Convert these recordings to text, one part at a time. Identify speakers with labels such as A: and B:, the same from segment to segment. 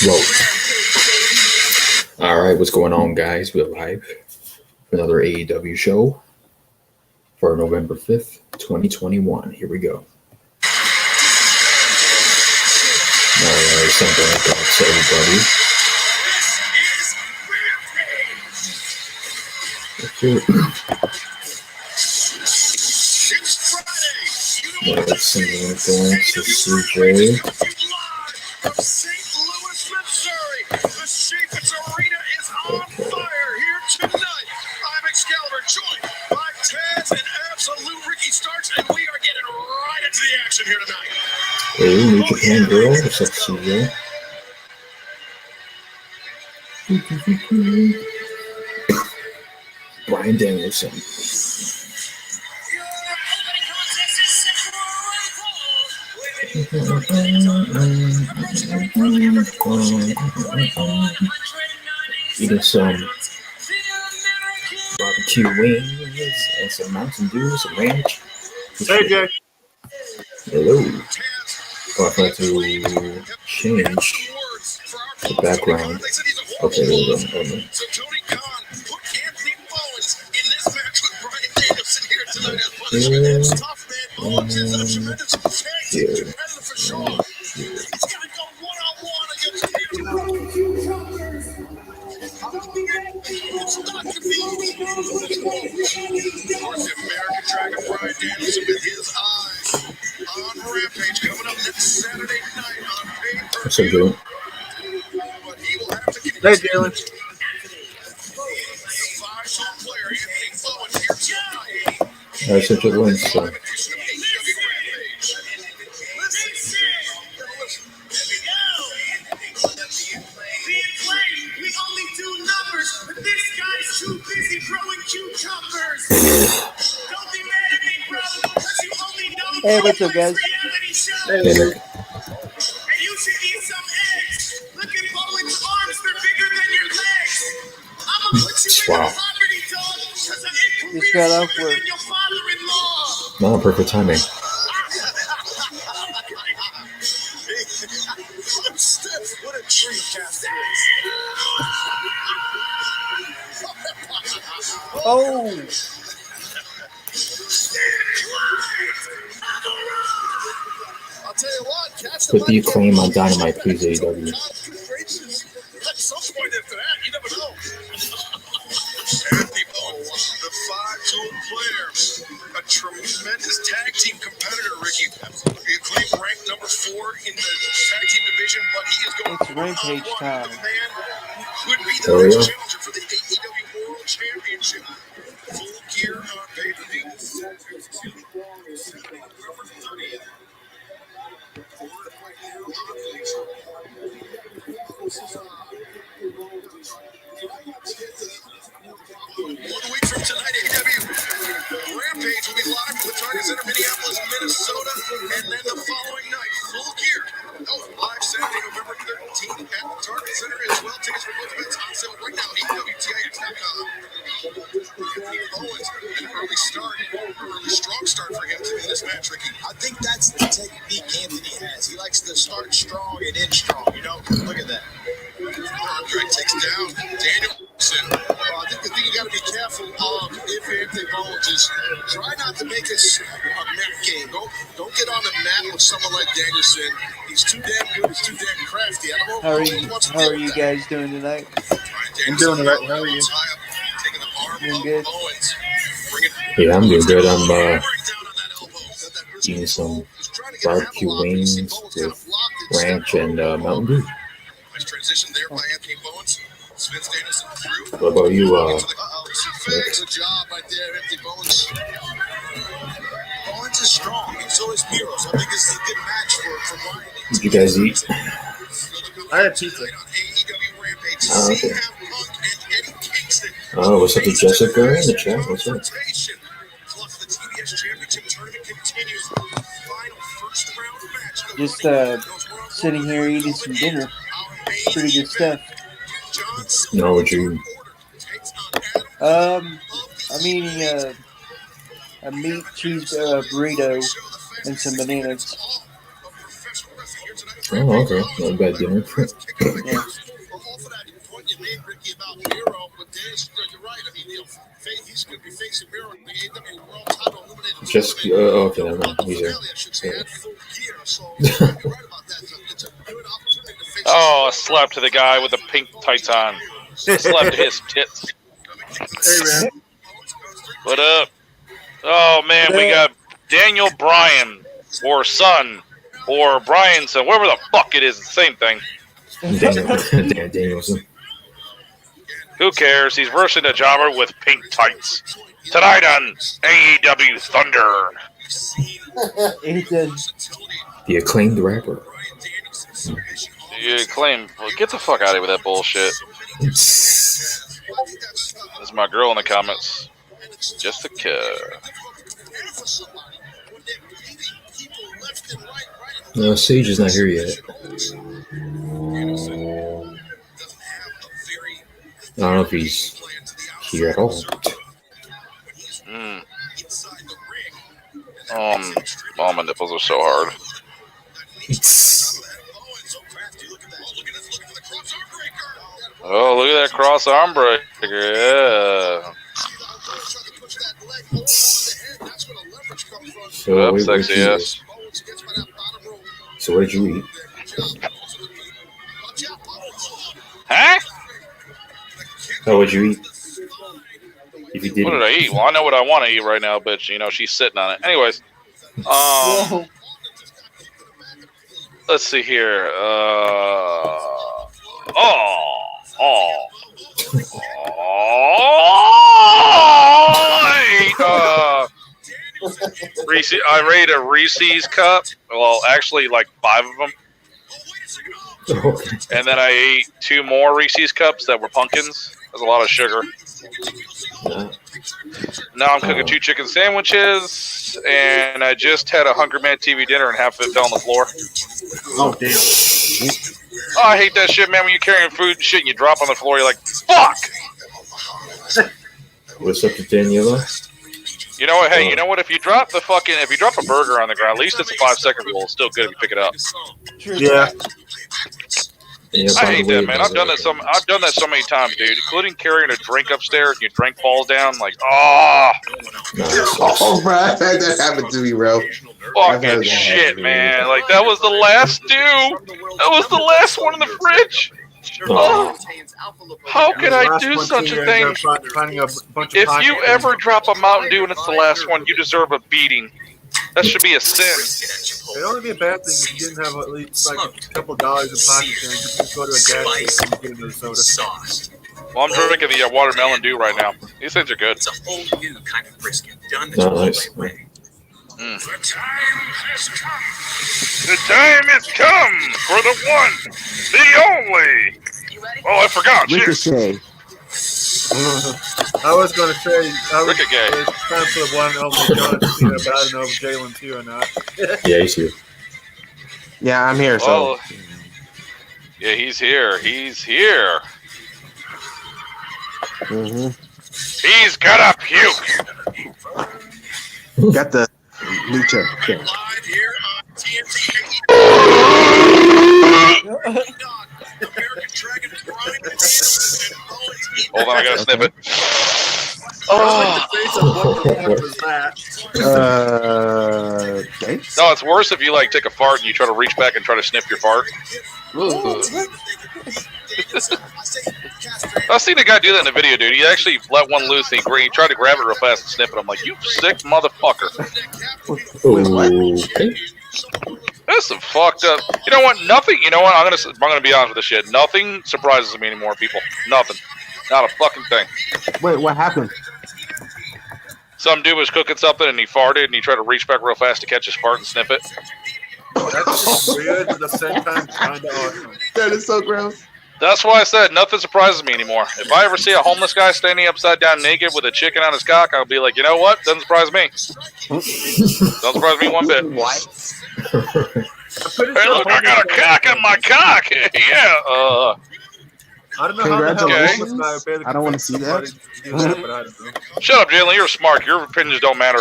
A: Let's roll. All right, what's going on, guys? We're live for another AEW show for November 5th, 2021. Here we go. All right, something like that to everybody. Let's sing influence to CJ. Hey, New Japan Girl, what's up, CJ? Bryan Danielson. Eating some barbecue wings and some Mountain Dew, some ranch.
B: Hey, Jay.
A: Hello. Oh, I had to change the background. Okay, there we go.
C: So Tony Khan put Anthony Bowens in this match with Bryan Danielson here tonight as punishment. It's tough, man. Bowens is a tremendous tag team competitor for sure. He's got to go one-on-one against It's not to be easy. Of course, the American Dragon Bryan Danielson with his eyes on Rampage coming up next Saturday night on pay-per-view.
A: What's up, Joe?
B: Hey, Jalen.
A: That's such a win, so.
D: Hey, what's up, guys?
A: Hey, Nick. Wow.
D: Just got off work.
A: No, perfect timing.
C: What a treat cast it is.
D: Oh!
C: I'll tell you what, cast
A: Put the acclaim on Dynamite, please, AEW.
C: At some point after that, you never know. Anthony Bowens, the 5-tool player, a tremendous tag team competitor, Ricky. The Acclaim ranked number 4 in the tag team division, but he is going
D: It's Rampage time.
C: The man could be the next challenger for the AEW World Championship. Full gear on pay-per-view. November 30th. 1 week from tonight, AEW Rampage will be live from the Target Center, Minneapolis, Minnesota, and then the following night, Full Gear. Live Saturday, November 13th at the Target Center as well. Tickets for both events on sale right now, AEWTIX.com. Anthony Bowens, an early strong start for him in this match, Ricky.
E: I think that's the technique Anthony has. He likes to start strong and end strong, you know? Look at that.
C: Andre takes down Danielson.
E: I think the thing you got to be careful of if Anthony Bowens is try not to make us a mat game. Don't get on the mat with someone like Danielson. He's too damn good. He's too damn crafty. I don't know
D: How are you guys doing tonight?
B: I'm doing all right. How are you?
D: Doing good.
A: Yeah, I'm doing good. I'm eating some barbecue wings with ranch and Mountain Dew.
C: Nice transition there by Anthony Bowens. Spins Danielson through.
A: What about you,
E: Good job right there, Anthony Bowens. Bowens is strong, and so is Miro. So I think this is a good match for Bryan.
A: Did you guys eat?
B: I had pizza.
A: Oh, okay. Oh, what's up with Jessica in the chat? What's up?
D: Just sitting here eating some dinner. Pretty good stuff.
A: No, would you?
D: I'm eating a meat cheese burrito and some bananas.
A: Oh, okay. Not bad dinner.
D: Yeah.
A: Just okay, never mind. He's there.
F: Oh, a slap to the guy with the pink tights on. Slap to his tits.
B: Hey, man.
F: What up? Oh, man, we got Daniel Bryan, or son, or Bryan's son, whatever the fuck it is, it's the same thing.
A: Danielson.
F: Who cares? He's versing a jobber with pink tights. Tonight on AEW Thunder.
D: Ethan.
A: The acclaimed rapper.
F: You claim, well, get the fuck out of here with that bullshit. There's my girl in the comments. Just a kid.
A: No, Sage is not here yet. I don't know if he's here at all.
F: Oh, my nipples are so hard. Oh, look at that cross arm breaker. Yeah.
A: So,
F: Up,
A: wait,
F: sexy ass.
A: So what did you eat?
F: Huh?
A: Oh, what did you eat? If you did,
F: What did I eat? Well, I know what I want to eat right now, but you know she's sitting on it. Anyways,
D: Whoa.
F: let's see here. Reese, I rated a Reese's cup. Well, actually, like 5 of them.
A: Okay.
F: And then I ate 2 more Reese's cups that were pumpkins. That's a lot of sugar. Now I'm cooking 2 chicken sandwiches, and I just had a Hunger Man TV dinner, and half of it fell on the floor.
B: Oh, damn.
F: Oh, I hate that shit, man. When you're carrying food and shit, and you drop on the floor, you're like, fuck!
A: What's up to Daniela?
F: You know what? Hey, you know what? If you drop a burger on the ground, at least it's a 5-second rule. It's still good if you pick it up.
B: Yeah.
F: I hate that, man. I've done that so many times, dude. Including carrying a drink upstairs and your drink falls down. Like,
G: Oh, bro, I've had that happen to me, bro.
F: fucking shit, man. Like, that was the last stew. That was the last one in the fridge. Oh, how could I do such a thing? If you ever drop a Mountain Dew and it's the last one, you deserve a beating. That should be a sin.
B: It'd only be a bad thing if you didn't have at least like a couple dollars in pocket and just go to a gas station and get a soda.
F: Well, I'm drinking the watermelon dew right now. These things are good.
H: It's a whole new kind of brisket done the
A: Nice.
H: Chipotle way.
F: The time has come for the one, the only. Oh, I forgot. Shit.
G: Ricochet.
B: I was going to say,
F: Ricochet.
B: it's time for the one only John Cena, but I don't know if Jalen too or not.
A: Yeah, he's here.
G: Yeah, I'm here, so.
F: Oh, yeah, he's here. He's here. He's got a puke.
G: Got the lucha. Okay.
C: Live here on TNT. American Dragon Bryan.
F: Hold on, I gotta sniff it.
B: Oh, what was that?
G: Okay.
F: No, it's worse if you like take a fart and you try to reach back and try to sniff your fart. I've seen a guy do that in a video, dude. He actually let one loose and he tried to grab it real fast and sniff it. I'm like, you sick motherfucker.
A: Okay.
F: That's some fucked up. You know what? Nothing. You know what? I'm gonna be honest with this shit. Nothing surprises me anymore, people. Nothing. Not a fucking thing.
G: Wait, what happened?
F: Some dude was cooking something and he farted and he tried to reach back real fast to catch his fart and sniff it.
B: That's just weird, but at the same time, kind of awesome.
G: That is so gross.
F: That's why I said nothing surprises me anymore. If I ever see a homeless guy standing upside down naked with a chicken on his cock, I'll be like, you know what? Doesn't surprise me. Doesn't surprise me one bit.
G: What?
F: Hey, look, I got a cock on my cock. Yeah.
B: I don't know how the hell
F: Congratulations.
B: homeless guy would barely
G: I don't want to see that.
B: do that, but I don't know.
F: Shut up, Jalen. You're smart. Your opinions don't matter.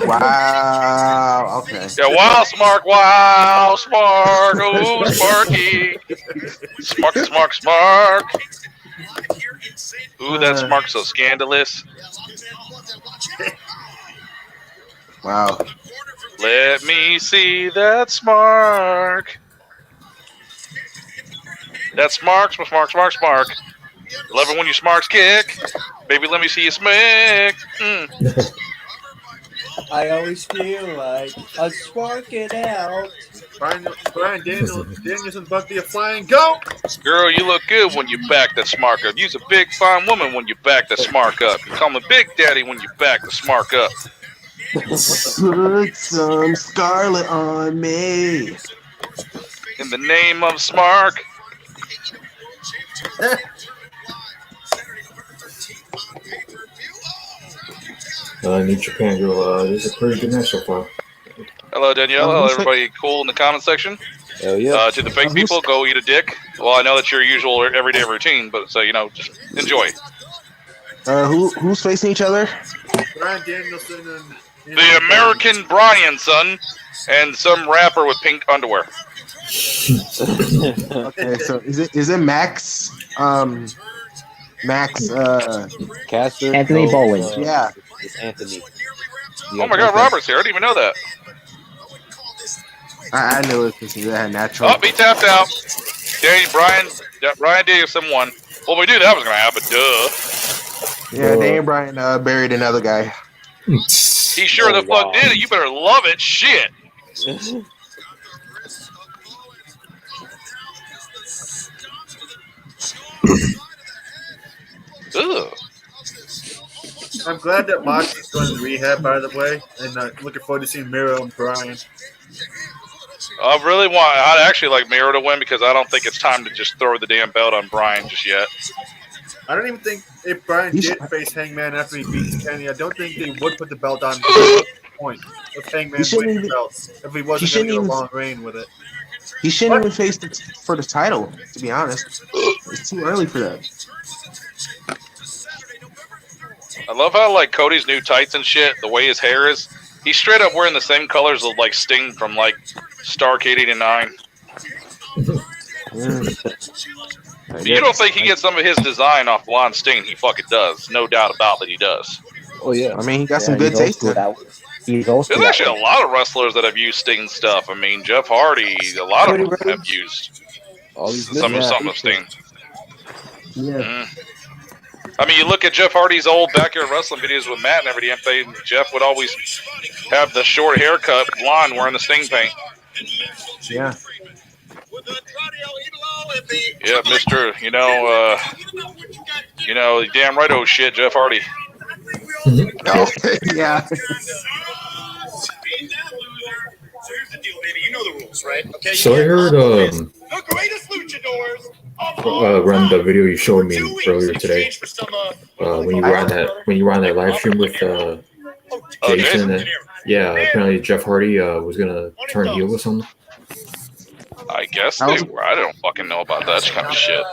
G: Wow.
I: Okay.
F: Yeah, wow, Smark, oh, Smarky. Smark. Ooh, that Smark's so scandalous.
I: Wow.
F: Let me see that Smark. That Smark. Love it when you Smarks kick. Baby, let me see you smack.
D: I always feel like I spark it out.
B: Bryan Danielson's about to be a flying goat.
F: Girl, you look good when you back that Smark up. You's a big, fine woman when you back that Smark up. You call me Big Daddy when you back the Smark up.
I: Put some scarlet on me.
F: In the name of Smark.
A: New Japan Girl, this is a pretty good match so far.
F: Hello, Danielle. Hello, everybody cool in the comment section.
A: Hell yeah.
F: To the fake people, go eat a dick. Well, I know that's your usual everyday routine, but so, just enjoy.
I: Who's facing each other?
B: Bryan Danielson and
F: the American Bryan, son, and some rapper with pink underwear.
I: Okay, so is it Max? Max
J: Caster?
K: Anthony Bowen.
I: Yeah.
J: It's Anthony.
F: Oh my God, Robert's here. I didn't even know that.
I: I knew it because he had natural.
F: Oh, he tapped out. Bryan Danielson won. Well, we knew that was going to happen. Duh.
I: Yeah, Daniel Bryan buried another guy.
F: He sure the fuck did it. You better love it. Shit. Ugh.
B: I'm glad that Moxley's going to rehab, by the way, and looking forward to seeing Miro and Bryan.
F: I'd actually like Miro to win because I don't think it's time to just throw the damn belt on Bryan just yet.
B: I don't even think if Bryan did face Hangman after he beats Kenny, I don't think they would put the belt on the point of Hangman winning the belt if he wasn't going to get a long reign with it.
I: He shouldn't even face for the title, to be honest. It's too early for that.
F: I love how Cody's new tights and shit, the way his hair is. He's straight up wearing the same colors of Sting from Starrcade '89. But you don't think he gets some of his design off Blonde Sting? He fucking does. No doubt about that he does.
J: Oh yeah.
I: I mean, he got some good taste.
K: There's actually
F: a lot of wrestlers that have used Sting stuff. I mean, Jeff Hardy, a lot of them have used some of Sting.
I: Yeah.
F: I mean, you look at Jeff Hardy's old backyard wrestling videos with Matt and everything. Jeff would always have the short haircut, blonde, wearing the Sting paint.
I: Yeah.
F: Yeah, Mr. Damn right, oh shit, Jeff Hardy.
I: Oh, yeah.
A: So I heard run the video you showed me earlier today. When you were on that live stream with Jason. Apparently Jeff Hardy was gonna turn heel or something.
F: I guess they were. I don't fucking know about that kind of shit.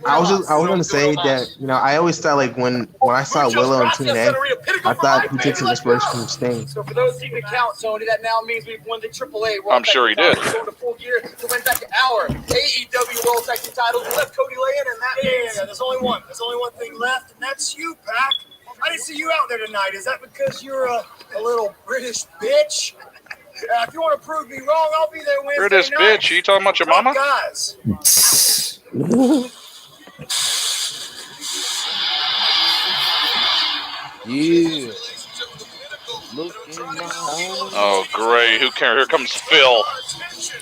I: I was gonna say that I always thought when I saw Willow and TNA, I thought he took some inspiration from Sting.
L: So for those keeping count, Tony, that now means we've won the AAA World
F: I'm sure he did.
L: Going to full gear to win back our AEW World Tag Team titles. We left Cody laying, and that there's only one. There's only one thing left, and that's you, Pac. I didn't see you out there tonight. Is that because you're a little British bitch? If you want to prove me wrong, I'll be there Wednesday
F: British
L: night.
F: bitch, you talking about your mama?
L: Guys.
J: Yeah. Look in my eyes.
F: Oh, great. Who cares? Here comes Phil.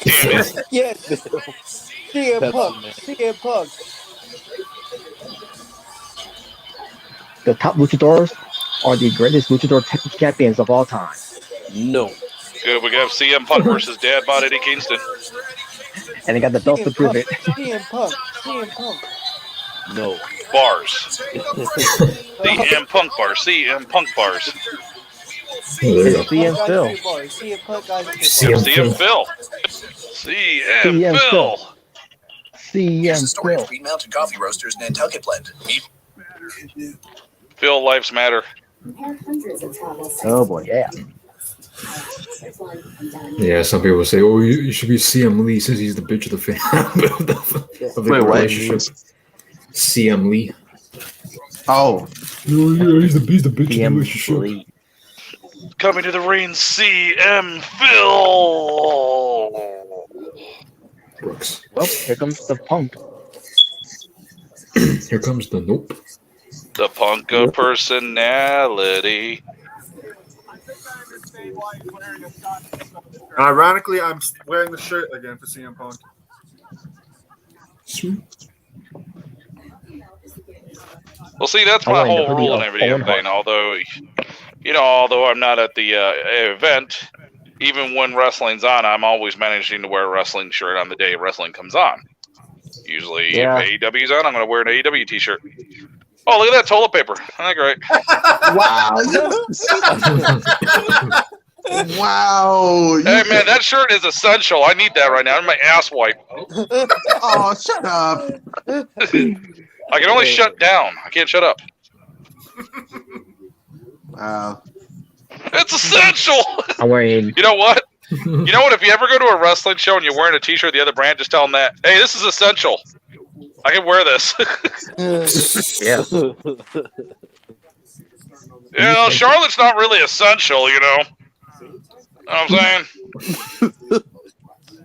F: Damn it.
D: Yes. CM Punk.
K: The top luchadors are the greatest luchador champions of all time.
J: No.
F: Good. We got CM Punk versus Dad Bod Eddie Kingston.
K: And they got the belt to prove it.
D: CM Punk.
J: No.
F: Bars. CM Punk bars. CM Punk bars.
K: CM Phil.
F: CM Phil.
K: CM Phil.
C: Green Mountain Coffee Roasters Nantucket Blend.
F: Phil, lives matter.
K: Oh boy, yeah.
A: Yeah, some people say, "Oh, you should be CM Lee since he's the bitch of the fan of the relationship." CM Lee.
I: Oh,
A: yeah, he's the bitch of the relationship.
F: Coming to the ring, CM Phil.
A: Brooks.
K: Well, here comes the Punk.
A: Here comes the nope.
F: The Punk of personality.
B: Ironically, I'm wearing the shirt again for CM Punk.
A: Sweet.
F: Well, see, that's my whole rule and everything thing. Although, although I'm not at the event, even when wrestling's on, I'm always managing to wear a wrestling shirt on the day wrestling comes on. Usually, if AEW's on, I'm going to wear an AEW t-shirt. Oh, look at that toilet paper. Isn't that great?
I: Wow. Wow.
F: Hey, man, that shirt is essential. I need that right now. I'm my ass wipe.
I: Oh, shut up.
F: I can only shut down. I can't shut up.
I: Wow.
F: It's essential.
K: I'm wearing.
F: You know what? You know what? If you ever go to a wrestling show and you're wearing a t-shirt of the other brand, just tell them that, hey, this is essential. I can wear this.
K: Yeah.
F: Charlotte's not really essential, you know. Know what I'm saying?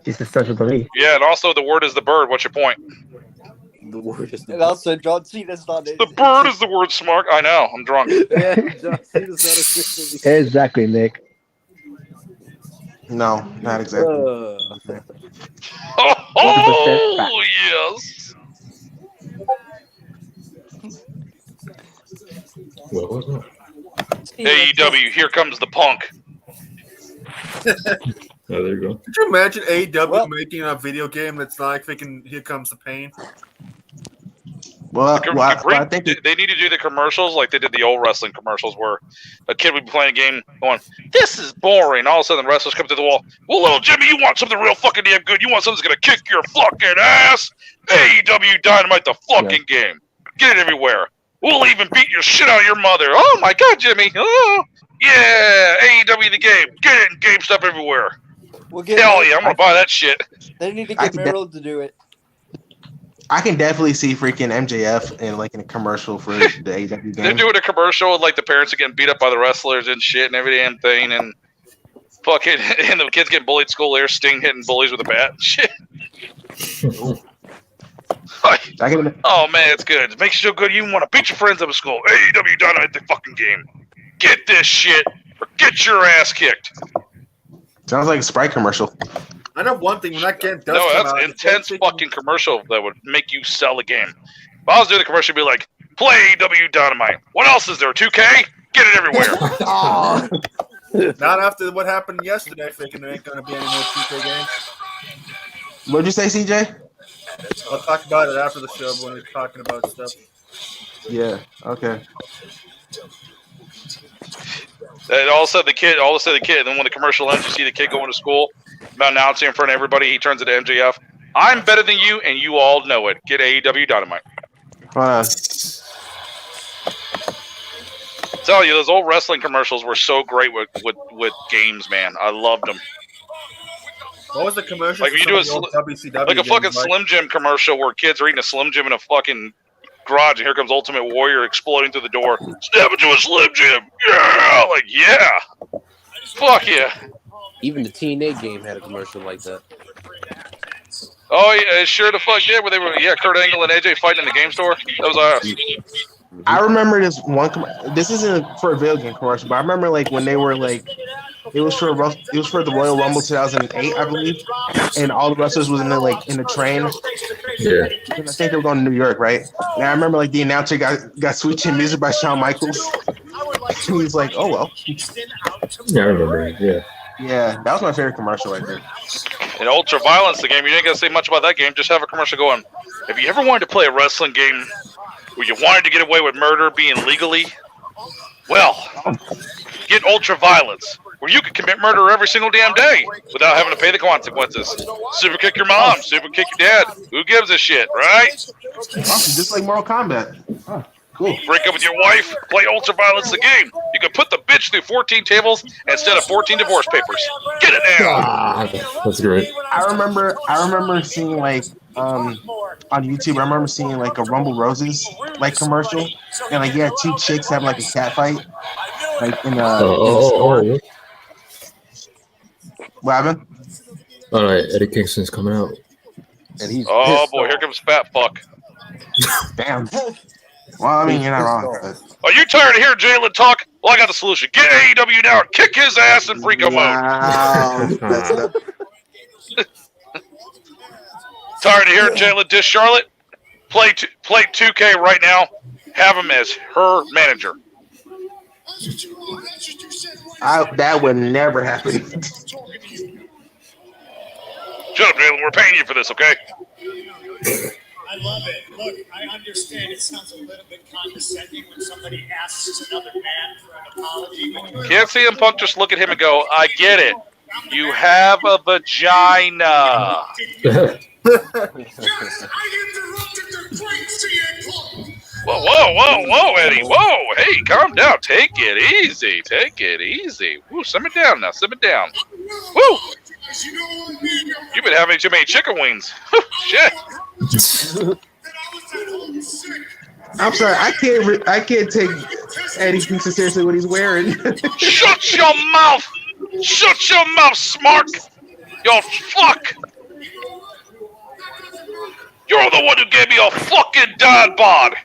K: She's essential to me.
F: Yeah, and also the word is the bird. What's your point?
J: The word is the
D: And also, John Cena's not in.
F: The bird is the word smart. I know. I'm drunk.
J: Yeah, John Cena's not officially.
K: Exactly, Nick.
I: No, not exactly.
F: Oh, yes.
A: What was that?
F: AEW, here comes the Punk.
A: Oh, there you go.
B: Could you imagine AEW making a video game that's like thinking, here comes the pain?
I: Well, I think
F: they need to do the commercials like they did the old wrestling commercials where a kid would be playing a game going, this is boring. All of a sudden, the wrestlers come to the wall. Well, little Jimmy, you want something real fucking damn good. You want something that's going to kick your fucking ass? AEW Dynamite, the fucking game. Get it everywhere. We'll even beat your shit out of your mother. Oh, my God, Jimmy. Oh, yeah, AEW the game. Get it in game stuff everywhere. Hell yeah, I'm going to buy that shit.
D: They need to get Merrill to do it.
I: I can definitely see freaking MJF in like in a commercial for the AEW game.
F: They're doing a commercial with like the parents are getting beat up by the wrestlers and shit and every damn thing, and fucking and the kids getting bullied at school. They're Sting hitting bullies with a bat and shit. Oh man, it's good. It makes you feel good. You want to beat your friends up at school. AEW Dynamite the fucking game. Get this shit or get your ass kicked.
I: Sounds like a Sprite commercial.
B: I know one thing. When that game does
F: no,
B: come
F: that's
B: out,
F: intense fucking commercial that would make you sell a game. If I was doing the commercial, it'd be like, play AEW Dynamite. What else is there? 2K? Get it everywhere.
B: Not after what happened yesterday, thinking there ain't going to be any more 2K games.
I: What'd you say, CJ?
B: I'll talk about it after the show when we're talking about stuff.
I: Yeah, okay.
F: And all of a sudden the kid, and then when the commercial ends, you see the kid going to school, announcing in front of everybody, he turns into MJF. I'm better than you, and you all know it. Get AEW Dynamite.
I: Hold on.
F: I tell you, those old wrestling commercials were so great with games, man. I loved them.
B: What was the commercial?
F: Like you do a fucking Slim Jim commercial where kids are eating a Slim Jim in a fucking garage, and here comes Ultimate Warrior exploding through the door. Step into a Slim Jim. Yeah, like yeah. Fuck yeah.
J: Even the TNA game had a commercial like that.
F: Oh yeah, sure the fuck did. Where they were, Kurt Angle and AJ fighting in the game store. That was us.
I: I remember this one. This isn't for a video game commercial, but I remember like when they were like, it was for the Royal Rumble 2008, I believe, and all the wrestlers was in the train.
A: Yeah.
I: I think they were going to New York, right? And I remember like the announcer got Sweet Chin Music by Shawn Michaels. And he was like, "Oh well."
A: Yeah, I remember it. Yeah.
I: Yeah, that was my favorite commercial right there.
F: In Ultra Violence, the game, you didn't gotta say much about that game. Just have a commercial going. If you ever wanted to play a wrestling game where you wanted to get away with murder being legally, well, get Ultra Violence, where you can commit murder every single damn day without having to pay the consequences. Super kick your mom, super kick your dad. Who gives a shit, right?
I: Awesome, just like Mortal Kombat. Huh. Cool.
F: Break up with your wife, play Ultraviolence the game. You can put the bitch through 14 tables instead of 14 divorce papers. Get it now.
A: That's great.
I: I remember seeing like on YouTube. I remember seeing like a Rumble Roses like commercial, and like yeah, two chicks having like a cat fight, like in a store. What happened?
A: All right, Eddie Kingston's coming out.
J: And he's
F: boy, here comes fat fuck.
I: Damn. Well, I mean, you're not wrong. But...
F: Are you tired of hearing Jalen talk? Well, I got the solution. Get AEW now and kick his ass in Freako mode. Tired of hearing Jalen diss Charlotte? Play 2K right now. Have him as her manager.
I: That would never happen.
F: Shut up, Jalen. We're paying you for this, okay?
L: I love it. Look, I understand it sounds a little bit condescending when somebody asks another man for an apology.
F: Can't see him Punk just look at him and go, I get it. You have a vagina. Whoa, Eddie. Whoa, hey, calm down. Take it easy. Woo, simmer down now. Woo. You've been having too many chicken wings. Shit.
I: I'm sorry, I can't take Eddie Kingston seriously what he's wearing.
F: Shut your mouth, Smark. Yo, fuck. You're the one who gave me a fucking dad bod.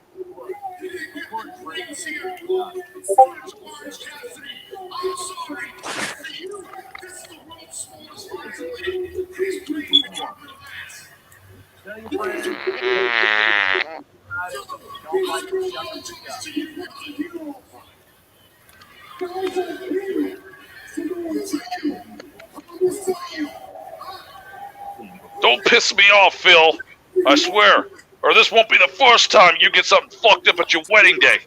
F: Don't piss me off, Phil. I swear. Or this won't be the first time you get something fucked up at your wedding day.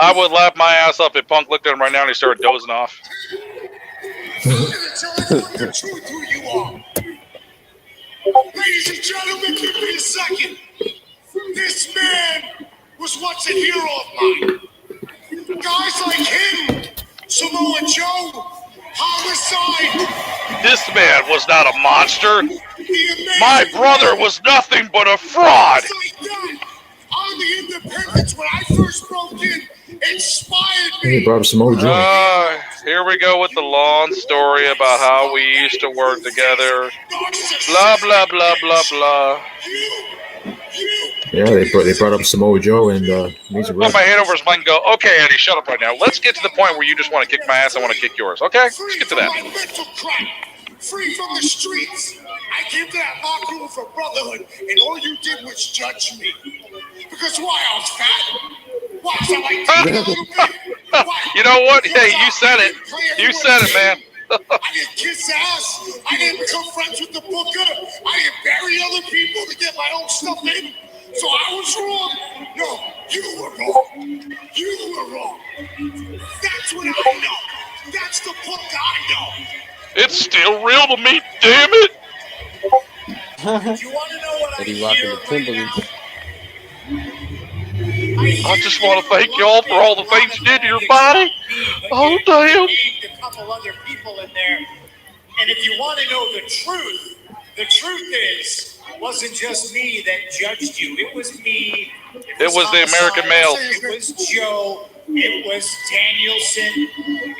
F: I would laugh my ass off if Punk looked at him right now and he started dozing off.
E: Ladies and gentlemen, give me a second. This man was once a hero of mine. Guys like him, Samoa Joe, Homicide.
F: This man was not a monster. My brother was nothing but a fraud.
E: On the independence, when I first broke in, inspired me.
A: He brought up Samoa Joe.
F: Here we go with the long story about how we used to work together. Blah, blah, blah, blah, blah.
A: Yeah, they brought up Samoa Joe and he's a
F: Put my hand over his mic and go, okay, Eddie, shut up right now. Let's get to the point where you just want to kick my ass, I want to kick yours. Okay? Let's get to that.
E: Free from the streets. I came to that locker room for brotherhood, and all you did was judge me. Because why? I was fat. Why? I
F: You know what? Hey, you said it. You said it, man.
E: I didn't kiss ass. I didn't become friends with the booker. I didn't bury other people to get my own stuff in. So I was wrong. No, you were wrong. You were wrong. That's what I know. That's the book I know.
F: It's still real to me, damn it.
E: You want to know what
J: Eddie rocking the Timberlands.
F: I just want to thank y'all for all the things you did to your body. Oh, damn.
L: A couple other people in there. And if you want to know the truth is, it wasn't just me that judged you. It was me.
F: It was the American male.
L: It was Joe. It was Danielson.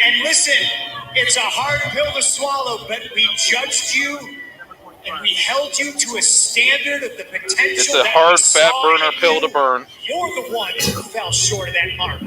L: And listen, it's a hard pill to swallow, but we judged you and we held you to a standard of the potential.
F: It's a hard fat burner pill to burn.
L: You're the one who fell short of that mark.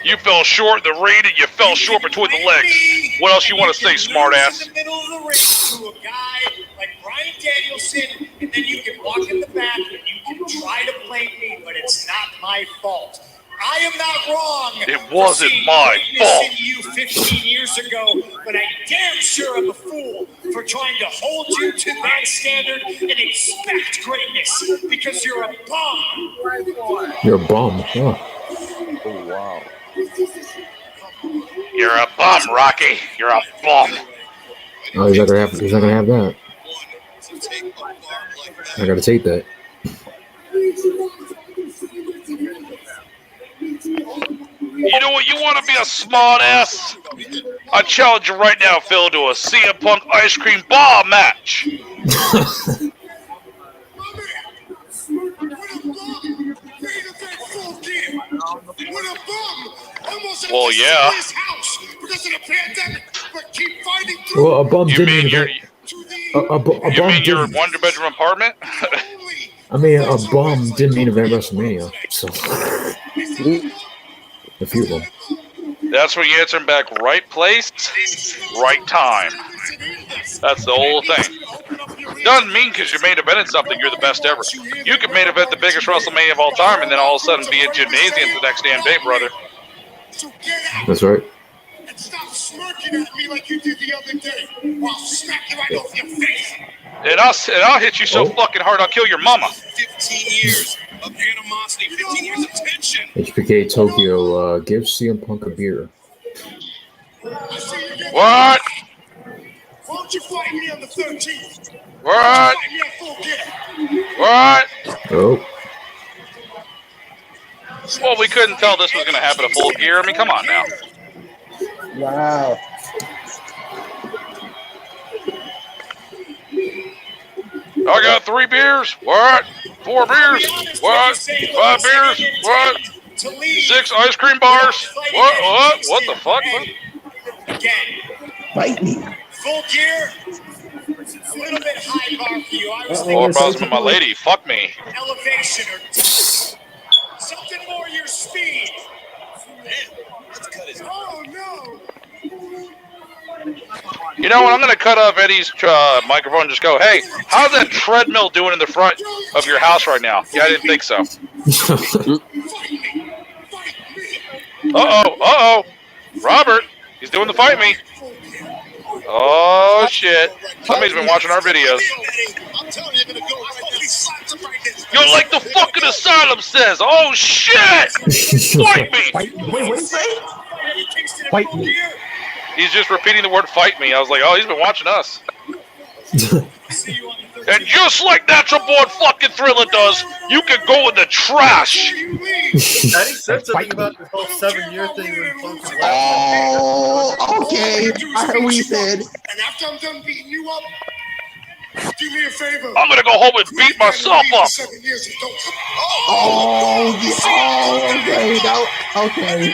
F: You fell short in the ring and you fell short between the legs. What else you want to say, smartass?
L: In the middle of the ring to a guy like Bryan Danielson, and then you can walk in the back and you can try to blame me, but it's not my fault. I am not wrong.
F: It wasn't my fault.
L: In you 15 years ago, but I damn sure am a fool for trying to hold you to that standard and expect greatness because you're a bum.
A: You're a bum. Yeah.
J: Oh, wow.
F: You're a bum, Rocky. You're a bum.
A: Oh, he's not gonna have that. I gotta take that.
F: You know what? You want to be a smart ass? I challenge you right now, Phil, to a CM Punk ice cream bar match. Well, yeah.
A: Well, a bum didn't mean
F: You mean your one-bedroom apartment?
A: I mean, a bum didn't mean event WrestleMania. So a few of them.
F: That's where you answer back. Right place, right time. That's the whole thing. Doesn't mean because you main evented something you're the best ever. You could main event the biggest WrestleMania of all time and then all of a sudden be in gymnasium the next damn day, brother.
A: That's right.
E: And stop smirking at me like you did the other day. Or I'll smack you right off your face.
F: And I'll hit you so fucking hard I'll kill your mama.
E: 15 years of animosity, 15 years of tension.
A: HBK Tokyo, give CM Punk a beer.
F: What?
E: Why don't you fight me on the 13th?
F: What? What?
A: Oh.
F: Well, we couldn't tell this was going to happen at Full Gear. I mean, come on now.
I: Wow.
F: I got 3 beers. What? 4 beers. What? 5 beers. What? 6 ice cream bars. What? What the fuck?
I: Fight me.
L: Full Gear. It's a little bit high bar for you. I was
F: Or problems with my lady. Fuck me.
L: elevation or something more your speed. Oh no!
F: You know what? I'm going to cut off Eddie's microphone and just go, hey, how's that treadmill doing in the front of your house right now? Yeah, I didn't think so. Uh-oh. Robert, he's doing the fight me. Oh, shit. Somebody's been watching our videos. You're like the fucking asylum says. Oh, shit! Fight me!
I: Wait, what did he say? Fight me.
F: He's just repeating the word fight me. I was like, oh, he's been watching us. And just like Natural Born fucking Thriller does, you can go in the trash.
B: Eddie said something about this whole 7-year thing with Punk.
I: Oh, okay. I heard what he said.
E: And after I'm done beating you up, do me a favor.
F: I'm gonna go home and beat myself up.
I: Okay.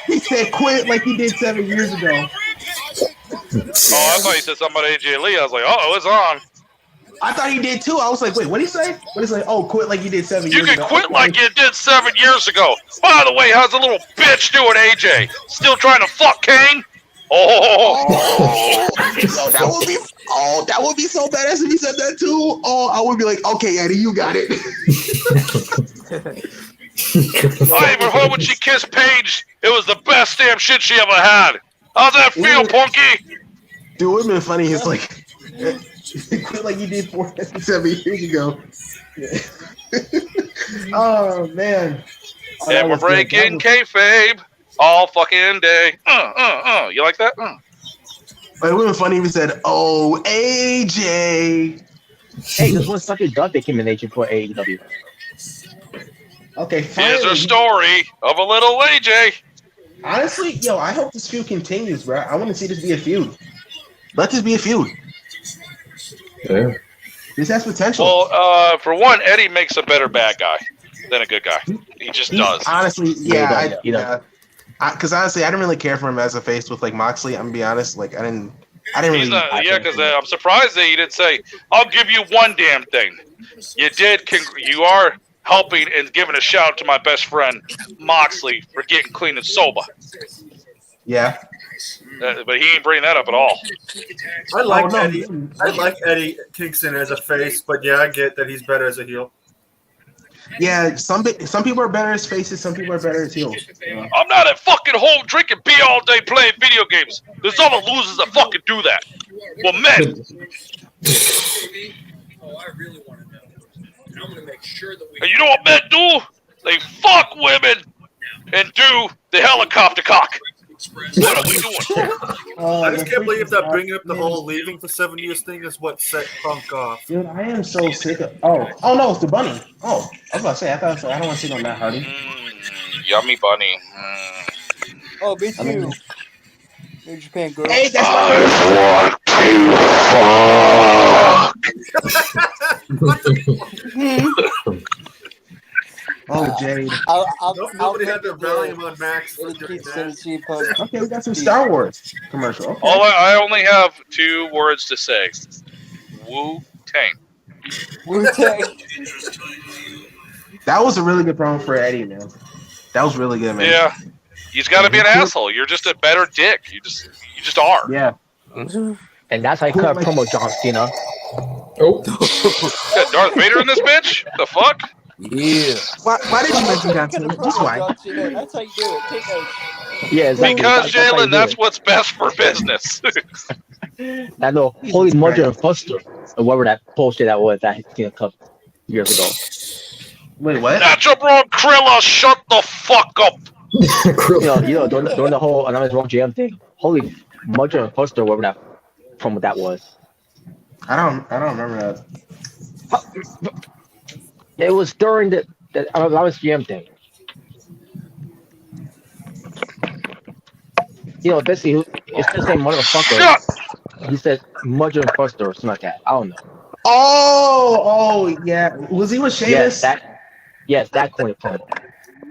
I: He said quit like he did 7 years ago.
F: Oh, I thought he said something about AJ Lee. I was like, uh-oh, it's on.
I: I thought he did too. I was like, wait, what did he say? What did he say? Oh, quit like you did 7 years ago.
F: You can quit like you did 7 years ago. By the way, how's the little bitch doing, AJ? Still trying to fuck King? Oh.
I: That would be so badass if he said that too. Oh, I would be like, okay, Eddie, you got it.
F: I even heard when she kissed Paige, it was the best damn shit she ever had. How's that feel, Punky?
I: Dude, it would have been funny. It's like, quit like you did 7 years ago. Oh, man. Oh,
F: and we're breaking kayfabe all fucking day. You like that?
I: But it would have been funny if he said, oh, AJ.
K: Hey, this was such a dud they came in agent for AEW.
I: Okay,
F: here's a story of a little AJ.
I: Honestly, yo, I hope this feud continues, bro. I want to see this be a feud. Let this be a feud.
A: Yeah.
I: This has potential.
F: Well, for one, Eddie makes a better bad guy than a good guy. He just does.
I: Honestly, yeah. Because honestly, I didn't really care for him as a face with like Moxley. I'm gonna be honest, like I didn't really.
F: Because I'm surprised that you didn't say, "I'll give you one damn thing." You did. You are helping and giving a shout out to my best friend Moxley for getting clean and sober.
I: Yeah.
F: But he ain't bringing that up at all.
B: I like Eddie. I like Eddie Kingston as a face, but yeah, I get that he's better as a heel.
I: Yeah, some people are better as faces, some people are better as heels. Yeah.
F: I'm not at fucking home drinking beer all day playing video games. There's other losers that fucking do that. Well, men.
L: Oh, I really want to know. And I'm going to make sure that we.
F: And you know what men do? They fuck women and do the helicopter cock. What are we doing?
B: I just can't believe that bringing up the whole leaving for 7 years thing is what set Punk off.
I: Dude, I am so sick of. Oh no, it's the bunny. Oh, I was about to say, I don't want to sit on that, Hardy.
F: Yummy bunny.
D: Oh, me too. New Japan girl.
I: Hey, that's Oh, Jade.
B: Nobody had their volume on max.
I: Okay, we got some Star Wars commercial. Okay.
F: I only have 2 words to say. Wu-Tang.
D: Wu-Tang.
I: That was a really good promo for Eddie, man. That was really good, man.
F: Yeah. You just got to be an asshole. You're just a better dick. You just are.
I: Yeah.
K: And that's how you cut a promo, John Cena.
A: Oh.
F: Darth Vader in this bitch? The fuck?
J: Yeah.
I: Why did you mention John Cena? Just why?
D: That's how you do it. Take notes.
K: Yeah, exactly.
F: Because, Jalen, that's what's best for business.
K: That little Holy Mother and Fuster, or whatever that bullshit that was that Cena cut years ago.
I: Wait, what?
F: Natural Bro Krilla, shut the fuck up.
K: you know, during the whole Anonymous Wrong GM thing, Holy Mother and Fuster, whatever that promo that was.
I: I don't remember that.
K: It was during the Anonymous GM thing. You know, basically, it's the same motherfucker. He said Mother and Fuster or something like that. I don't know.
I: Oh, yeah. Was he with Sheamus?
K: Yes, that coin promo.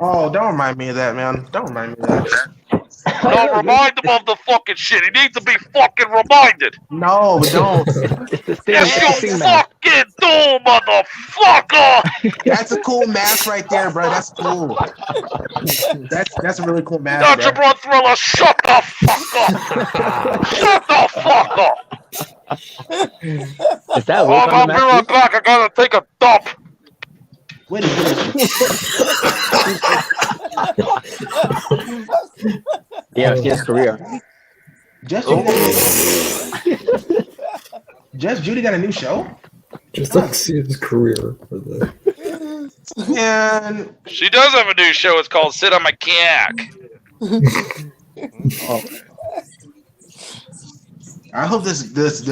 I: Oh, don't remind me of that, man. Don't remind me of that.
F: Don't remind him of the fucking shit. He needs to be fucking reminded.
I: No, don't.
F: Yes, you fucking do, motherfucker!
I: That's a cool mask right there, bro. That's cool. That's a really cool mask.
F: Dr. Bro Thriller, shut the fuck up! Shut the fuck up!
K: Is that
F: I'll be right back. I gotta take a dump.
I: Wait a minute.
K: Yeah, his career.
I: Just Judy got a new show?
A: Just like see his career for the.
I: Man.
F: She does have a new show. It's called Sit on My Cack.
K: Oh.
I: I hope this does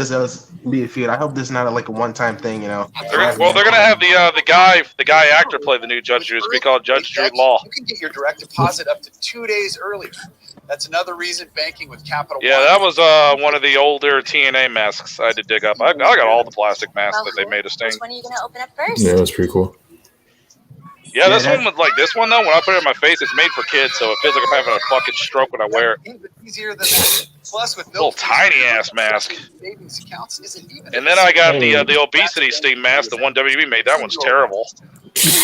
I: be a feud. I hope this is not like a one-time thing, you know.
F: They're gonna have the guy actor play the new Judge Jude. It's gonna be called Judge Jude Law.
L: You can get your direct deposit up to 2 days earlier. That's another reason banking with Capital
F: Yeah,
L: One.
F: that was one of the older TNA masks I had to dig up. I got all the plastic masks that they made of Sting.
M: Which one are you gonna open up first?
A: Yeah, that's pretty cool.
F: Yeah, this one was like this one though. When I put it in my face, it's made for kids, so it feels like I'm having a fucking stroke when I wear it.
L: Easier than that. Plus, with
F: Little tiny ass mask.
L: savings accounts isn't even.
F: And then I got the obesity Sting mask, the one WWE made. That one's terrible.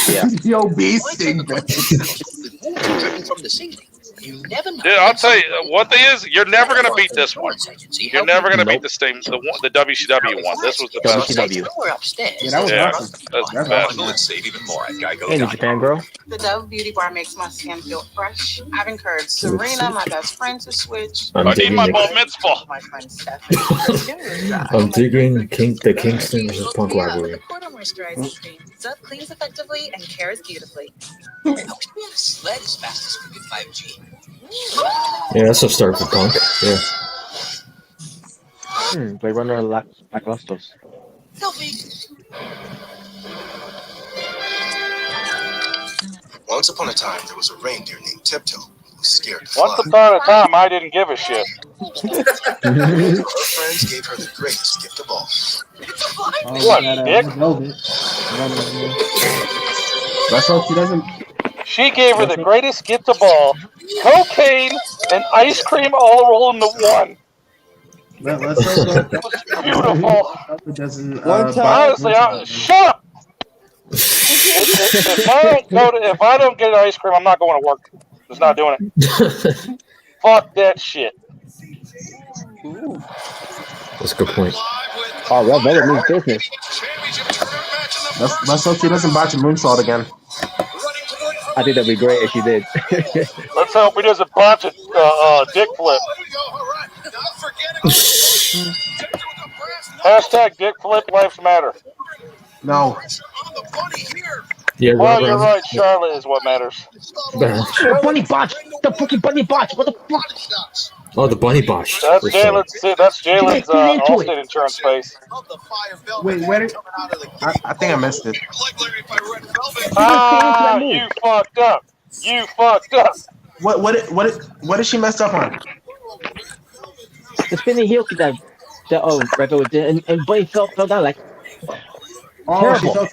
K: Yeah.
I: The obesity.
L: Driven from the ceiling. You never know.
F: Dude, I'll tell you, one thing is, you're never gonna beat this one. You're never gonna beat the Sting, the WCW one. This was the best.
K: WCW.
I: Yeah, that was awesome.
F: That's the best.
E: And save even more at Geico.
K: Hey, New Japan girl.
M: The Dove Beauty Bar makes my skin feel fresh. I've encouraged Serena, my best friend, to switch.
A: I'm
F: I need
A: digging
F: my
A: the,
F: bar mitzvah.
M: My friend Stephanie.
A: I'm digging the Kingston versus Punk rivalry.
M: Portal moisturizing cream. Dove cleans effectively and cares beautifully. Sled as fast as we get 5G.
A: Yeah, that's a start for Punk. Yeah.
K: Blade Runner Lacklustos.
E: Once upon a time, there was a reindeer named Tiptoe who was scared to fly.
F: Once upon a time, I didn't give a shit.
E: Her friends gave her the greatest gift of all.
F: What, dick?
I: Let's hope she doesn't.
F: She gave her the greatest gift of all: cocaine and ice cream all rolled into one.
I: Let's hope that
F: Beautiful.
I: it doesn't.
F: Honestly, shut up. If I don't get ice cream, I'm not going to work. Just not doing it. Fuck that shit.
A: That's a good point.
K: Oh, well, better means business.
I: Let's hope she doesn't botch a moonsault again.
K: I think that'd be great if she did.
F: Let's hope he doesn't botch a dick flip. Hashtag dick flip lives matter.
I: No.
A: Yeah,
N: Well,
A: Robert,
N: you're right. Charlotte is what matters.
K: The bunny botch! The fucking bunny botch! What the fuck?
A: Oh, the bunny botch.
N: That's Jalen's Allstate insurance face.
I: Wait, where did I think I missed it.
N: Ah, you fucked up. You fucked up.
I: What did she messed up on?
K: The spinning heel kick that Rebel did, and Bunny fell down like terrible.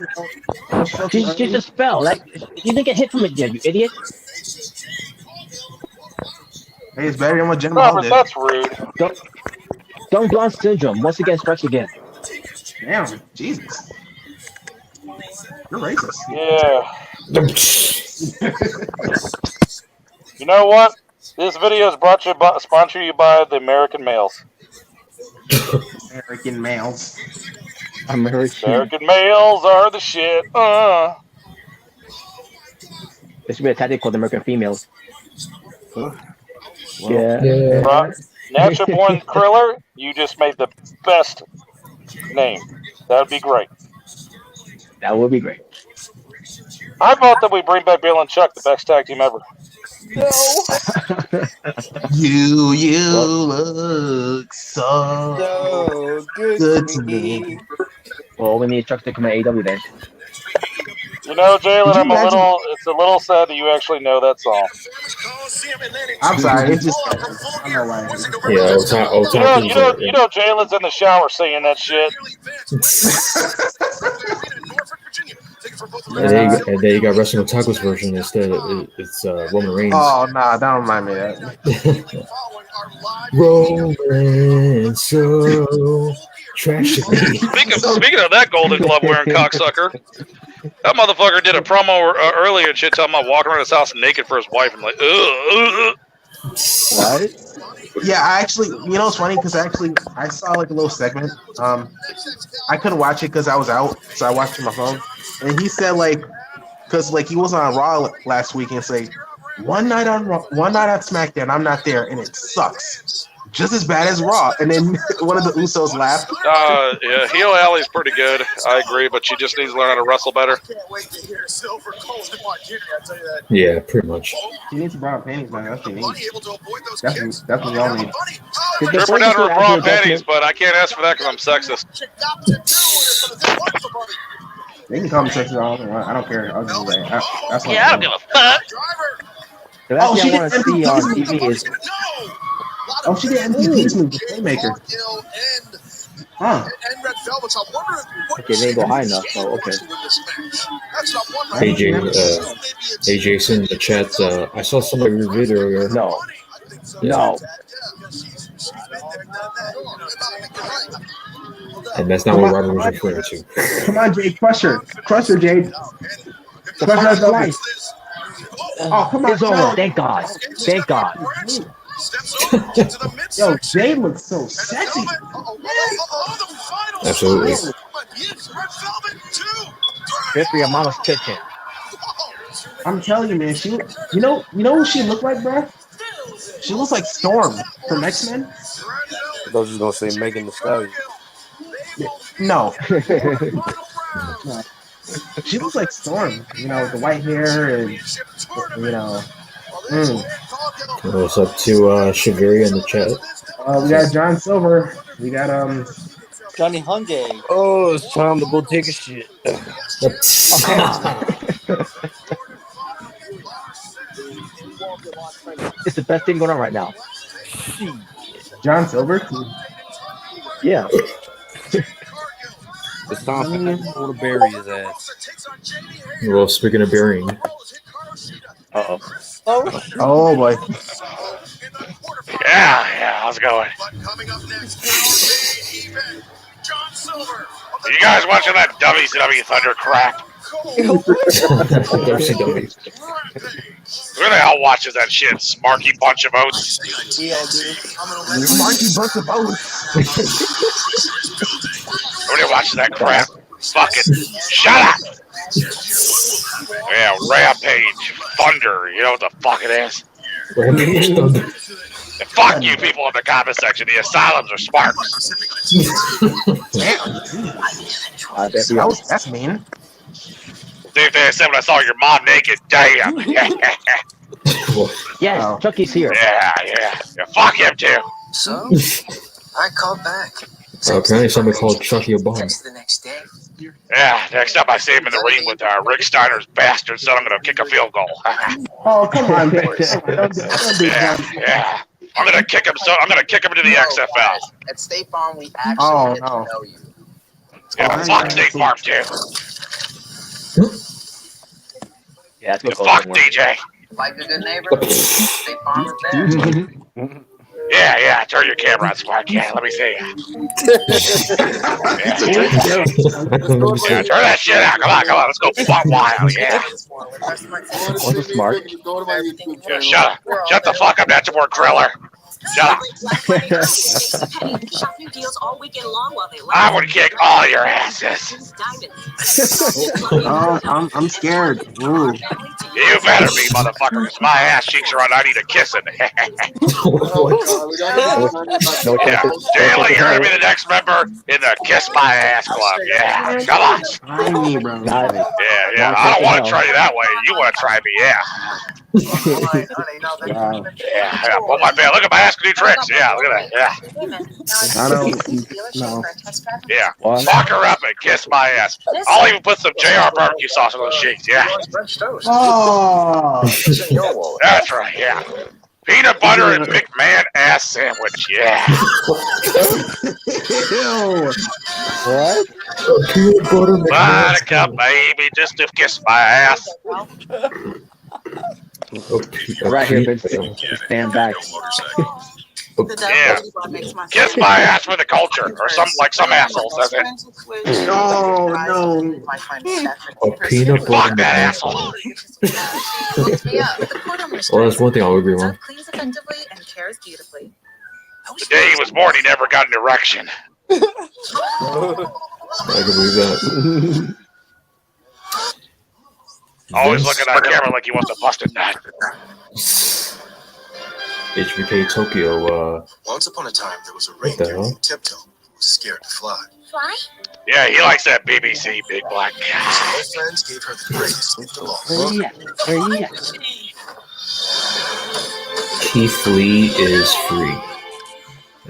K: She just fell. Like you didn't get hit from it yet, you idiot.
I: Hey, it's better than what Jim
N: Robert,
I: did.
N: that's rude.
K: Don't blonde syndrome. Once again, strikes again.
I: Damn, Jesus. You're racist.
N: Yeah. You know what? This video is sponsored to you by the American males.
I: American males.
K: American
N: males are the shit.
K: There should be a tactic called American females.
I: Well,
K: yeah.
N: Natural Born Kriller, you just made the best name. That would be great.
K: That would be great.
N: I vote that we bring back Bill and Chuck, the best tag team ever.
I: You look so good to me.
K: Well, we need Chuck to come at AEW then.
N: You know, Jalen, it's a little sad that you actually know that song.
I: I'm sorry, it's just I don't know why.
A: Yeah,
N: you know Jalen's in the shower singing that shit.
A: And then you got Wrestling with Tacos version instead. It's Roman Reigns.
I: Oh, nah, don't remind me of that.
A: Roman so trashy.
F: Speaking of that Golden Glove wearing cocksucker, that motherfucker did a promo earlier and shit talking about walking around his house naked for his wife. I'm like, ugh.
K: What?
I: Yeah, I actually, you know, it's funny because I saw like a little segment. I couldn't watch it because I was out, so I watched it on my phone. And he said because he was on Raw last week, and it's like one night on SmackDown, I'm not there, and it sucks, just as bad as Raw. And then one of the Usos laughed.
F: Yeah, Heel Alley's pretty good. I agree, but she just needs to learn how to wrestle better.
A: Yeah, pretty much.
I: She needs brown panties, man. That's what she needs. That's what y'all need.
F: Strip her down to her bra panties, but I can't ask for that because I'm sexist.
I: They can call me sexist. I don't care. I'll just say that's
F: yeah, I don't give a fuck.
K: The last thing I want to see on TV is.
I: Oh, she did MVP's move, the Playmaker. Huh.
K: Okay, they didn't go high enough, so okay.
A: Hey Jason, in the chat, I saw somebody reviewed earlier.
K: No.
A: And that's not what Robert was referring to.
I: Come on, Jade, crush her, Jade. Crush her the life. Oh, come on,
K: it's over. Thank God.
I: Yo, Jade looks so sexy.
A: Absolutely.
K: Good for your mama's kitchen.
I: I'm telling you, man. You know who she looked like, bro? She looks like Storm from X-Men.
J: I thought you was gonna say Megan Thee Stallion.
I: No. No. She looks like Storm, you know, with the white hair and, you know.
A: What's up to Shaviri in the chat?
I: We got John Silver. We got
D: Johnny Hungay.
J: Oh, it's time to go take a shit.
K: It's the best thing going on right now.
I: John Silver?
K: Yeah.
J: It's time to bury his ass.
A: Well, speaking of burying.
I: Oh boy.
F: Yeah, how's it going? You guys watching that WCW Thunder crap?
A: WCW.
F: Who the hell watches that shit? Smarky bunch of oats.
I: Smarky bunch of oats.
F: Nobody watches that crap. Fucking shut up. Yeah, Rampage, Thunder. You know what the fuck it is?
A: Rampage, Thunder.
F: And fuck you people in the comment section. The asylums are sparks.
I: Damn. That's mean.
F: If thing I said when I saw your mom naked. Damn.
K: Yes, Chucky's here.
F: Yeah. Fuck him too.
H: So, I called back.
A: Apparently somebody called Chucky a bomb.
H: The next day.
F: Yeah, next time I see him in the ring with Rick Steiner's bastard son, I'm gonna kick a field goal.
I: Oh, come on, Vince.
F: Yeah. I'm gonna kick him into the XFL.
H: At State Farm, we actually get to know you.
F: Yeah, fuck State Farm too.
K: Yeah,
F: fuck DJ.
H: Like a good neighbor, State Farm is there.
F: Yeah, turn your camera on, Spark. Yeah, let me see. Yeah, turn that shit out. Come on, let's go butt wild. Yeah.
K: Smart.
F: Yeah, shut the fuck up, Nature Board Kriller. Shut up.
M: Shopping deals all weekend long while they last.
F: I would kick all your asses.
I: Oh, I'm scared. Ooh.
F: You better be, motherfucker, because my ass cheeks are on. I need a kissing. Yeah. Daily, you're going to be the next member in the Kiss My Ass Club. Yeah. Come on. Yeah. I don't want to try you that way. You want to try me, yeah. Yeah. Pull my belt. Look at my ass can do tricks. Yeah, look at that. Yeah.
I: I don't. No.
F: Yeah. Lock her up and kiss my ass. I'll even put some JR barbecue sauce on those cheeks. Yeah.
I: Oh.
F: That's right. Yeah. Peanut butter and McMahon ass sandwich. Yeah.
I: Ew.
K: What?
A: Peanut butter McMahon.
F: Monica, baby, just to kiss my ass.
K: Right here, Vince. Stand back.
F: Yeah. Kiss my ass for the culture, or some asshole says it.
I: No.
A: A peanut butter.
F: Fuck that asshole.
A: Well, that's one thing I'll agree on.
M: Cleans effectively and cares beautifully.
F: The day he was born, he never got an erection.
A: I can believe that.
F: Always looking on camera like he wants to bust a nut.
A: HBK Tokyo,
E: Once upon a time, there was a reindeer named Tiptoe who was scared to fly.
M: Fly?
F: Yeah, he likes that BBC Big Black
E: So
F: Cat.
E: her friends gave her the greatest gift of all.
A: Keith Lee is free.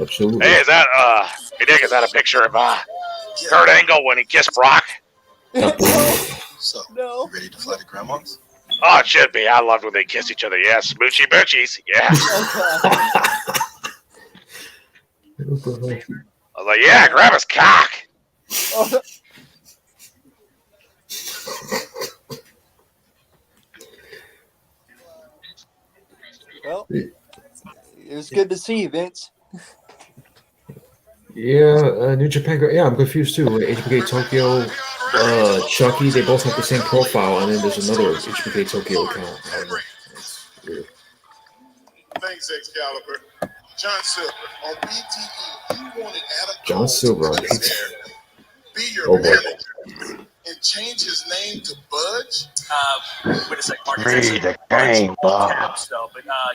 A: Absolutely.
F: Hey, is that is that a picture of Kurt Angle when he kissed Brock?
E: So, you ready to fly to Grandma's?
F: Oh, it should be. I loved when they kiss each other. Yeah, smoochy boochies. Yeah. I was like, yeah, grab his cock.
D: Well, it was good to see you, Vince.
A: Yeah, New Japan. Yeah, I'm confused too. HBK Tokyo, Chucky, they both have the same profile, and then there's another HBK Tokyo account.
E: Thanks, Excalibur. John Silver on BTE. You wanted Adam
A: John Silver on
E: be your manager and change his name to Budge?
O: Wait a second, Marcus.
I: Read the game, Bob.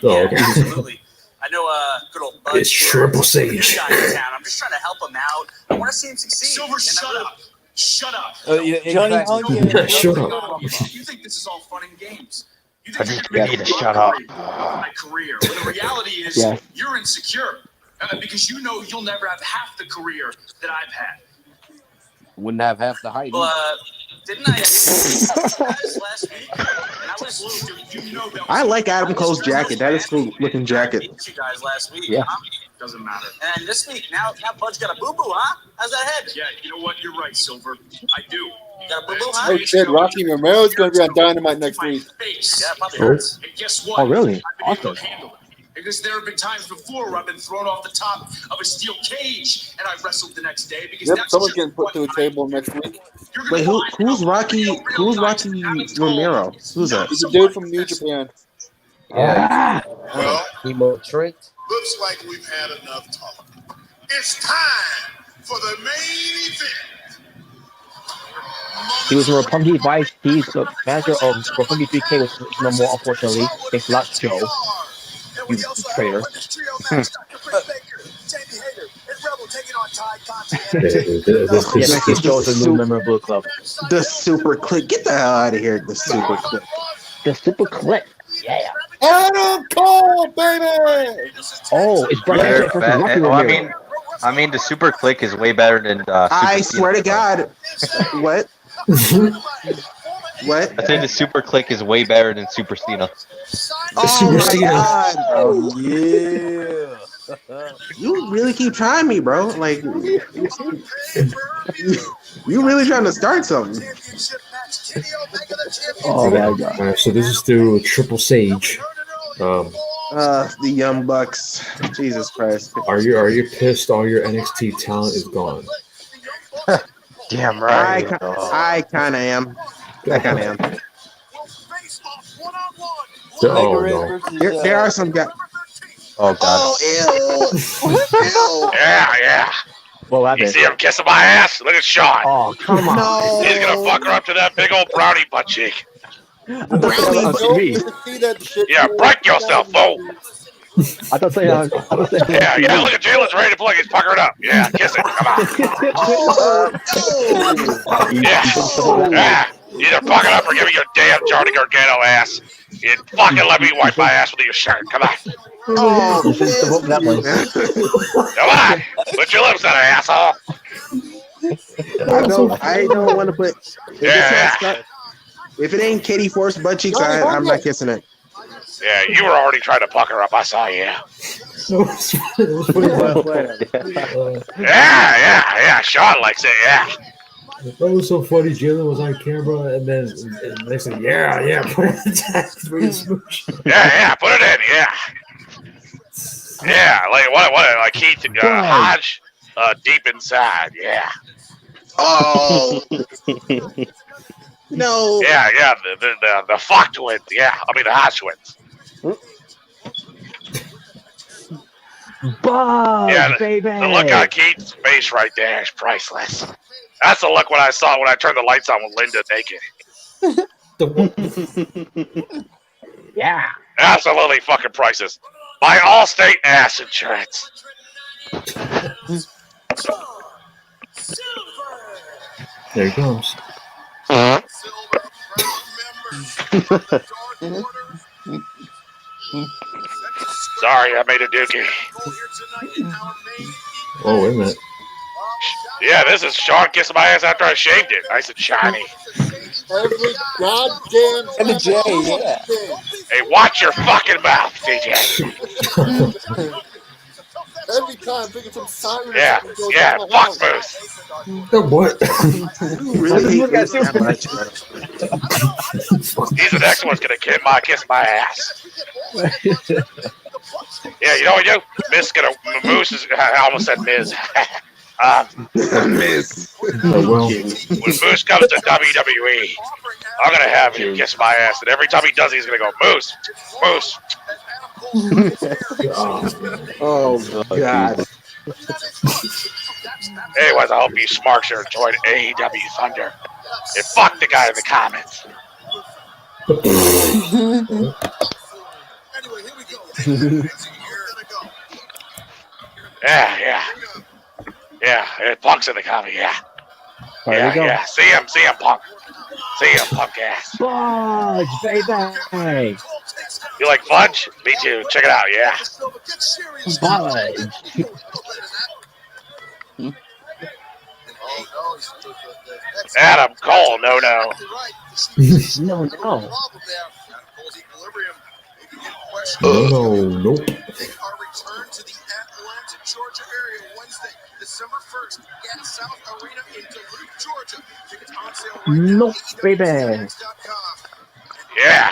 O: Yeah, absolutely. I know good old Budge.
A: It's Triple Sage.
O: I'm just trying to help him out. I want to see him succeed.
E: Silver, shut up. Shut up.
D: Johnny Hung.
A: Shut up.
O: You think this is all fun and games? You
I: I
O: think
I: just need to shut up.
O: my career. When the reality is you're insecure because you know you'll never have half the career that I've had.
J: Wouldn't have half the height.
O: Well, didn't I last week? And I was
I: I like Adam Cole's jacket. That is cool looking jacket.
O: you guys last week.
I: Yeah.
O: Doesn't matter. And this week, now Bud's got a boo-boo, huh? How's that head? Yeah, you know what? You're right, Silver. I do. You got a boo-boo, huh?
B: Oh shit, Rocky Romero's going to be on Dynamite next week.
O: Yeah, probably hurts. And guess what?
K: Oh, really?
O: I've been able to handle it. Because there have been times before where I've been thrown off the top of a steel cage and I wrestled the next day because
B: Yep, someone's getting put to a table next week.
I: Wait, who's Rocky? Who's Rocky Romero? Who's that?
B: He's a dude from New Japan.
J: Yeah.
E: Well,
J: Emo Trent.
E: looks like we've had enough talk. It's time for the main event.
K: He was in Roppongi Vice. He's the manager of Roppongi 3K, which is no more, unfortunately. Thanks a lot, Joe. You traitor.
I: The super click. Get the hell out of here. The super click.
K: The super click. Yeah.
B: Adam Cole, baby.
K: Oh, it's Bryan versus Rocky Romero.
P: I mean, the super click is way better than.
I: I swear to God. What? What?
P: I think the super click is way better than Super Cena.
I: Oh my God, bro. Yeah. You really keep trying me, bro. Like, you really trying to start something.
K: Oh my God.
A: All right, so this is through Triple Sage.
I: The Young Bucks. Jesus Christ.
A: Are you pissed all your NXT talent is gone?
P: Damn right.
I: I kind of am. I kind of am.
A: Oh no.
I: There are some guys.
P: Oh God.
I: Oh, ew.
F: Yeah.
K: What happened?
F: You see him kissing my ass? Look at Sean.
K: Oh, come on.
I: No.
F: He's gonna fuck her up to that big old brownie butt cheek.
K: I
F: Yeah, break yourself, fool.
K: thought saying.
F: Yeah, look at Jalen's ready to play. He's puckering up. Yeah, kiss it. Come on. Yeah. Either pucker up or give me your damn Johnny Gargano ass. You fucking let me wipe my ass with your shirt. Come on.
I: Oh,
F: Come on. Put your lips on it, asshole.
I: I don't want to put. If it ain't Katie Force butt cheeks, I'm not kissing it.
F: Yeah, you were already trying to pucker up. I saw you. Yeah. Sean likes it. Yeah.
A: That was so funny. Jalen was on camera, and then next thing, yeah, put it in.
F: Yeah, put it in. Yeah, like what? Like Keith Hodge, deep inside. Yeah.
I: Oh. No.
F: Yeah. The fuck twins. Yeah, I mean the Hodge twins.
K: Baby.
F: The look on Keith's face right there is priceless. That's the look when I turned the lights on with Linda naked.
K: Yeah.
F: Absolutely fucking priceless. My Allstate ass insurance.
A: There he comes.
F: Sorry, I made a dookie.
A: Oh, wait a minute.
F: Yeah, this is Sean kissing my ass after I shaved it. Nice and shiny.
B: Every goddamn
D: and the J, yeah.
F: Hey, watch your fucking mouth, DJ.
B: Every time, thinking some silence.
F: Yeah, fuck Moose.
A: Oh, what?
I: Really?
F: He's the next one's gonna kiss my ass. Yeah, you know what you do? Moose is. I almost said Miz.
G: Miz.
A: Well.
F: When Moose comes to WWE, I'm gonna have him kiss my ass, and every time he does, he's gonna go Moose.
I: Oh God.
F: Anyways, I hope you smarks are enjoying AEW Thunder. And fuck the guy in the comments. Yeah, Punk's in the comments, yeah. See him, Punk. Punk ass.
K: Fudge, baby.
F: You like fudge? Me too. Check it out, yeah.
K: Fudge.
F: Adam Cole, no.
K: No.
A: Nope.
C: Georgia area Wednesday, December 1st at South Arena in Duluth, Georgia. Tickets on sale right now.
K: Nope, baby.
F: Yeah.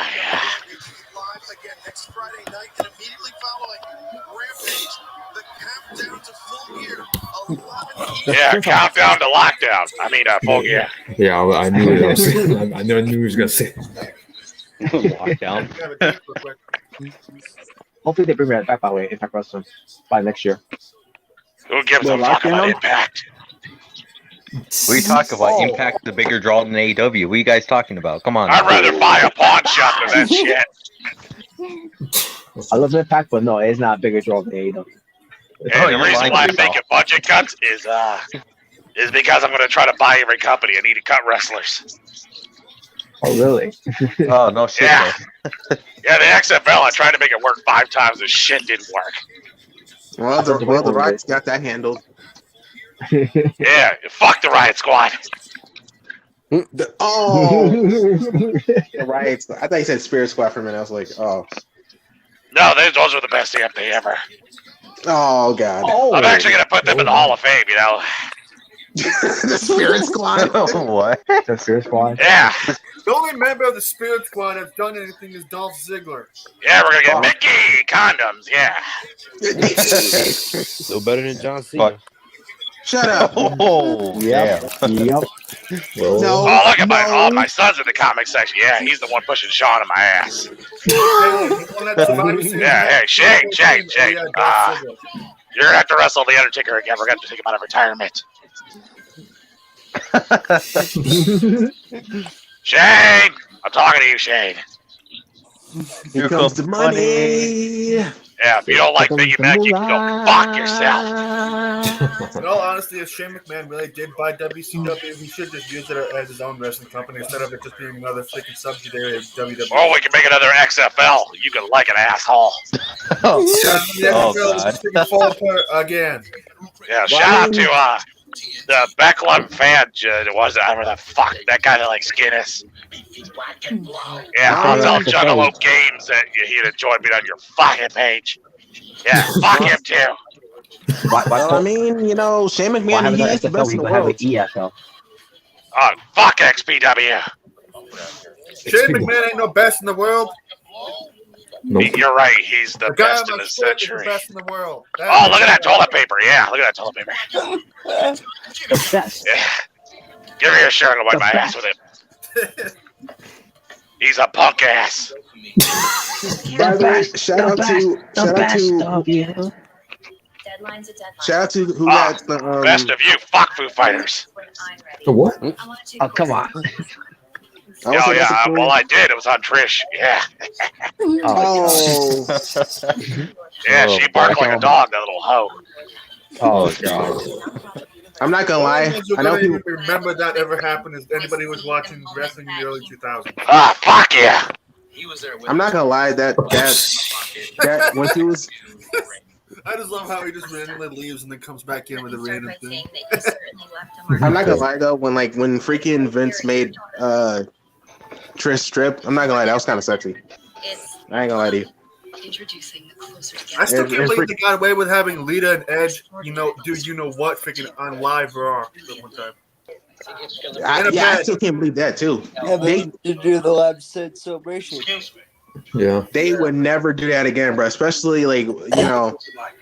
C: Live again next Friday night and immediately following Rampage, the countdown to full gear.
F: Yeah, countdown to lockdown. I mean, full gear.
A: Yeah, I knew it. I knew he was gonna say
P: lockdown.
K: Hopefully they bring that back by the way, Impact Wrestling by next year.
F: Who gives a fuck about Impact?
P: We talk about Impact, the bigger draw than AEW. What are you guys talking about? Come on.
F: I'd rather buy a pawn shop than that shit.
K: I love Impact, but no, it's not a bigger draw than AEW.
F: And the reason why I'm making budget cuts is because I'm going to try to buy every company. I need to cut wrestlers.
K: Oh, really?
P: Oh, no shit.
F: Yeah. Yeah, the XFL, I tried to make it work 5 times. The shit didn't work.
I: Well, the Rock's got that handled.
F: Yeah, fuck the Riot Squad.
I: The Riot Squad. I thought you said Spirit Squad for a minute. I was like, oh.
F: No, those are the best EMP ever.
I: Oh, God.
F: I'm actually going to put them in the Hall of Fame, you know.
I: The Spirit Squad?
P: What?
K: The Spirit Squad?
F: Yeah.
B: The only member of the Spirit Squad that's done anything is Dolph Ziggler.
F: Yeah, we're going to get Mickey condoms, yeah.
Q: Still better than John Cena.
I: Shut up.
P: Oh,
K: Yep.
P: yeah.
I: No,
F: Oh, look at my son's in the comic section. Yeah, he's the one pushing Sean in my ass. Yeah, hey, Shane. You're going to have to wrestle The Undertaker again. We're going to have to take him out of retirement. Shane! I'm talking to you, Shane.
I: Here comes the money.
F: Yeah, if you don't like Biggie Mac, you can go fuck yourself.
B: In all honesty, if Shane McMahon really did buy WCW, he should just use it as his own wrestling company instead of it just being another freaking subsidiary of WWE.
F: Or we can make another XFL. You can like an asshole.
B: The XFL is freaking fall apart again.
F: Yeah, shout out to the Becklum fan. Was it ever the fuck that guy that likes Guinness? Yeah, I'll tell Juggalo Games that he'd enjoy being on your fucking page. Yeah, fuck him too.
I: Well, I mean, you know, Shane McMahon, he is the best in the world.
F: Oh, fuck XPW.
B: Shane McMahon ain't no best in the world.
A: Nope.
F: You're right. He's the best in the century.
B: The best in the world.
F: Oh, look at that toilet paper. Yeah, look at that toilet paper.
K: The best.
F: Yeah. Give me your shirt and wipe my ass with it. He's a punk ass.
I: By the way, shout out to who got the
F: best of you. Fuck Foo Fighters.
A: The what?
K: Oh, come on.
F: Oh, yeah. Well, I did. It was on Trish. Yeah.
I: Oh.
F: Yeah, she barked like a dog, that little hoe.
K: Oh, God.
I: I'm not gonna lie. I know people
B: remember that ever happened is anybody who was watching wrestling in the early 2000s.
F: Ah, fuck yeah.
I: I'm not gonna lie. That when he was.
B: I just love how he just randomly leaves and then comes back in with a random thing.
I: I'm not gonna lie though. When freaking Vince made Trish strip, I'm not gonna lie. That was kind of sexy. I ain't gonna lie to you.
B: I still can't believe they got away with having Lita and Edge, do you know what, freaking on live Raw one time.
I: I still can't believe that too.
D: Yeah, they do the live set celebration.
A: Yeah,
I: they would never do that again, bro. Especially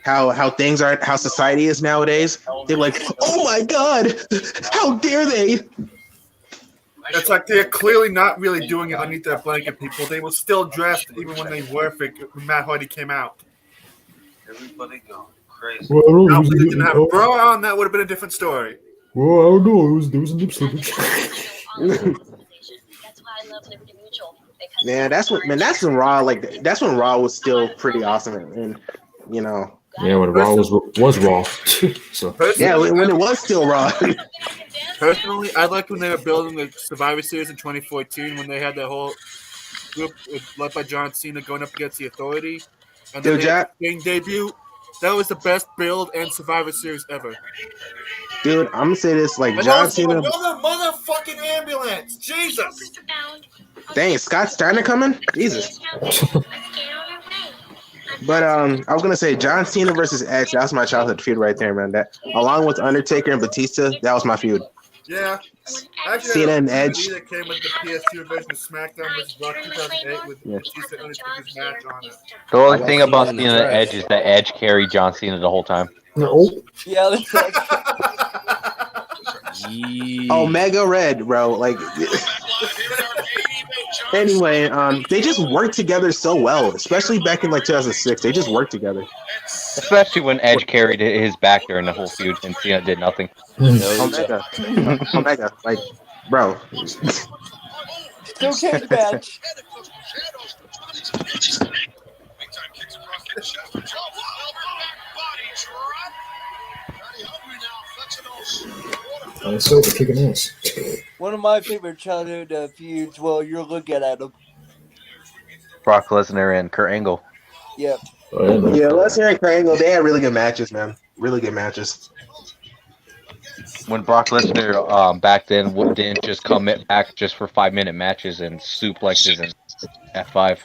I: how things are, how society is nowadays. They're like, oh my god, how dare they?
B: It's like they're clearly not really doing it underneath that blanket, people. They were still dressed even when they were fake, when Matt Hardy came out.
E: Everybody going crazy.
A: Well,
B: now, if they didn't have a bra on, that would have been a different story.
A: Well, I don't know. There was a lip slip.
I: Yeah, that's when Raw was still pretty awesome, and
A: Yeah, when Raw was Raw. So
I: yeah, when it was still Raw.
B: Personally, I liked when they were building the Survivor Series in 2014 when they had that whole group led by John Cena going up against the Authority, and then their debut. That was the best build and Survivor Series ever.
I: Dude, I'm gonna say this, John Cena.
B: Another motherfucking ambulance, Jesus!
I: Dang, is Scott Steiner coming? Jesus. But I was gonna say John Cena versus Edge. That was my childhood feud right there, man. That along with Undertaker and Batista, that was my feud.
B: Yeah. Actually,
I: Cena and Edge.
B: That came with the PS2 version of SmackDown versus Raw 2008 with Batista and Undertaker's match on it.
P: The only thing about Cena and Edge is that Edge carried John Cena the whole time.
A: No.
D: Yeah, that's right.
I: Omega Red, bro. Anyway, they just worked together so well, especially back in 2006. They just worked together.
P: Especially when Edge carried his back during the whole feud and Cena did nothing.
I: Omega, bro.
D: Still can't match.
A: Silver kicking ass.
Q: One of my favorite childhood feuds. Well, you're looking at them.
P: Brock Lesnar and Kurt Angle.
Q: Yep.
I: Yeah, Lesnar and Kurt Angle, they had really good matches, man. Really good matches.
P: When Brock Lesnar back then didn't just come back just for 5-minute matches and suplexes and F5.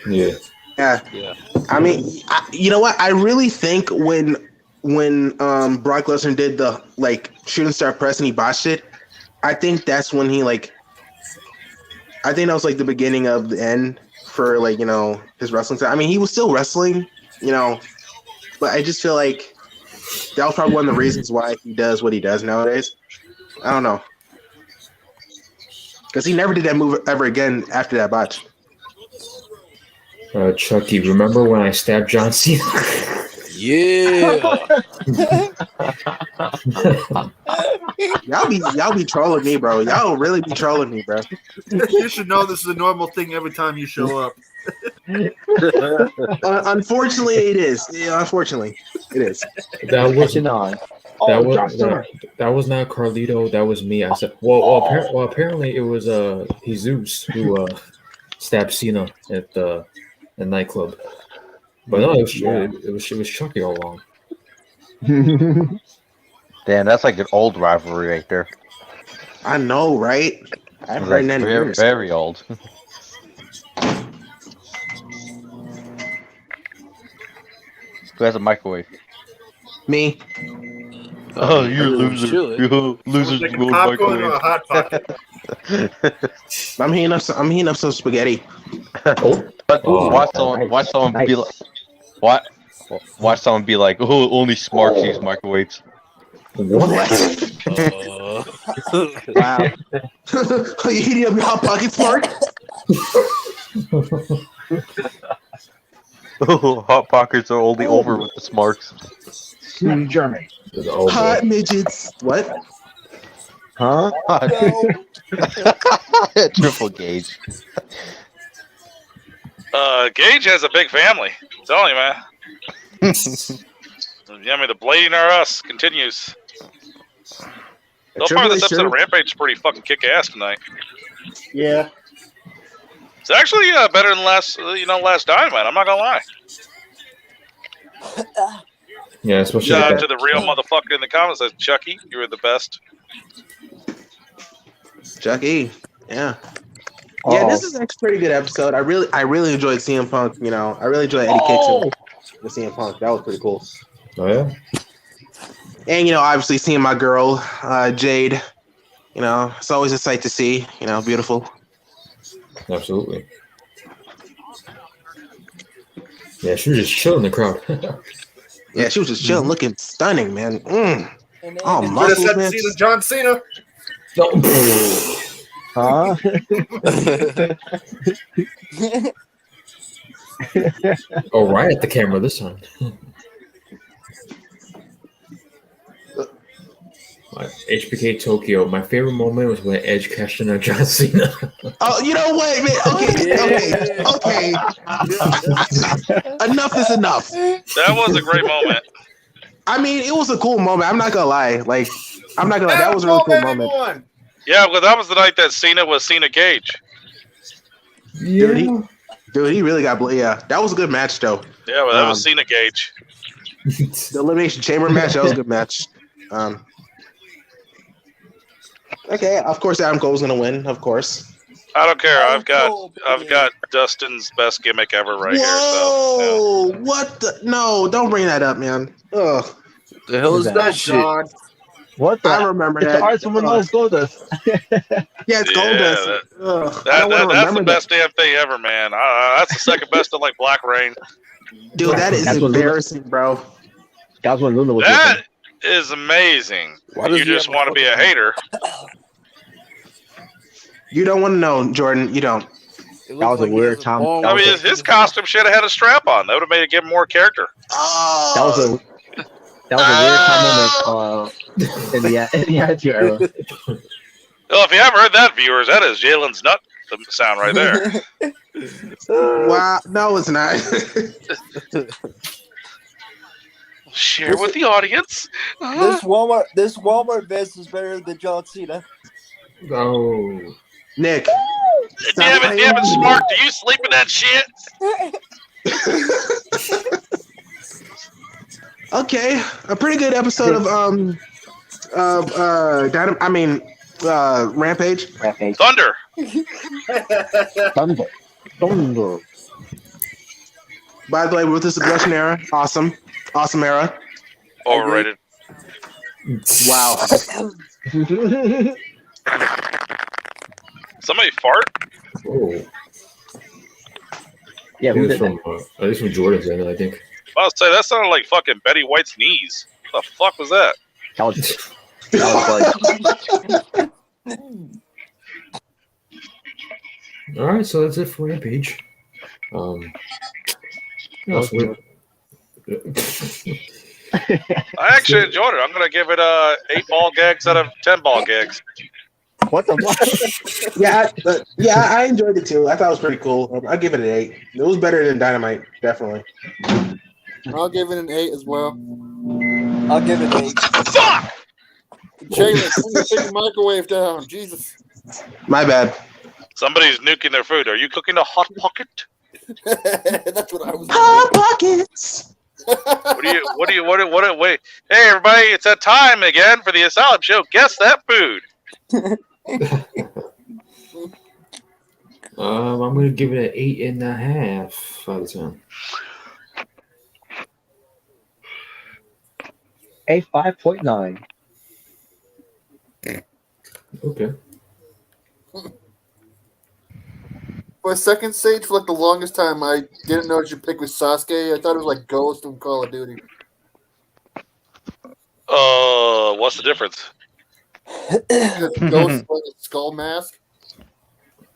A: Yeah.
I: Yeah. I mean, you know what? I really think when Brock Lesnar did the shooting star press and he botched it, I think that's when he I think that was the beginning of the end for his wrestling style. I mean, he was still wrestling, but I just feel like that was probably one of the reasons why he does what he does nowadays. I don't know. Because he never did that move ever again after that botch.
A: Chucky, remember when I stabbed John Cena?
R: Yeah.
I: Y'all be trolling me, bro. Y'all really be trolling me, bro.
B: You should know this is a normal thing every time you show up.
I: Unfortunately, it is. Yeah, unfortunately, it is.
A: That was not. That was not Carlito. That was me. I said, well, apparently it was Jesus who stabbed Cena at the nightclub. But no, it was Chucky all along.
P: Damn, that's like an old rivalry right there.
I: I know, right? I've heard that
P: very, very old. Who has a microwave?
I: Me.
P: Oh, you're a loser. You losers go
B: popcorn or a hot pocket.
I: I'm heating up some spaghetti.
P: Watch someone be like, what? Watch someone be like, oh, only smarts use microwaves.
I: What? Wow. Are you heating up your hot pocket, Smart?
P: Hot pockets are only over with the smarts.
K: German.
I: Hot midgets. What?
K: Huh?
P: Triple Gage.
F: Gage has a big family. I'm telling you, man. I mean, the blading or us continues. So far, this episode of Rampage is pretty fucking kick-ass tonight.
D: Yeah.
F: It's actually better than last Dynamite. I'm not gonna lie.
A: Yeah, especially
F: shout out to the real motherfucker in the comments. Says Chucky, you were the best.
I: Chucky, yeah. Yeah, this is actually a pretty good episode. I really enjoyed CM Punk. I really enjoyed Eddie Kingston with CM Punk. That was pretty cool.
A: Oh yeah.
I: And obviously seeing my girl Jade. It's always a sight to see. Beautiful.
A: Absolutely. Yeah, she was just chilling in the crowd.
I: Yeah, she was just chilling, looking stunning, man. Oh,
B: muscles, man. John Cena.
A: No.
K: Huh?
A: Oh, right at the camera this time. HBK Tokyo. My favorite moment was when Edge cashed in on John Cena.
I: Oh, you know what, man? Okay. Enough is enough.
F: That was a great moment.
I: I mean, it was a cool moment. I'm not gonna lie. That was a really cool moment.
F: Yeah, well, that was the night that Cena was Cena Gage.
A: Yeah.
I: Dude, he really got. Yeah, that was a good match, though.
F: Yeah, well, that was Cena Gage.
I: The Elimination Chamber match. That was a good match. Okay, of course Adam Cole's gonna win. Of course.
F: I don't care. I've got Dustin's best gimmick ever right here.
I: So yeah. What the? No, don't bring that up, man. Ugh.
R: The hell is that shit?
K: What the?
I: I remember that.
K: It's hard to remember Goldust.
I: Yeah, it's Goldust.
F: That's the best damn thing ever, man. That's the second best of Black Rain.
I: Dude, that is embarrassing, bro.
K: That's when Luna was.
F: That is amazing. You just want to be a hater.
I: You don't want to know, Jordan. You don't.
K: That was a weird time.
F: I mean, his costume should have had a strap on. That would have made it give him more character.
I: Oh.
K: That was a weird time moment in the Attitude Era.
F: Well, if you haven't heard that, viewers, that is Jalen's nut sound right there.
I: Wow. No, it's not.
F: Share with the audience.
Q: This Walmart vest is better than John Cena.
A: Oh,
I: Nick.
F: Damn it, Smart. Do you sleep in that shit?
I: Okay, a pretty good episode of Rampage.
F: Thunder.
K: Thunder.
I: By the way, with this aggression era, awesome era.
F: Overrated.
I: Wow.
F: Somebody fart?
A: Oh.
K: Yeah,
A: I think it's from Jordan's end, I think.
F: I was say that sounded like fucking Betty White's knees. What the fuck was that?
A: All right, so that's it for Rampage.
F: I actually enjoyed it. I'm gonna give it 8 ball gags out of 10 ball gags.
K: What the fuck?
I: Yeah, I enjoyed it too. I thought it was pretty cool. I'll give it an 8. It was better than Dynamite, definitely.
B: I'll give it an 8 as well.
Q: I'll give it an 8.
F: Fuck!
B: Jalen, take the microwave down. Jesus.
I: My bad.
F: Somebody's nuking their food. Are you cooking a hot pocket?
B: That's what I was.
I: Hot pockets.
F: Wait. Hey, everybody, it's that time again for the Asylum Show. Guess that food.
A: I'm going to give it an 8.5 out of 10.
K: A 5.9.
A: Okay.
B: For a second stage, for like the longest time, I didn't know what your pick was Sasuke. I thought it was like Ghost from Call of Duty.
F: What's the difference?
B: Ghost wearing a skull mask.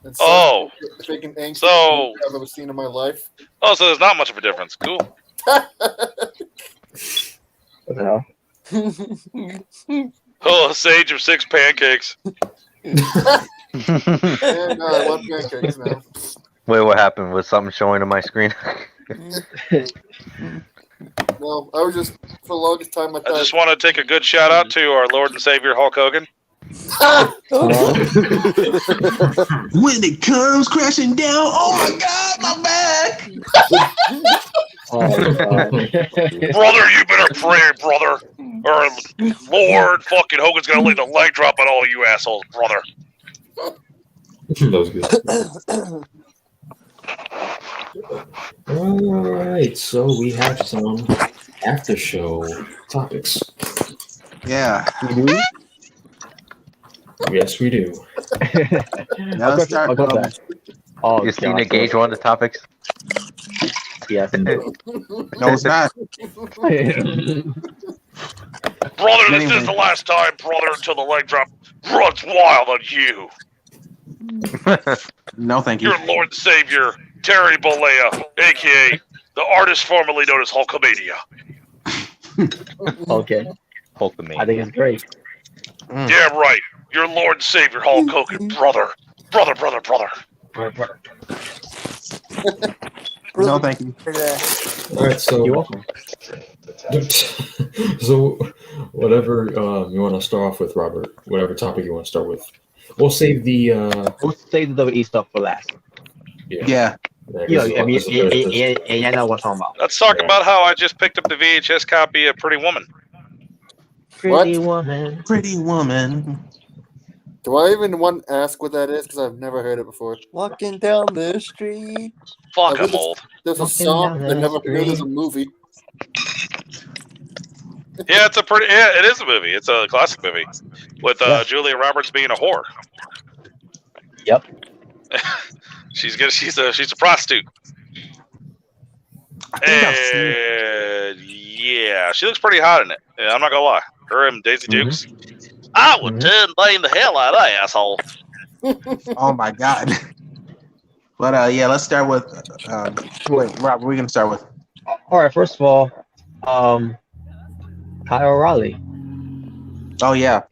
B: And
F: Oh,
B: the freaking angst
F: so
B: I've ever seen in my life.
F: Oh, so there's not much of a difference. Cool.
K: What the hell?
F: Oh, a sage of 6 pancakes.
B: And I love pancakes now.
P: Wait, what happened? Was something showing on my screen?
B: No, I was just for the longest time. I
F: just want to take a good shout out to our Lord and Savior Hulk Hogan.
I: When it comes crashing down, oh my God, my back!
F: Brother, you better pray, brother, or Lord fucking Hogan's gonna lay the leg drop on all you assholes, brother.
A: That was good. All right, so we have some after show topics.
I: Yeah.
A: Yes, we do.
I: Now let's start.
K: Oh,
P: you seen the gauge one of the topics?
K: Yes.
I: No, it's not.
F: Brother, this is the last time, brother, until the leg drop runs wild on you.
I: No, thank you.
F: Your Lord and Savior, Terry Bollea, a.k.a. the artist formerly known as Hulkamania.
K: Okay.
P: Hulkamania.
K: I think it's great.
F: Yeah, right. Your Lord and Savior, Hulk Hogan, brother.
K: Brother.
I: No, thank you.
A: All right, so
K: You're welcome.
A: So whatever you want to start off with, Robert. Whatever topic you want to start with. We'll save the
K: WWE stuff for last.
A: Yeah.
K: Yeah, I mean, you know what I'm talking about.
F: Let's talk about how I just picked up the VHS copy of Pretty Woman.
K: Pretty Woman.
I: Pretty Woman.
B: Do I even want to ask what that is? Because I've never heard it before.
Q: Walking down the street.
F: Fuck, I'm old.
B: There's a song I never heard. There's a movie.
F: Yeah, it is a movie. It's a classic movie with Julia Roberts being a whore.
K: Yep.
F: She's a prostitute. And yeah, she looks pretty hot in it. Yeah, I'm not gonna lie. Her and Daisy Dukes. I would turn the hell out of that asshole.
I: Oh my God. But yeah, let's start with wait, Rob, what are we gonna start with?
K: All right, first of all, Kyle Raleigh.
I: Oh yeah.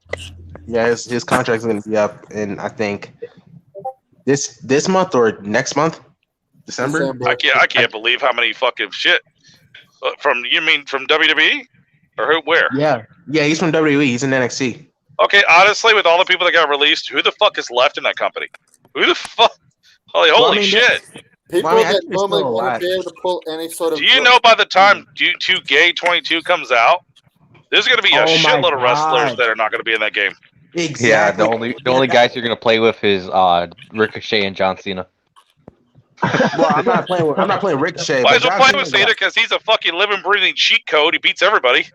I: Yeah, his contract's gonna be up in I think this month or next month? December?
F: I can't believe how many fucking shit from WWE? Or who? Where?
I: Yeah, he's from WWE. He's in NXT.
F: Okay, honestly, with all the people that got released, who the fuck is left in that company? Who the fuck? Holy shit!
B: People that normally want to be able to pull any sort of.
F: Do you know by the time 2K22 comes out, there's going to be a shitload of wrestlers that are not going to be in that game?
I: Exactly.
P: Yeah, the only guys you're gonna play with is Ricochet and John Cena.
I: Well, I'm not playing Ricochet.
F: Might as well play with Cena because he's a fucking living, breathing cheat code. He beats everybody.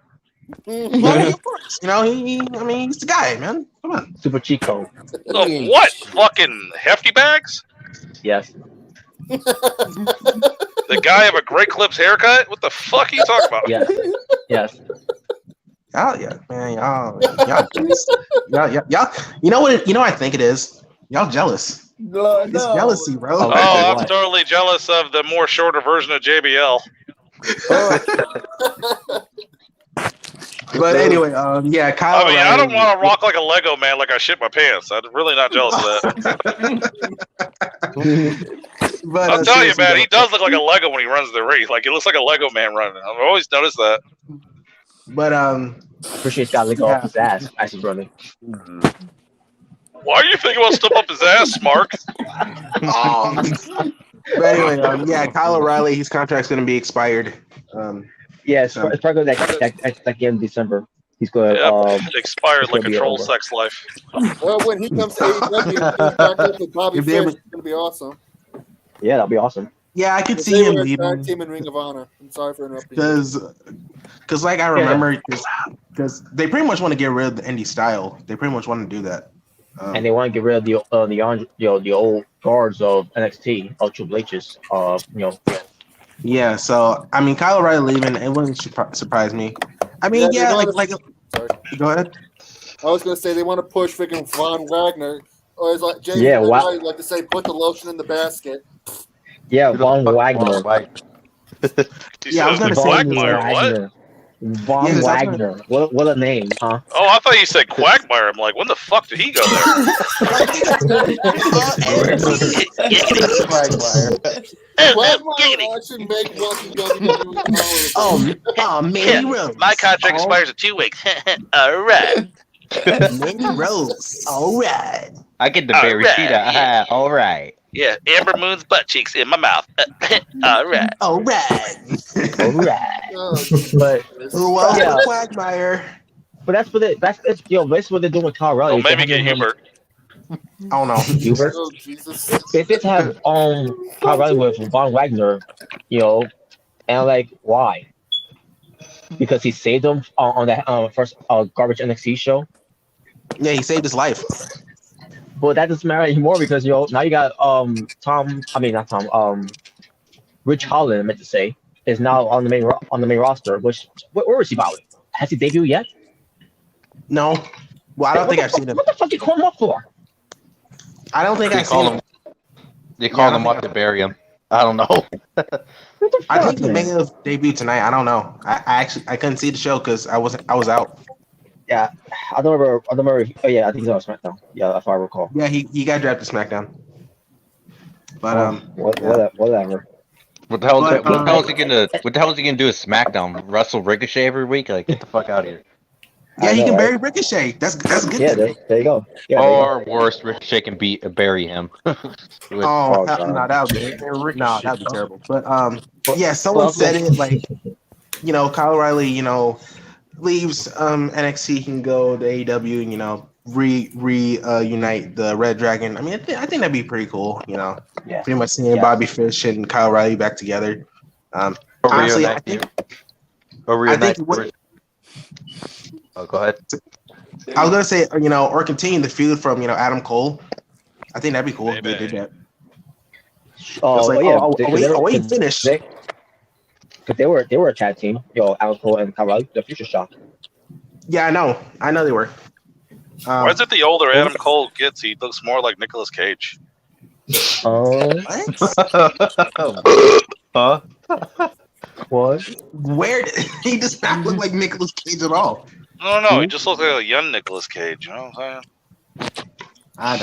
I: Well, of course. You know, he's the guy, man. Come on.
K: Super cheat code.
F: What? Fucking hefty bags?
K: Yes.
F: The guy have a Great Clips haircut? What the fuck are you talking about?
K: Yes. Yes.
I: Oh yeah, man, y'all. You know what? I think it is. Y'all jealous.
B: No.
I: It's jealousy, bro.
F: Oh, I'm totally jealous of the more shorter version of JBL.
I: But anyway, yeah, Kyle.
F: I don't want to rock like a Lego man like I shit my pants. I'm really not jealous of that.
I: But,
F: I'm telling you, man, he does look like a Lego when he runs the ring. Like, he looks like a Lego man running. I've always noticed that.
I: But
K: Appreciate that lick off his ass as he's running.
F: Why are you thinking about stuff up his ass, Mark?
I: But anyway, yeah, Kyle O'Reilly, his contract's gonna be expired.
K: Yeah, it's probably like in December. He's going to
F: expired like a troll sex life.
B: Well, when he comes to AEW, he's back up with Bobby Fish. It's gonna be awesome.
K: Yeah, that'll be awesome.
I: Yeah, I could see him leaving.
B: Team in Ring of Honor. I'm sorry for interrupting.
I: Because like I remember, because they pretty much want to get rid of the indie style. They pretty much want to do that.
K: And they want to get rid of the old guards of NXT, of Triple H's.
I: Yeah, so I mean, Kyle O'Reilly leaving, it wouldn't surprise me. I mean, sorry. Go ahead.
B: I was gonna say they want to push freaking Von Wagner, or it's like James like to say, put the lotion in the basket.
K: Yeah, Von Wagner.
I: Yeah, I was gonna say
F: Quagmire. What?
K: Von Wagner. What a name, huh?
F: Oh, I thought you said Quagmire. I'm like, when the fuck did he go there?
B: Quagmire should make
I: Mandy Rose.
F: My contract expires in 2 weeks. All right.
I: Mandy Rose. All right.
P: I get the berry cheetah. All right.
F: Yeah, Amber Moon's butt cheeks in my mouth. All right.
I: All right.
K: All right. But
I: Quagmire.
K: But that's what that's what they're doing with Kyle Raleigh.
F: Oh, maybe get Hubert.
I: I don't know.
K: Hubert.
B: Oh, Jesus.
K: They just have Kyle Raleigh with Von Wagner, and like why? Because he saved him on that first garbage NXT show.
I: Yeah, he saved his life.
K: But that doesn't matter anymore because now you got Rich Holland, I meant to say, is now on the main roster. Where is he, by the way? Has he debuted yet?
I: No. Well, I don't think I've seen him.
K: What the fuck you call him up for?
I: I don't think I've seen him.
P: They called him up to bury him. I don't know.
I: I think he may have debuted tonight. I don't know. I couldn't see the show because I was out.
K: Yeah, I don't remember. Oh yeah, I think he's on SmackDown. Yeah, if I recall.
I: Yeah, he got drafted to SmackDown. But
K: whatever.
P: What the hell is he gonna do with SmackDown? Wrestle Ricochet every week? Like, get the fuck out of here.
I: Yeah, he can bury Ricochet. That's good.
K: Yeah, there you go. Yeah,
P: or worse, Ricochet can bury him.
I: No, that would be terrible. But yeah, someone said it like, Kyle O'Reilly, leaves NXT, he can go to AEW and reunite the Red Dragon. I mean, I think that'd be pretty cool. Pretty much seeing Bobby Fish and Kyle O'Reilly back together. Honestly, I think
P: oh, go ahead.
I: I was gonna say, or continue the feud from Adam Cole. I think that'd be cool if they did that. Wait, finish.
K: Because they were a tag team, Adam Cole and Kyle Raleigh, the Future Shock.
I: Yeah, I know they were.
F: Why is it the older Adam Cole gets, he looks more like Nicolas Cage?
P: Huh?
K: What?
I: Where he does not look like Nicolas Cage at all.
F: No, he just looks like a young Nicolas Cage. You know what I'm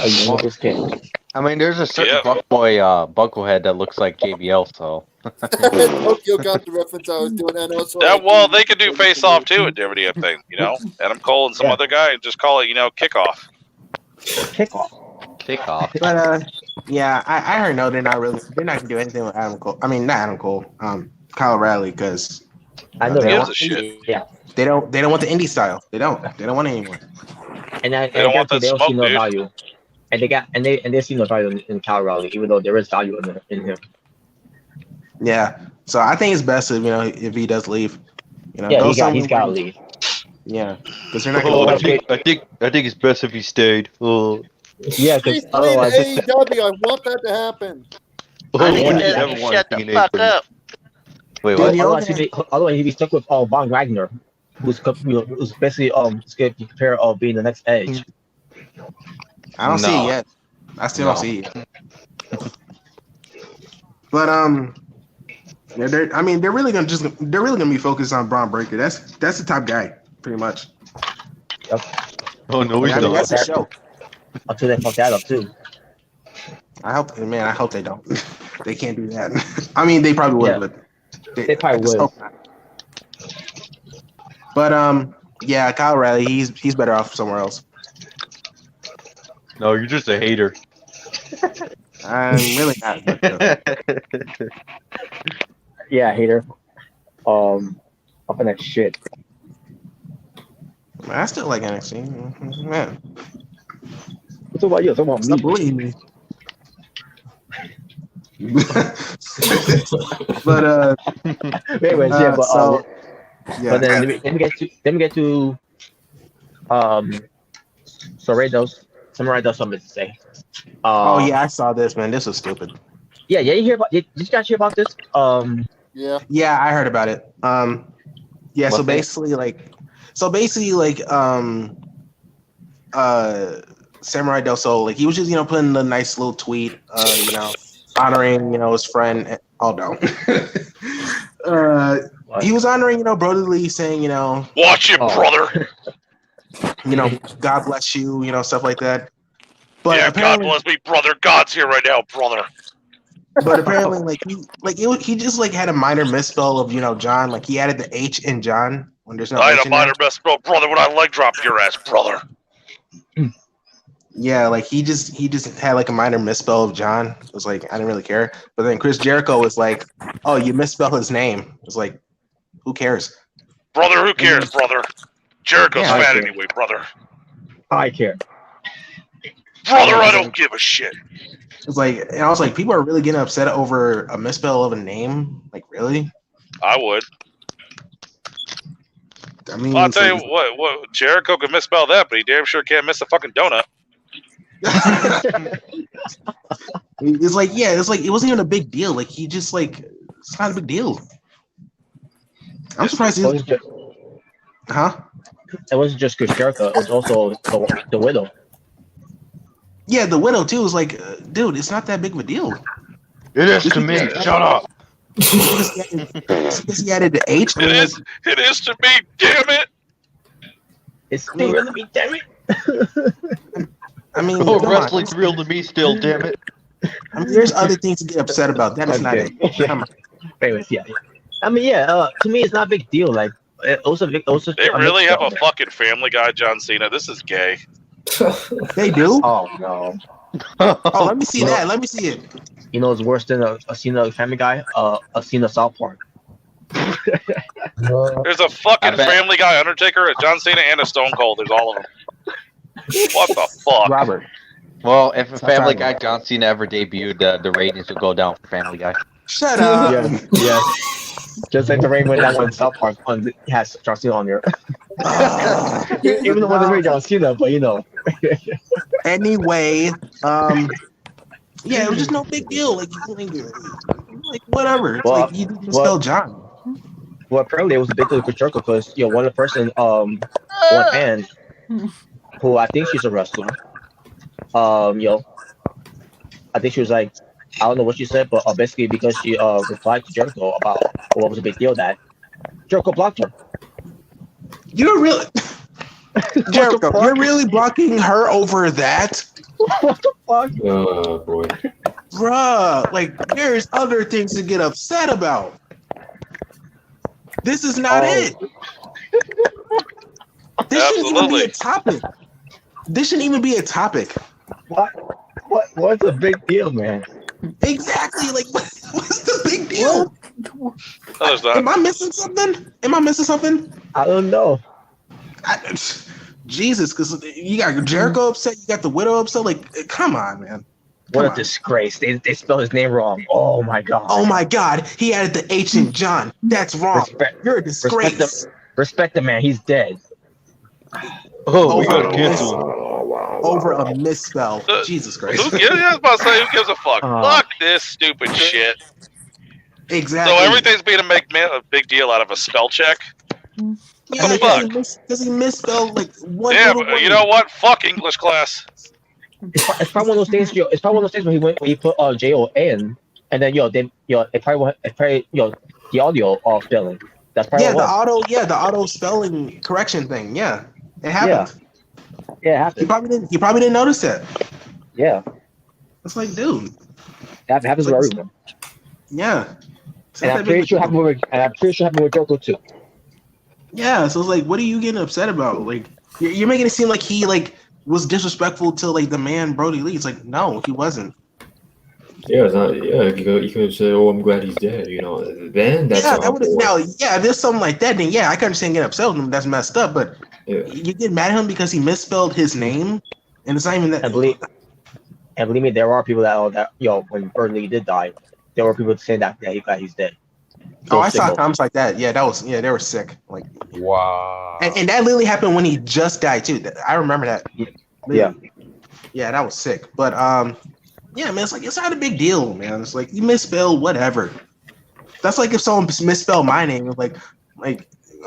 F: saying?
P: I mean, there's a certain buckboy bucklehead that looks like JBL, so
S: Tokyo got the reference I was doing, and also
F: well, they could do face off too at WWE thing. Adam Cole and some other guy, and just call it kickoff.
I: Kickoff. But yeah, I heard no, they're not gonna do anything with Adam Cole. I mean, not Adam Cole, Kyle Raleigh, because
K: I know
F: they don't.
K: Yeah,
I: they don't want the indie style. They don't want it anymore.
K: And
F: they don't want that
K: they don't
F: smoke,
K: see no
F: dude.
K: value. And they see no value in Kyle Raleigh, even though there is value in him.
I: Yeah, so I think it's best if he does leave.
K: He's got to leave.
I: Yeah, because they're not going to.
P: I think it's best if he stayed. Oh.
K: Yeah, because otherwise,
S: AEW, I want that to happen.
P: Shut the fuck up. Wait, what?
K: Otherwise, he'd be stuck with Von Wagner, who's basically scared to prepare of being the next Edge.
I: I don't see it yet. I still don't see it. But they're really gonna be focused on Braun Breaker. That's the top guy, pretty much.
K: Yep.
P: Oh no, he's not.
I: That's the show.
K: Until they fuck that up too.
I: I hope they don't. They can't do that. I mean, they probably would, but
K: they probably would.
I: But yeah, Kyle Raleigh, he's better off somewhere else.
P: No, you're just a hater.
I: I'm really not.
K: Yeah, hater. Up in that shit.
I: Man, I still like NXT. Man.
K: What's about you? Stop
I: bullying me. But
K: anyways, yeah, but
I: yeah.
K: But then we get to Samuray does something to say.
I: Oh yeah, I saw this, man. This was stupid.
K: Yeah, you hear about? Did you guys hear about this?
I: Yeah, I heard about it. Yeah, so basically, Samurai Del Sol, he was just, putting a nice little tweet, honoring, his friend. Oh no. He was honoring, Brodie Lee, saying,
F: watch it, brother.
I: God bless you, stuff like that. But
F: yeah, God bless me, brother. God's here right now, brother.
I: But apparently, he just had a minor misspell of John. He added the H in John when there's no.
F: I
I: H
F: had a minor misspell, brother. When I leg dropped your ass, brother.
I: Yeah, he just had a minor misspell of John. It was I didn't really care. But then Chris Jericho was like, "Oh, you misspelled his name." It was who cares?
F: Brother, who cares, brother? Jericho's fat anyway, brother.
K: I care.
F: Brother, I don't give a shit.
I: It's and I was people are really getting upset over a misspell of a name. Really?
F: I would.
I: I mean,
F: I'll tell you what, Jericho can misspell that, but he damn sure can't miss a fucking donut.
I: It's it wasn't even a big deal. He just it's not a big deal. I'm surprised he was. Huh?
K: It wasn't just Chris Jericho. It was also the Widow.
I: Yeah, the Widow too was dude, it's not that big of a deal.
P: It is to me. Shut up.
I: Because he added the H.
F: It is to me. Damn it.
K: It's real to me. Damn it.
I: I mean,
P: wrestling's real to me still. Damn it.
I: I mean, there's other things to get upset about. That is not it. Come on.
K: Anyways, yeah. I mean, yeah. To me, it's not a big deal.
F: They really have a fucking Family Guy, John Cena. This is gay.
I: They do?
K: Oh no.
I: Oh, let me see that. Let me see it.
K: It's worse than a Cena Family Guy. A Cena South Park.
F: There's a fucking Family Guy Undertaker, a John Cena, and a Stone Cold. There's all of them. What the fuck?
I: Robert.
P: Well, if a Family Guy John Cena ever debuted, the ratings would go down for Family Guy.
I: Shut up.
K: Yeah. Just like the rain went down when South Park has John Cena on there. Even though it wasn't John Cena, but
I: Anyway, yeah, it was just no big deal. Whatever. It's you didn't spell John.
K: Well, apparently it was a big deal for Jericho because one of the person, one fan, who I think she's a wrestler. I think she was I don't know what she said, but basically because she replied to Jericho about what was a big deal that Jericho blocked her.
I: You're really Jericho, you're really blocking her over that?
K: What the fuck?
A: Oh boy.
I: bruh, like there's other things to get upset about. This is not it. This shouldn't even be a topic. This shouldn't even be a topic.
K: What's the big deal, man?
I: Exactly. Like, what's the big deal?
F: Am
I: I missing something?
K: I don't know.
I: Jesus, because you got Jericho upset, you got the Widow upset. Like, come on, man.
K: What a disgrace. They spelled his name wrong. Oh my god.
I: Oh my god. He added the H in John. That's wrong. You're a disgrace.
K: Respect the man. He's dead.
P: Oh, we got canceled.
I: Over a misspell. Jesus Christ.
F: I was about to say, who gives a fuck? Fuck this stupid shit.
I: Exactly.
F: So everything's being make a big deal out of a spell check.
I: Yeah, because he misspelled like one.
F: Yeah, but you know what? Fuck English class.
K: It's probably one of those things. It's probably one of those things where he put J-O-N, and then it probably the audio spelling. That's probably
I: the auto spelling correction thing. Yeah, it happened.
K: Yeah, it happened.
I: He probably didn't notice that.
K: Yeah,
I: it's like, dude,
K: that happens to everyone.
I: Yeah,
K: and I'm pretty sure it happened with Jericho too.
I: Yeah, so it's like, what are you getting upset about? Like, you're making it seem like he was disrespectful to like the man Brodie Lee. It's like, no, he wasn't.
A: Yeah, it's not. Yeah, you could have said, "Oh, I'm glad he's dead." You know, then that's
I: that would now. Yeah, if there's something like that, then yeah, I can understand getting upset with him. That's messed up. But you get mad at him because he misspelled his name, and it's not even that.
K: And believe me, there are people that when Brodie Lee did die, there were people saying that he's dead.
I: I saw comments like that. Yeah, they were sick. Like,
P: wow.
I: And that literally happened when he just died too. I remember that. Yeah, that was sick. But yeah, man, it's not a big deal, man. It's like you misspelled whatever. That's like if someone misspelled my name, like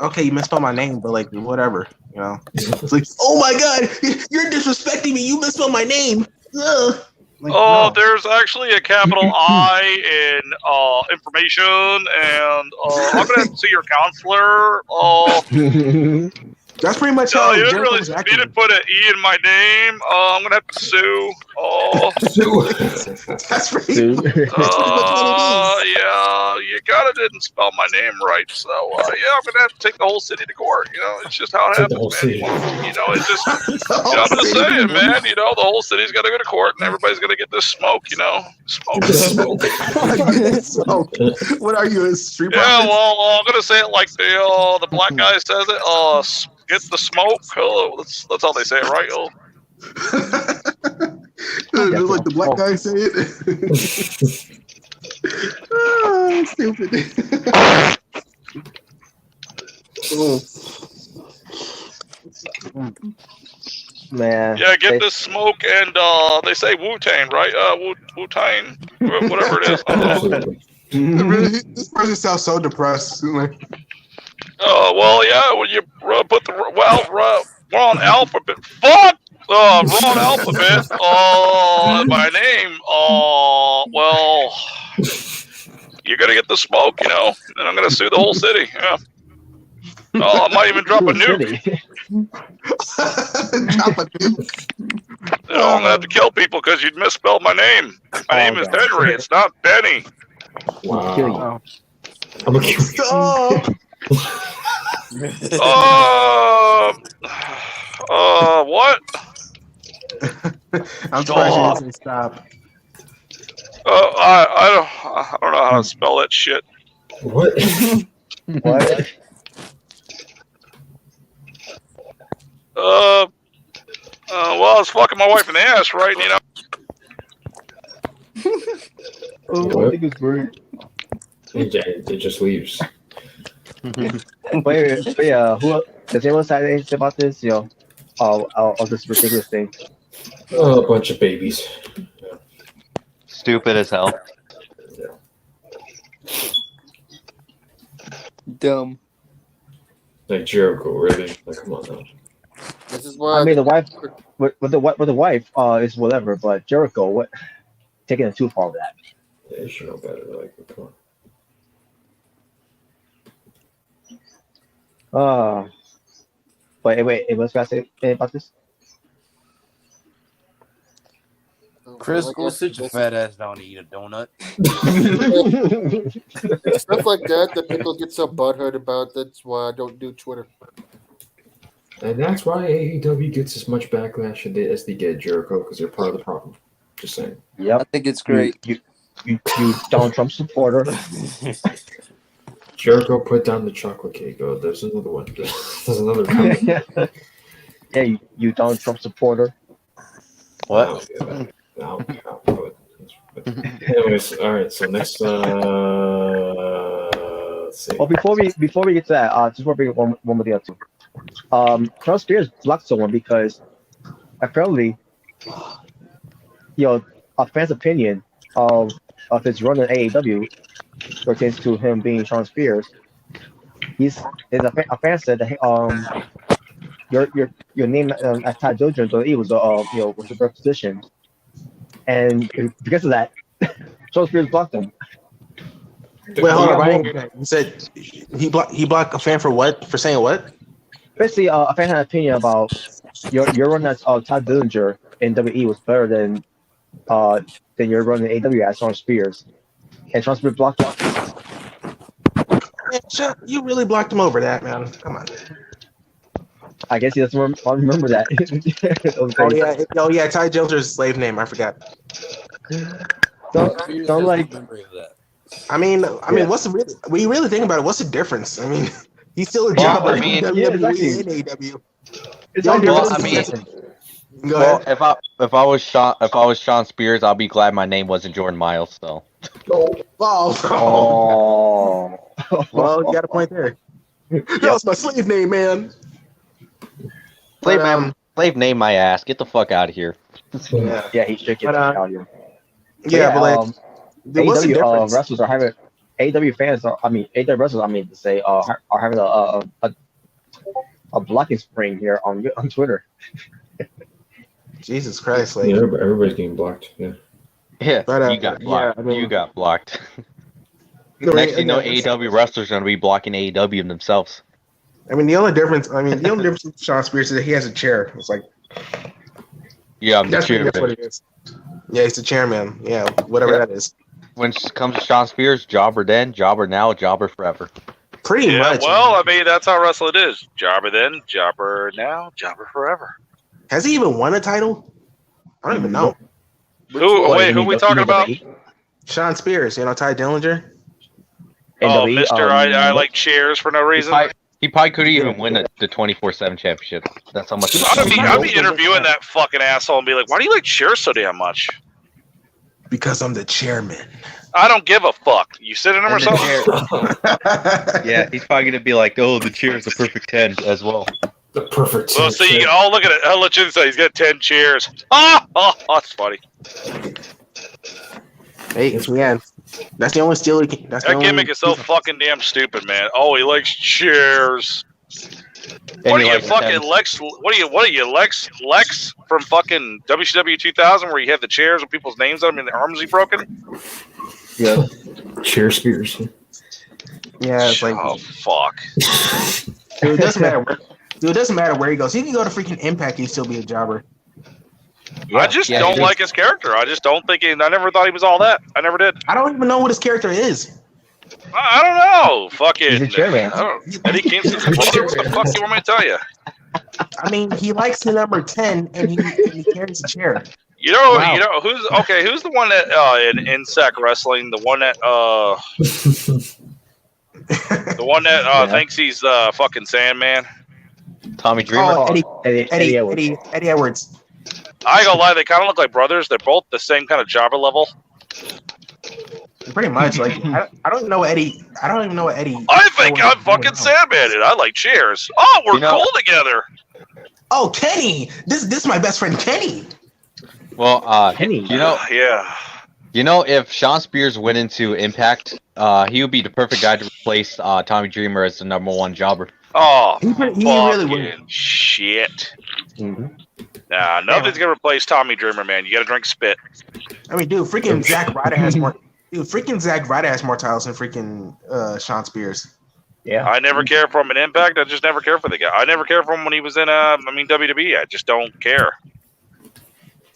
I: okay, you misspelled my name, but like whatever, you know. It's like, oh my god, you're disrespecting me. You misspelled my name. Ugh. Like, no.
F: There's actually a capital I in information, and I'm gonna have to see your counselor.
I: That's pretty much how
F: you didn't put an E in my name. I'm gonna have to sue.
I: That's pretty much what it is.
F: Yeah, you didn't spell my name right, so I'm gonna have to take the whole city to court. You know, it's just how it happens, man. You know, it's just I'm just saying, man. You know, the whole city's gotta go to court, and everybody's gonna get this smoke. You know, smoke.
I: What are you, a street?
F: Yeah, well, I'm gonna say it like the black guy says it. Get the smoke. That's how they say it, right?
I: Just like the black guy say it. Stupid.
K: Man.
F: Yeah, get this smoke, and they say Wu-Tang, right? Wu-Tang, whatever it is.
I: This person sounds so depressed.
F: Well, yeah, when you put the wrong alphabet. Fuck! Wrong alphabet. My name. Well, you're gonna get the smoke, you know, and I'm gonna sue the whole city. Yeah. I might even drop a nuke.
I: Drop a nuke.
F: You know, I'm gonna have to kill people because you misspelled my name. My name is Henry. It's not Benny.
A: Wow. I'm gonna kill you.
F: What?
I: I'm surprised you didn't say stop.
F: I don't know how to spell that shit.
A: What?
K: What?
F: Well, it's fucking my wife in the ass, right? You know.
K: I think it's weird.
A: It just leaves.
K: Wait, who does anyone say anything about this? You know, of this ridiculous thing.
A: A bunch of babies. Yeah.
P: Stupid as hell.
S: Dumb.
A: Like Jericho, really? Like, come on now.
S: This is why
K: I mean, the wife with the wife is whatever, but Jericho, what taking it too far with that.
A: Yeah, you should know better. Like, come on.
K: Wait, what's I say about this?
R: Chris, go sit your fat ass down and eat a donut.
S: Stuff like that people get so butthurt about. That's why I don't do Twitter.
A: And that's why AEW gets as much backlash as they get Jericho, because they're part of the problem. Just saying.
K: Yep.
R: I think it's great.
K: You Donald Trump supporter.
A: Jericho put down the chocolate cake. Oh, there's another one. There's another comment.
K: Yeah, you Donald Trump supporter.
P: What?
A: No. Anyways, all right. So next, let's see.
K: Well, before we get to that, just want to bring one more thing up too. Kross Spears blocked someone because apparently, a fan's opinion of his run in AEW pertains to him being Shawn Spears. A fan said that your name at Ty Dillinger was was a birth position, and because of that, Shawn Spears blocked him.
I: Wait, hold on, Ryan. You said he blocked a fan for what? For saying what?
K: Basically, a fan had an opinion about your run as Ty Dillinger in WWE was better than your run in AEW as Shawn Spears, and Shawn Spears blocked him.
I: Man, you really blocked him over that, man. Come on.
K: I guess he doesn't remember that.
I: Oh yeah, Ty Dillinger's slave name. I forgot.
K: Don't like.
I: I mean, what's the when you really think about it? What's the difference? I mean, he's still a jobber in WWE and AEW. Go ahead.
P: If I was Shawn Spears, I'll be glad my name wasn't Jordan Miles. So.
I: Oh. Well, you got a point there. That was my slave name, man.
P: Slave name my ass. Get the fuck out of here.
K: Yeah, he should get out of here.
I: But
K: AEW wrestlers are having AEW fans. AEW wrestlers. To say are having a blocking spring here on Twitter.
I: Jesus Christ!
A: Yeah, everybody's getting blocked. Yeah.
P: Yeah, you got blocked. You got blocked. Next, AEW wrestlers are going to be blocking AEW themselves.
I: I mean, the only difference with Shawn Spears is that he has a chair. It's like,
P: yeah, I'm the chairman.
I: That's what it is. Yeah, he's the chairman. Yeah, whatever that is.
P: When it comes to Shawn Spears, jobber then, jobber now, jobber forever.
I: Pretty much.
F: Well, that's how wrestling is. Jobber then, jobber now, jobber forever.
I: Has he even won a title? I don't even know.
F: Who are we talking about?
I: Shawn Spears, Ty Dillinger.
F: Oh, Mr. I like chairs for no reason.
P: He probably couldn't even win the 24/7 championship. That's how much.
F: I'd be interviewing that fucking asshole and be like, "Why do you like chairs so damn much?"
I: Because I'm the chairman.
F: I don't give a fuck. You sit in them or something?
P: Yeah, he's probably gonna be like, "Oh, the chair is the perfect 10 as well."
A: The perfect.
F: Well, see, look at it. I'll let you say he's got 10 chairs. That's funny.
I: Hey, it's man. That's the only steal he can.
F: That gimmick is so fucking damn stupid, man. Oh, he likes chairs. What are you, fucking Lex? What are you, Lex from fucking WCW 2000, where you have the chairs with people's names on them and their arms are broken?
A: Yeah, chair Spears.
I: Yeah, it's like,
F: oh fuck.
I: Dude, it doesn't matter. It doesn't matter where he goes. He can go to freaking Impact and still be a jobber.
F: Yeah, I just don't like his character. I just don't think I never thought he was all that. I never did.
I: I don't even know what his character is.
F: I don't know. Fucking.
K: He's a chairman.
F: Eddie Kingston's brother. What the fuck do you want me to tell you?
I: I mean, he likes the number 10 and he carries a chair.
F: You know who's the one that in Insect Wrestling, the one that thinks he's fucking Sandman.
P: Tommy Dreamer.
I: Eddie Edwards.
F: I ain't gonna lie, they kind of look like brothers. They're both the same kind of jobber level.
I: Pretty much. Like I don't even know what Eddie.
F: I think I'm fucking Sandman, and I like chairs. Oh, we're cool together.
I: Oh, Kenny. This is my best friend Kenny.
P: Well,
K: Kenny.
F: Yeah.
P: If Shawn Spears went into Impact, he would be the perfect guy to replace Tommy Dreamer as the #1 jobber.
F: Oh,
I: he really would.
F: Shit.
K: Mm-hmm.
F: Nah, nothing's gonna replace Tommy Dreamer, man. You gotta drink spit.
I: I mean, dude, freaking Zack Ryder has more. Dude, freaking Zack Ryder has more titles than freaking Shawn Spears.
K: Yeah.
F: I never cared for him in Impact. I just never cared for the guy. I never cared for him when he was in WWE. I just don't care.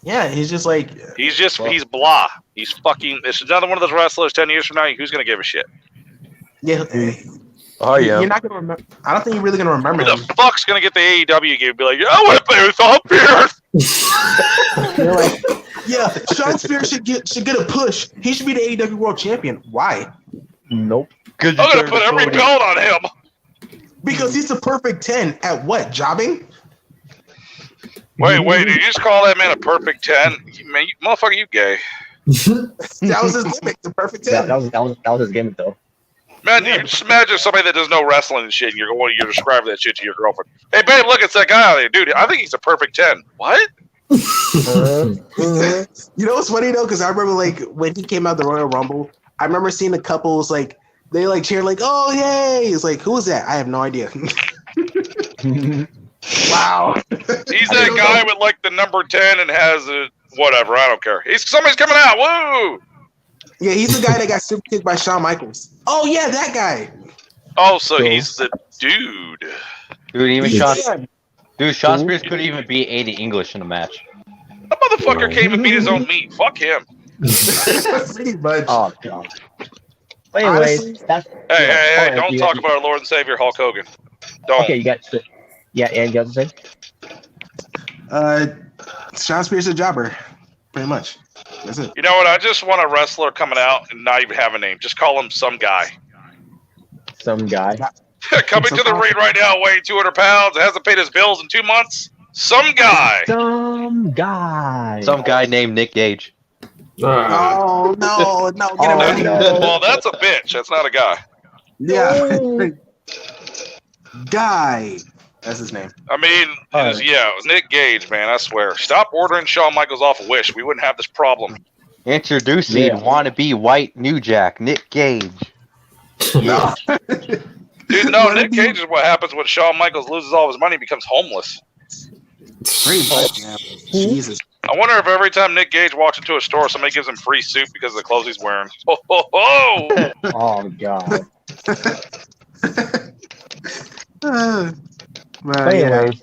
I: Yeah, he's just like
F: he's blah. He's fucking. This is another one of those wrestlers 10 years from now. Who's gonna give a shit?
I: Yeah.
P: Oh yeah.
I: You're not gonna remember. I don't think you're really gonna remember
F: Who
I: him.
F: the fuck's gonna get the AEW game? And be like, I want to play with all Pierce.
I: Like, yeah, Sean Spears should get a push. He should be the AEW World Champion. Why?
K: Nope.
F: I'm gonna put every belt on him.
I: Because he's the perfect 10 at what? Jobbing?
F: Wait, did you just call that man a perfect 10? Man, motherfucker, you gay.
I: That was his gimmick, the perfect 10.
K: That was his gimmick, though.
F: Man, you just imagine somebody that does no wrestling and shit, and you're describing that shit to your girlfriend. Hey, babe, look, it's that guy out there. Dude, I think he's a perfect 10. What?
I: You know what's funny, though? Because I remember, like, when he came out the Royal Rumble, I remember seeing the couples, like, they, like, cheer, like, oh, yay! It's like, who is that? I have no idea. Wow.
F: He's that guy with, like, the number 10 and has a whatever. I don't care. Somebody's coming out. Woo!
I: Yeah, he's the guy that got super kicked by Shawn Michaels. Oh, yeah, that guy.
F: Oh, so he's the dude.
P: Dude, even Sean Spears couldn't even beat 80 English in a match.
F: That motherfucker can't even beat his own meat. Fuck him.
I: Pretty much.
K: Oh, God. But anyways,
F: Hey, don't talk about our Lord and Savior Hulk Hogan. Don't.
K: Okay, you got and you got to say?
I: Sean Spears a jobber, pretty much. That's it.
F: You know what? I just want a wrestler coming out and not even have a name. Just call him some guy.
K: Some guy.
F: Coming to the ring right now, weighing 200 pounds, hasn't paid his bills in 2 months. Some guy.
K: Some guy.
P: Some guy named Nick Gage.
I: Oh, no, get away.
F: No. Well, that's a bitch. That's not a guy.
I: Yeah. Guy. That's his name.
F: I mean, it was Nick Gage, man. I swear. Stop ordering Shawn Michaels off of Wish. We wouldn't have this problem.
P: Introducing wannabe white New Jack, Nick Gage.
I: No.
F: Dude, no, Nick Gage is what happens when Shawn Michaels loses all his money and becomes homeless.
I: Pretty much, man. Jesus.
F: I wonder if every time Nick Gage walks into a store, somebody gives him free soup because of the clothes he's wearing. Oh,
K: oh God.
I: But
K: anyways,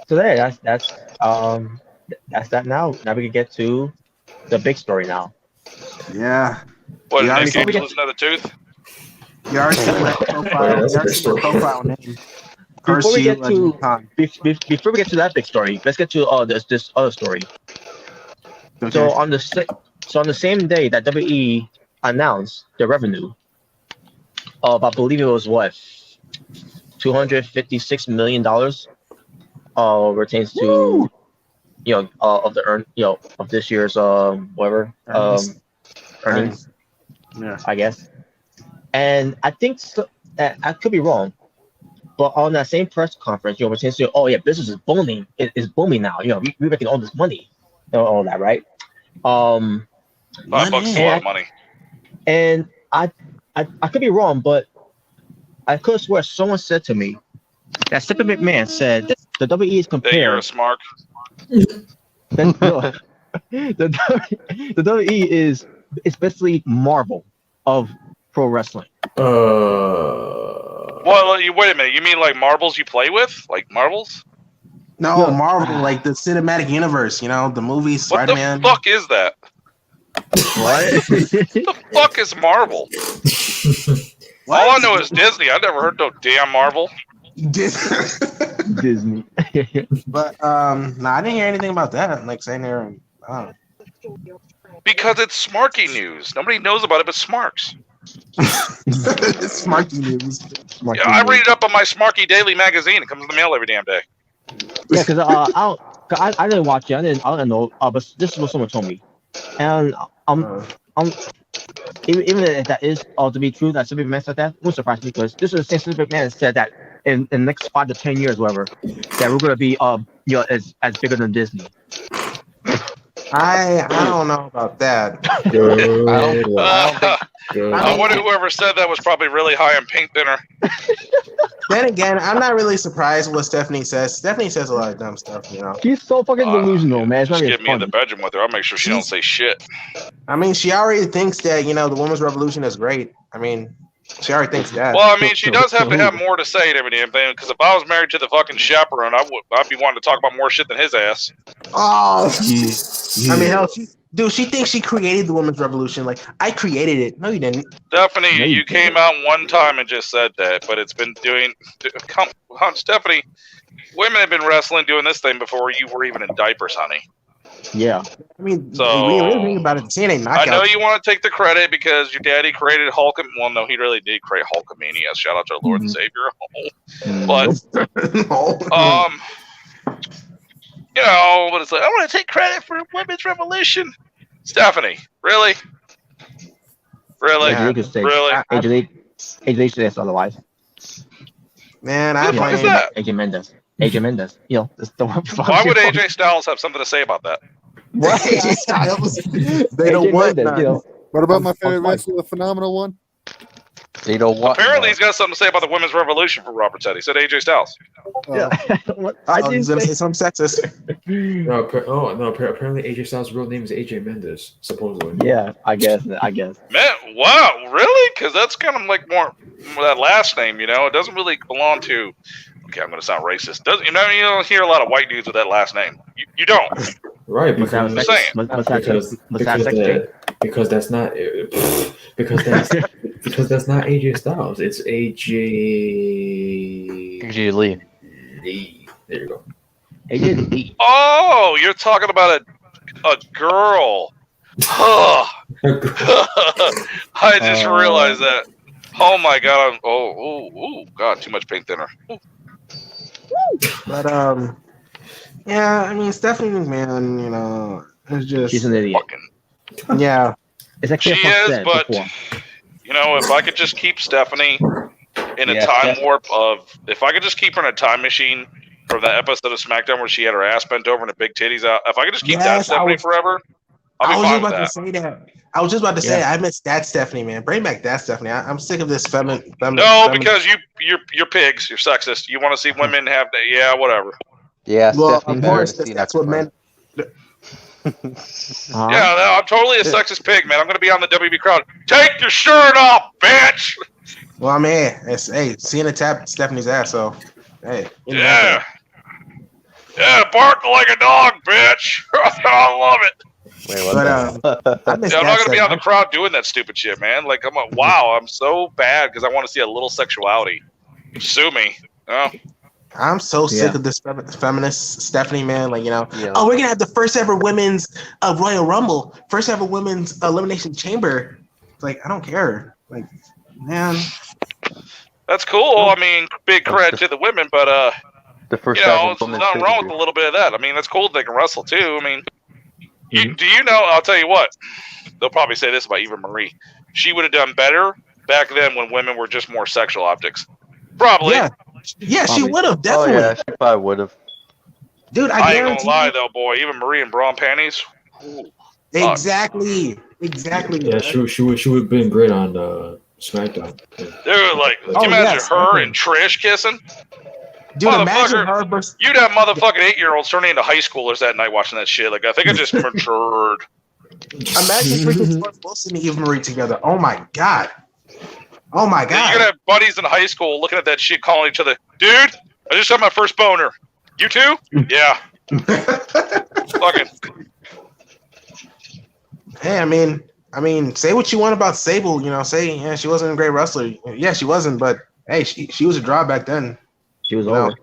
K: so there, that's that. Now we can get to the big story now.
I: Yeah.
F: What, Nick Gage losing another tooth?
I: You already see the profile name.
K: Before we get to that big story, let's get to this other story. Okay. So on the same day that WWE announced the revenue of, I believe it was what, $256 million pertains to of the of this year's whatever earnings.
I: Yeah,
K: I guess. And I think I could be wrong, but on that same press conference, pertains to business is booming. It is booming now. We're making all this money, all that, right? $5 is a lot of money. And I could be wrong, but I could swear someone said to me that Stephanie McMahon said the WWE is compared.
F: You're a smart.
K: The WWE is basically Marvel of pro wrestling.
F: Well, wait a minute. You mean like marbles you play with? Like marbles?
I: No, Marvel, like the cinematic universe. The movies, Spider-Man.
F: What the fuck is that?
K: What?
F: The fuck is Marvel? All I know is Disney. I never heard no damn Marvel.
K: Disney.
I: But I didn't hear anything about that. Like saying there,
F: because it's Smarky news. Nobody knows about it but Smarks.
I: Smarky news.
F: I read it up on my Smarky Daily magazine. It comes in the mail every damn day.
K: Yeah, because I didn't watch it. I didn't know. But this is what someone told me, and even if that is to be true, that Stephanie McMahon said that, won't surprise me, because this is the same Stephanie McMahon said that in the next 5 to 10 years, whatever, that we're gonna be as bigger than Disney.
I: I don't know about that.
F: I wonder whoever said that was probably really high on paint thinner.
I: Then again, I'm not really surprised what Stephanie says. Stephanie says a lot of dumb stuff,
K: She's so fucking delusional, man. It's
F: just
K: not
F: get me in the bedroom with her. I'll make sure she don't say shit.
I: I mean, she already thinks that, the women's revolution is great. I mean, She already thinks that.
F: Well, I mean, she does have to have more to say and everything. Because if I was married to the fucking chaperone, I'd be wanting to talk about more shit than his ass.
I: Oh, I mean, hell, she thinks she created the women's revolution. Like, I created it. No, you didn't.
F: Stephanie, you came out one time and just said that, but it's been doing. Come on, Stephanie. Women have been wrestling doing this thing before you were even in diapers, honey.
K: Yeah.
I: I mean,
F: so
I: we really think about it. TNA knockout.
F: I know you want to take the credit because your daddy created Hulk. Well, no, he really did create Hulkamania. Shout out to our Lord and Savior. But you know, but it's like I want to take credit for women's revolution. Stephanie, really?
K: Yeah,
F: really?
K: AJ says otherwise.
I: Man,
F: Who the fuck is that?
K: AJ Mendes. You know, the one.
F: Why would AJ Styles have something to say about that?
K: What?
I: AJ Styles? They don't want that.
K: You know.
S: What about my favorite wrestler, the Phenomenal One?
P: They don't want.
F: Apparently, he's got something to say about the women's revolution for Robert said. He said AJ Styles.
K: Yeah.
I: I was going to say something sexist.
A: No, apparently AJ Styles' real name is AJ Mendes, supposedly.
K: Yeah, I guess.
F: Man, wow, really? Because that's kind of like more that last name, you know? It doesn't really belong to. Okay, I'm going to sound racist. You don't hear a lot of white dudes with that last name. You don't.
A: Right, because that's not AJ Styles. It's AJ
P: Lee.
A: There you go.
K: AJ Lee.
F: Oh, you're talking about a girl. I just realized that. Oh my god! God! Too much paint thinner.
I: But yeah, I mean Stephanie McMahon, you know, is just
K: she's an idiot.
I: Yeah,
K: it's actually
F: she is, but you know, if I could just keep Stephanie in a time warp of, if I could just keep her in a time machine from that episode of SmackDown where she had her ass bent over and the big titties out, if I could just keep that Stephanie forever, I'll be fine with that.
I: I was just about to say I miss that Stephanie, man. Bring back that Stephanie. I'm sick of this feminine.
F: No, because you're pigs. You're sexist. You want to see women have that? Yeah, whatever.
P: Yeah,
I: well,
P: Stephanie
I: of course, that's what men.
F: Yeah, no, I'm totally a sexist pig, man. I'm going to be on the WB crowd. Take your shirt off, bitch.
I: Well, I mean, Cena tapped Stephanie's ass, so hey.
F: Yeah, bark like a dog, bitch. I love it.
P: Wait,
F: I'm not gonna be on the crowd doing that stupid shit, man. Like, I'm so bad because I want to see a little sexuality. Sue me. Oh.
I: I'm so sick of this feminist Stephanie, man. Like, you know, oh, we're gonna have the first ever women's Royal Rumble, first ever women's Elimination Chamber. It's like, I don't care. Like, man,
F: that's cool. I mean, big credit to the women, but
P: the first,
F: you know, there's nothing wrong with a little bit of that. I mean, that's cool. They can wrestle too. I mean. Do you know? I'll tell you what. They'll probably say this about Eva Marie. She would have done better back then when women were just more sexual objects. Probably.
I: Yeah, she would have definitely.
P: Oh yeah, she probably would have.
I: Dude,
F: I ain't gonna lie though, boy. Eva Marie in bra and panties. Ooh,
I: exactly.
A: Yeah, she would have been great on SmackDown.
F: Dude, like, can you imagine her and Trish kissing?
I: Dude, imagine her versus...
F: You'd have motherfucking 8-year-olds turning into high schoolers that night watching that shit. Like, I think I just matured.
I: Imagine freaking George Wilson and Eva Marie together. Oh my god. Oh my god.
F: You're gonna have buddies in high school looking at that shit, calling each other, dude, I just had my first boner. You too? Yeah. Fucking.
I: Hey, I mean, say what you want about Sable. You know, say she wasn't a great wrestler. Yeah, she wasn't, but hey, she was a draw back then.
K: She was over.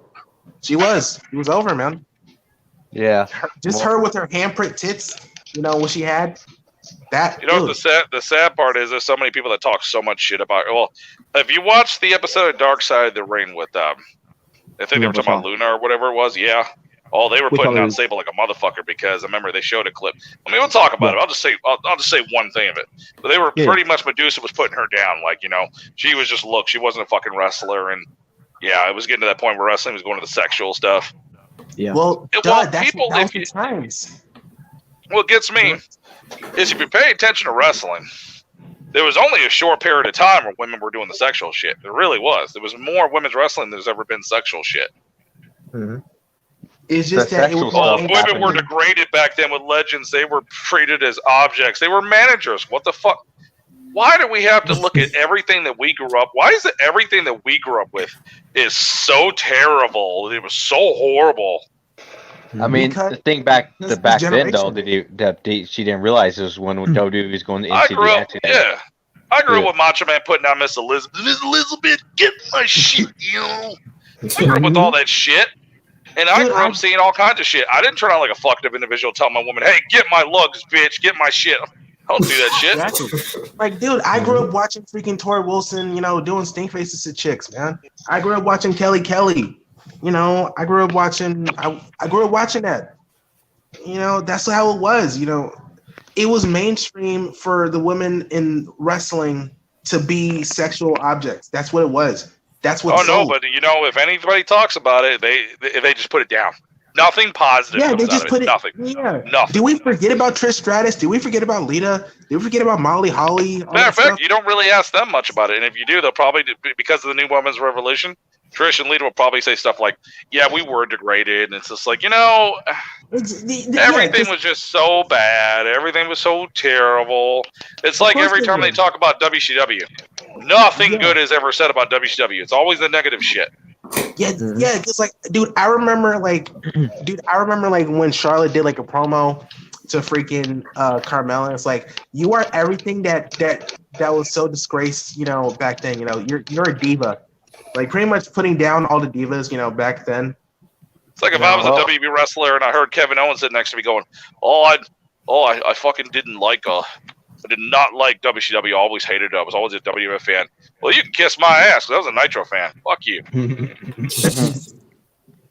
I: She was over, man.
P: Yeah.
I: Her with her handprint tits, you know, what she had. That.
F: You know what the sad part is? There's so many people that talk so much shit about. Well, if you watch the episode of Dark Side of the Ring with I think they were talking about Luna or whatever it was. Yeah. Oh, they were putting down Sable like a motherfucker because I remember they showed a clip. I mean, we'll talk about it. I'll just say one thing of it. But they were pretty much Medusa was putting her down. Like, you know, she was just she wasn't a fucking wrestler, and yeah, it was getting to that point where wrestling was going to the sexual stuff.
K: Yeah.
I: Well, that's people, times.
F: What gets me is if you pay attention to wrestling, there was only a short period of time where women were doing the sexual shit. There really was. There was more women's wrestling than there's ever been sexual shit.
K: Mm-hmm.
I: It's just that
F: women were degraded back then with legends. They were treated as objects. They were managers. What the fuck? Why do we have to look at everything that we grew up? Why is it everything that we grew up with is so terrible? It was so horrible.
P: I mean, the thing back then though that she didn't realize is when WWE was going into the accident.
F: Yeah, I grew up with Macho Man putting down Miss Elizabeth. Miss Elizabeth, get my shit, you know. I grew up with all that shit, and I grew up seeing all kinds of shit. I didn't turn out like a fucked up individual, tell my woman, "Hey, get my lugs, bitch, get my shit." I don't do that shit.
I: Like, dude, I grew up watching freaking Tori Wilson, doing stink faces to chicks, man. I grew up watching Kelly. I grew up watching. I grew up watching that. That's how it was. It was mainstream for the women in wrestling to be sexual objects. That's what it was. That's what.
F: Oh no, but if anybody talks about it, they just put it down. Nothing positive.
I: Yeah, they just put it.
F: Nothing.
I: Yeah.
F: Nothing.
I: Did we forget about Trish Stratus? Did we forget about Lita? Did we forget about Molly Holly?
F: Matter of fact, you don't really ask them much about it, and if you do, they'll probably, because of the new women's revolution, Trish and Lita will probably say stuff like, "Yeah, we were degraded," and it's just like, everything was just so bad. Everything was so terrible. It's like every time they talk about WCW, nothing good is ever said about WCW. It's always the negative shit.
I: Yeah, because dude, I remember when Charlotte did like a promo to freaking Carmella. It's like, you are everything that was so disgraced, back then. You're a diva. Like, pretty much putting down all the divas, back then.
F: It's like if I was a WWE wrestler and I heard Kevin Owens sitting next to me going, I fucking didn't like I did not like WCW. I always hated it. I was always a WWF fan. Well, you can kiss my ass, because I was a Nitro fan. Fuck you.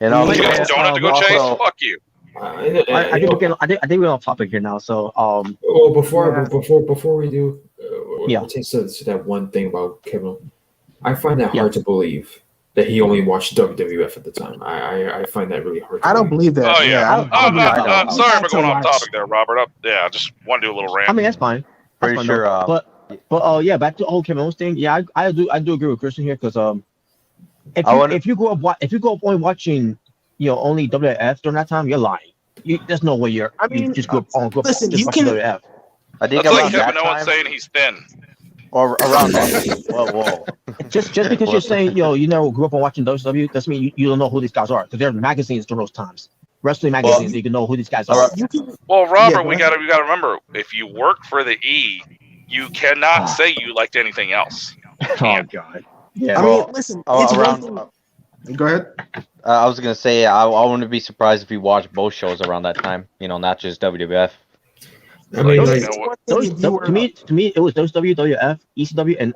P: And all
F: you got a donut to go chase? Fuck you.
K: I think we're on topic here now. So,
A: before we do, to that one thing about Kevin, I find that hard to believe that he only watched WWF at the time. I find that really hard.
I: I don't believe that.
F: Oh yeah. I'm sorry for going off topic there, Robert. I just want to do a little rant.
K: I mean, that's fine.
P: Pretty sure.
K: But back to the whole Kevin Owens thing. Yeah, I do agree with Christian here, because if you grow up only watching only WWF during that time, you're lying. There's no way you just grew up
I: listen,
K: just watching WWF.
P: I think
F: that's like Kevin Owens saying he's thin.
P: Or around that. Whoa.
K: Just because you're saying you never grew up on watching WCW doesn't mean you don't know who these guys are, because there are magazines during those times. Wrestling magazines, you can know who these guys are.
F: Well, Robert, we gotta remember, if you work for the E, you cannot say you liked anything else.
K: Oh God. Yeah.
I: I mean, listen. It's go ahead.
P: I was gonna say I wouldn't be surprised if you watched both shows around that time. Not just WWF.
A: I mean,
K: to me, it was those WWF, ECW, and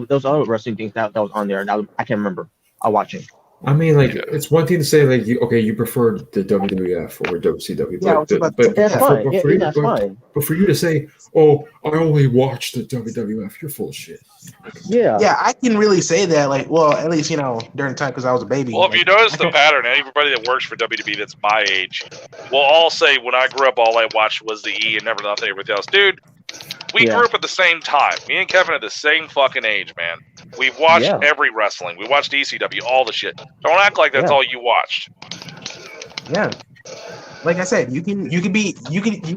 K: those other wrestling things that was on there. Now I can't remember. I'm watching.
A: I mean, it's one thing to say you prefer the WWF over WCW, but for you to say, "Oh, I only watched the WWF," you're full of shit.
I: Yeah, I can really say that. At least during the time, because I was a baby.
F: Well, if you notice the pattern, everybody that works for WWE that's my age will all say, "When I grew up, all I watched was the E and never nothing everything else." Dude, we grew up at the same time. Me and Kevin are the same fucking age, man. We've watched every wrestling. We watched ECW, all the shit. Don't act like that's all you watched.
I: Yeah. Like I said, you could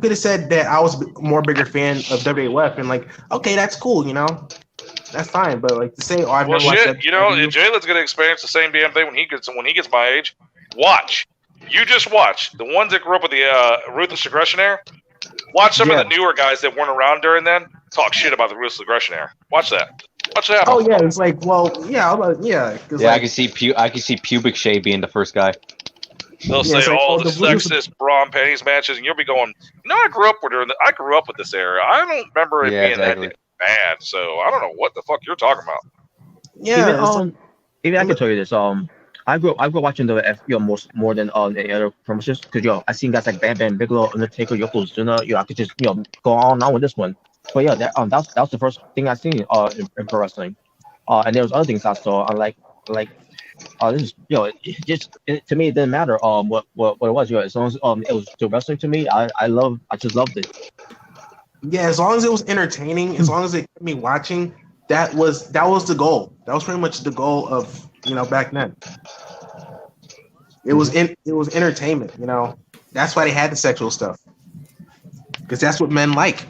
I: have said that I was more bigger fan of WWF and okay, that's cool, that's fine. But to say, I've never watched that.
F: Jalen's gonna experience the same damn thing when he gets my age. Watch. You just watch the ones that grew up with the Ruthless Aggression era. Watch some of the newer guys that weren't around during then talk shit about the Ruthless Aggression era. Watch that. Watch that.
I: Oh yeah, it's I can
P: see pubic shave being the first guy.
F: They'll say, the sexist bra and panties matches, and you'll be going, I grew up with this era. I don't remember it being that bad, so I don't know what the fuck you're talking about.
K: Yeah. Even I can tell you this. I grew up watching the F more than any other promotions, because I seen guys like Bam Bam Bigelow, Undertaker, Yokozuna. I could just go on with this one. But yeah, that was the first thing I seen in pro wrestling. And there was other things I saw. This is to me it didn't matter what it was. As long as it was still wrestling to me, I just loved it.
I: Yeah, as long as it was entertaining, as long as it kept me watching, that was the goal. That was pretty much the goal of back then. It was entertainment. That's why they had the sexual stuff, because that's what men like.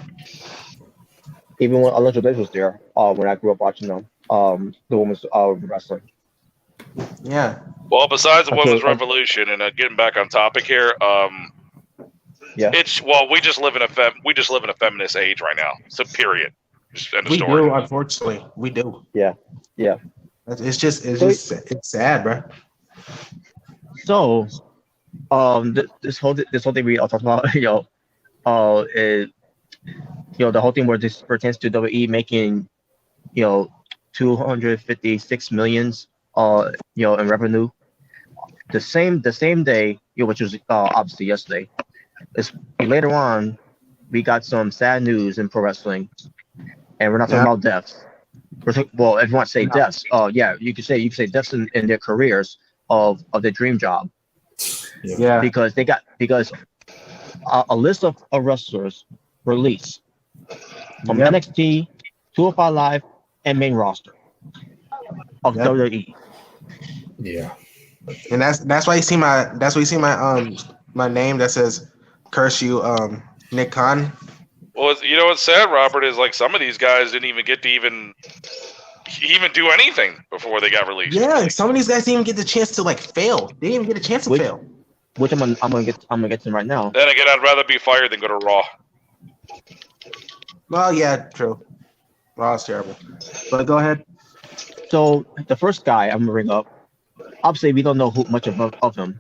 K: Even when Alundra Blaze was there, when I grew up watching them, the women's wrestling.
I: Yeah.
F: Well, besides the
K: Okay,
F: women's revolution, and getting back on topic here,
K: yeah,
F: we just live in a feminist age right now. So period. Just end of
I: We
F: story.
I: do, unfortunately. We do.
K: Yeah.
I: It's just sad, bro.
K: So, this whole thing we all talk about, is, the whole thing where this pertains to WWE making, 256 millions, in revenue. The same day, which was obviously yesterday. Later on, we got some sad news in pro wrestling, and we're not talking about deaths. Well, if you want to say deaths, you could say deaths in their careers of their dream job.
I: Yeah.
K: Because a list of wrestlers released from NXT, 205 Live, and main roster of WWE.
A: Yeah.
I: And that's why you see my my name that says curse you, Nick Khan.
F: Well, you know what's sad, Robert, is like some of these guys didn't even get to even do anything before they got released.
I: Yeah, some of these guys didn't even get the chance to fail. They didn't even get a chance to fail.
K: Which I'm gonna get to them right now.
F: Then again, I'd rather be fired than go to Raw.
I: Well, yeah, true. Raw is terrible. But go ahead.
K: So the first guy I'm gonna bring up, obviously we don't know much of him,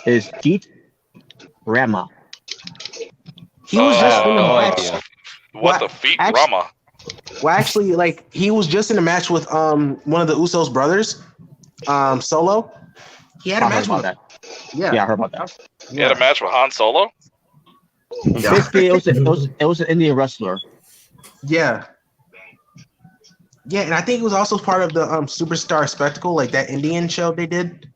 K: is Jeet Rama.
I: He was just in a match.
F: What the feet, Rama?
I: Well, actually, he was just in a match with one of the Usos brothers, Solo. He had a match with
K: that.
I: Yeah,
K: I heard about that.
F: He had a match with Han Solo.
K: Basically, it was an Indian wrestler.
I: Yeah. Yeah, and I think it was also part of the Superstar Spectacle, like that Indian show they did.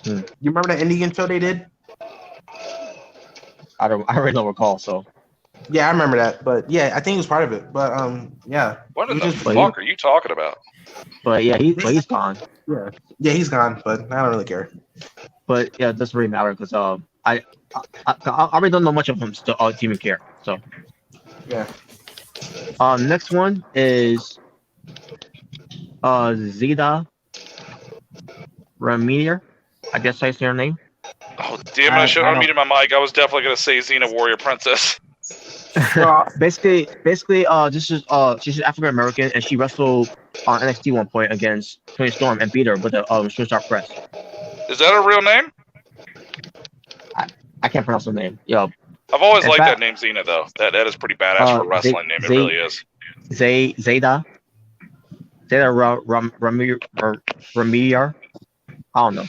I: You remember that Indian show they did?
K: I really don't recall. So.
I: Yeah, I remember that, but yeah, I think it was part of it. But yeah.
F: What in the fuck are you talking about?
K: But yeah, he's gone.
I: Yeah, he's gone. But I don't really care.
K: But yeah, it doesn't really matter because I really don't know much of him to even care. So.
I: Yeah.
K: Next one is Zida Ramir. I guess I say her name.
F: Oh damn! I should have muted my mic. I was definitely gonna say Xena Warrior Princess.
K: basically, this is she's African American and she wrestled on NXT one point against Toni Storm and beat her with a short start press.
F: Is that her real name?
K: I can't pronounce her name. Yo.
F: I've always liked that name, Xena, though. That is pretty badass for a wrestling name. It really is.
K: Zayda Ramir. I don't know.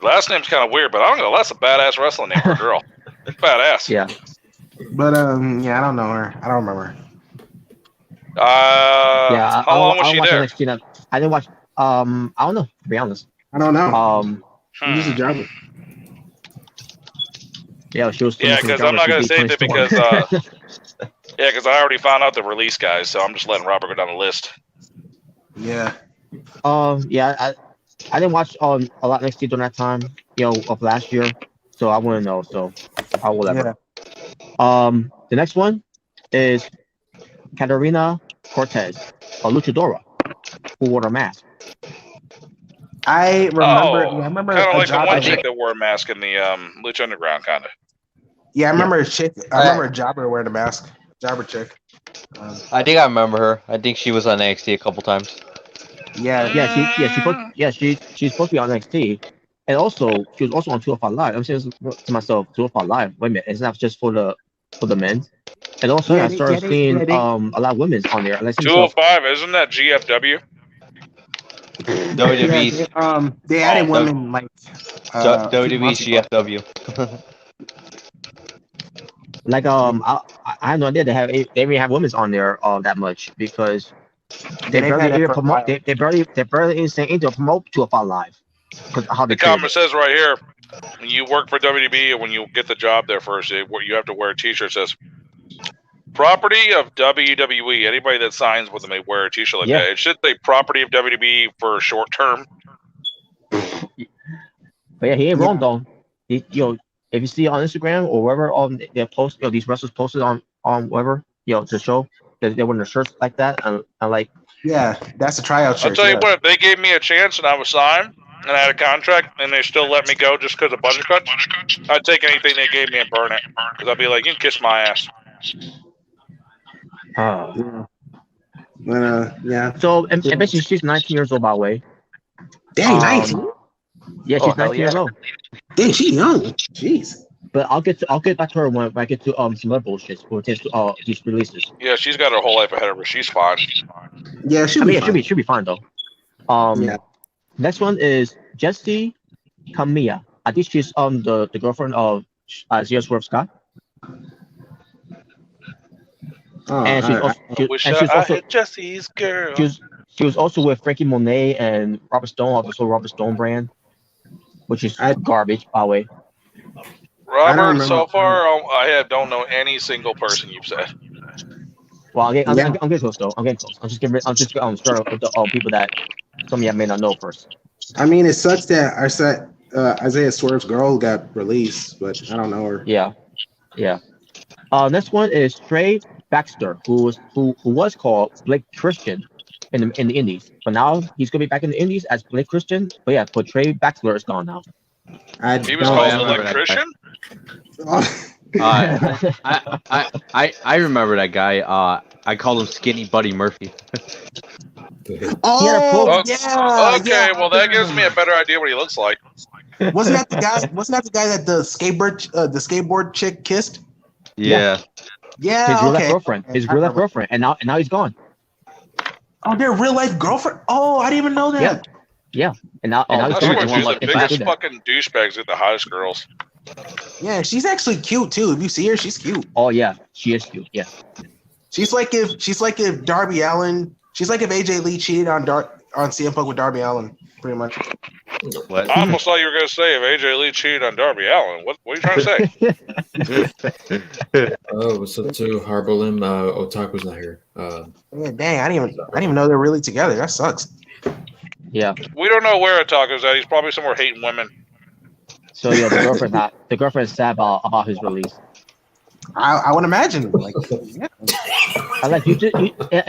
F: Last name's kind of weird, but I don't know. That's a badass wrestling name for a girl. It's badass.
K: Yeah.
I: But yeah, I don't know her. I don't remember her.
K: Yeah.
F: How long was she there?
K: NXT. I didn't watch. I don't know. To be honest.
I: I don't know. She's a jobber.
K: Yeah, she was.
F: Yeah, because I'm not gonna say that because. Yeah, because I already found out the release guys, so I'm just letting Robert go down the list.
I: Yeah.
K: Yeah, I didn't watch a lot NXT during that time, of last year, so I wouldn't know. So, I will ever. Yeah. The next one is Katarina Cortez, a luchadora who wore a mask.
I: I remember
F: kind of like the one chick that wore a mask in the Lucha Underground, kind of.
I: Yeah, I remember a chick. I remember a jobber wearing a mask. Jobber chick.
P: I think I remember her. I think she was on NXT a couple times.
K: Yeah, she's supposed to be on NXT, and also she was also on 205 Live. I'm saying to myself, 205 Live. Wait a minute, it's not just for the men. And also, I started seeing a lot of women's on there.
F: 205, isn't that GFW?
P: WWE.
I: They added women like
P: WWE GFW.
K: Like I had no idea they even have women's on there that much because they barely promote. They barely even say anything to promote 205 Live.
F: The comment says right here, when you work for WWE and when you get the job there first, you have to wear a T-shirt that says "Property of WWE." Anybody that signs with them may wear a T-shirt like that. It should say "Property of WWE" for short term.
K: But yeah, he ain't wrong though. If you see on Instagram or wherever they post, these wrestlers posted on whatever, the show, They wearing their shirts like that. I'm like,
I: yeah, that's a tryout shirt.
F: I'll tell you what, if they gave me a chance and I was signed and I had a contract and they still let me go just because of budget cuts, I'd take anything they gave me and burn it. Because I'd be like, you can kiss my ass.
I: Yeah.
K: So, and basically, she's 19 years old, by the way.
I: Dang, 19.
K: Yeah, she's 19 years old.
I: Dang, she's young. Jeez.
K: But I'll get back to her when I get to some other bullshit for these releases.
F: Yeah, she's got her whole life ahead of her. She's fine.
I: Yeah, she'll
K: be fine though. Next one is Jessie Kamiya. I think she's the girlfriend of Isaiah Swerve Scott. And she's also
F: Jesse's girl.
K: She was also with Frankie Monet and Robert Stone, also Robert Stone brand, which is garbage, by the way.
F: Robert, so far, I don't know any single person you've said.
K: Well, I'm getting close though. I'm getting close. I'm just start with the people that some of you may not know first.
I: I mean, it sucks that Isaiah Swerve's girl got released, but I don't know her.
K: Yeah. Next one is Trey Baxter, who was called Blake Christian in the Indies, but now he's gonna be back in the Indies as Blake Christian. But yeah, but Trey Baxter is gone now.
F: He was called an electrician?
P: I remember that guy. I called him Skinny Buddy Murphy.
F: Okay, well that gives me a better idea what he looks like.
I: Wasn't that the guy that the skateboard chick kissed?
P: Yeah.
I: Yeah.
K: His real life girlfriend. His real life girlfriend, and now he's gone.
I: Oh, their real life girlfriend. Oh, I didn't even know that.
K: Yeah. And now he's
F: She's
K: gone.
F: the biggest fucking douchebags with the hottest girls.
I: Yeah, she's actually cute too. If you see her, she's cute.
K: Oh yeah, she is cute. Yeah.
I: She's like if Darby Allin. She's like if AJ Lee cheated on CM Punk with Darby Allin, pretty much.
P: What?
F: I almost thought you were going to say if AJ Lee cheated on Darby Allin. What are you trying to say?
A: Oh, what's up to Harbolim? Otaku's not here.
I: Yeah, dang, I didn't even know they're really together. That sucks.
K: Yeah.
F: We don't know where Otaku's at. He's probably somewhere hating women.
K: So yeah, the girlfriend is sad about his release.
I: I would imagine. Like, yeah.
K: I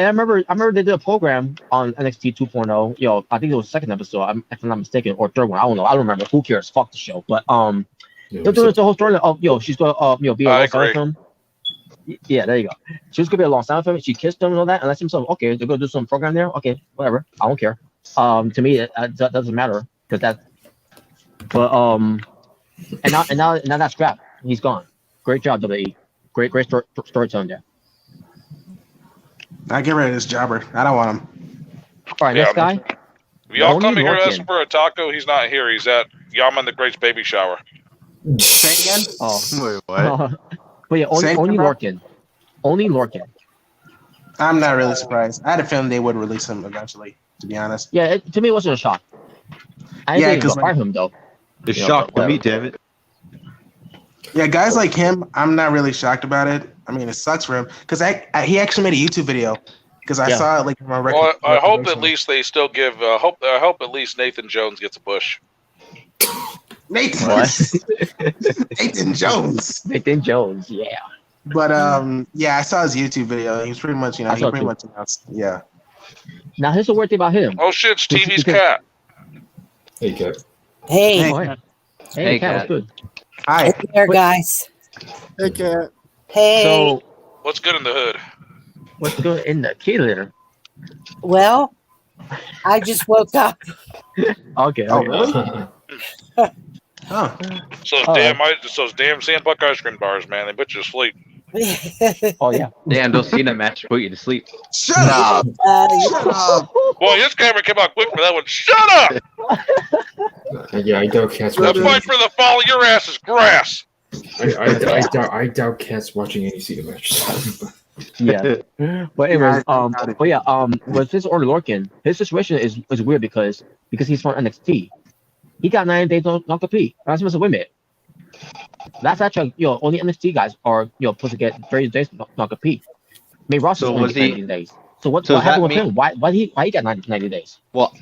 K: remember they did a program on NXT 2.0. Yo, I think it was the second episode, if I'm not mistaken, or third one. I don't know. I don't remember. Who cares? Fuck the show. But it was the whole story of she's gonna be a long film. Yeah, there you go. She was gonna be a long sound film. She kissed him and all that, and I said, okay, they're gonna do some program there. Okay, whatever. I don't care. To me, that doesn't matter because that. But and now that's scrap. He's gone. Great job, WWE. Great storytelling there.
I: I get rid of this jobber. I don't want him.
K: All right, next guy.
F: If y'all come here asking for a taco, he's not here. He's at Yaman the Great's baby shower.
I: Say again?
K: Oh,
P: wait, what?
K: But yeah, only Lorcan. Only Lorcan.
I: I'm not really surprised. I had a feeling they would release him eventually, to be honest.
K: Yeah, to me, it wasn't a shock. I didn't think fire him though.
P: It's shocked to me, damn it.
I: Yeah, guys like him, I'm not really shocked about it. I mean, it sucks for him because he actually made a YouTube video because I saw it like from
F: Well, I hope at least they still give. I hope at least Nathan Jones gets a push.
I: Nathan Jones.
K: Nathan Jones, yeah.
I: But yeah, I saw his YouTube video. He was pretty much, he pretty much announced, yeah.
K: Now here's the weird thing about him.
F: Oh shit, it's TV's cat.
A: Hey, cat.
T: Hey.
K: Hey, cat. What's good?
I: Hi.
T: Hey there, guys.
S: Hey, cat.
T: Hey.
K: So,
F: what's good in the hood?
K: What's good in the kitty litter?
T: Well, I just woke up.
K: Okay.
I: Oh, really?
F: Huh. So damn CM Punk ice cream bars, man. They put you to sleep.
K: Oh yeah.
P: Damn, those Cena matches put you to sleep.
I: Shut up.
T: Shut
I: up.
F: Boy, this camera came out quick for that one. Shut up.
A: Yeah, I doubt cats
F: The
A: watching.
F: fight for the fall of your ass is grass.
A: I doubt cats watching any Cena matches.
K: Yeah. But anyways, with his Order Lorcan, his situation is weird because he's from NXT. He got 90 days not compete. That's wait a minute. That's actually only NXT guys are supposed to get 30 days not compete. I mean, Ross is only 90 days. So what happened with him? Why he got 90 days?
P: Well,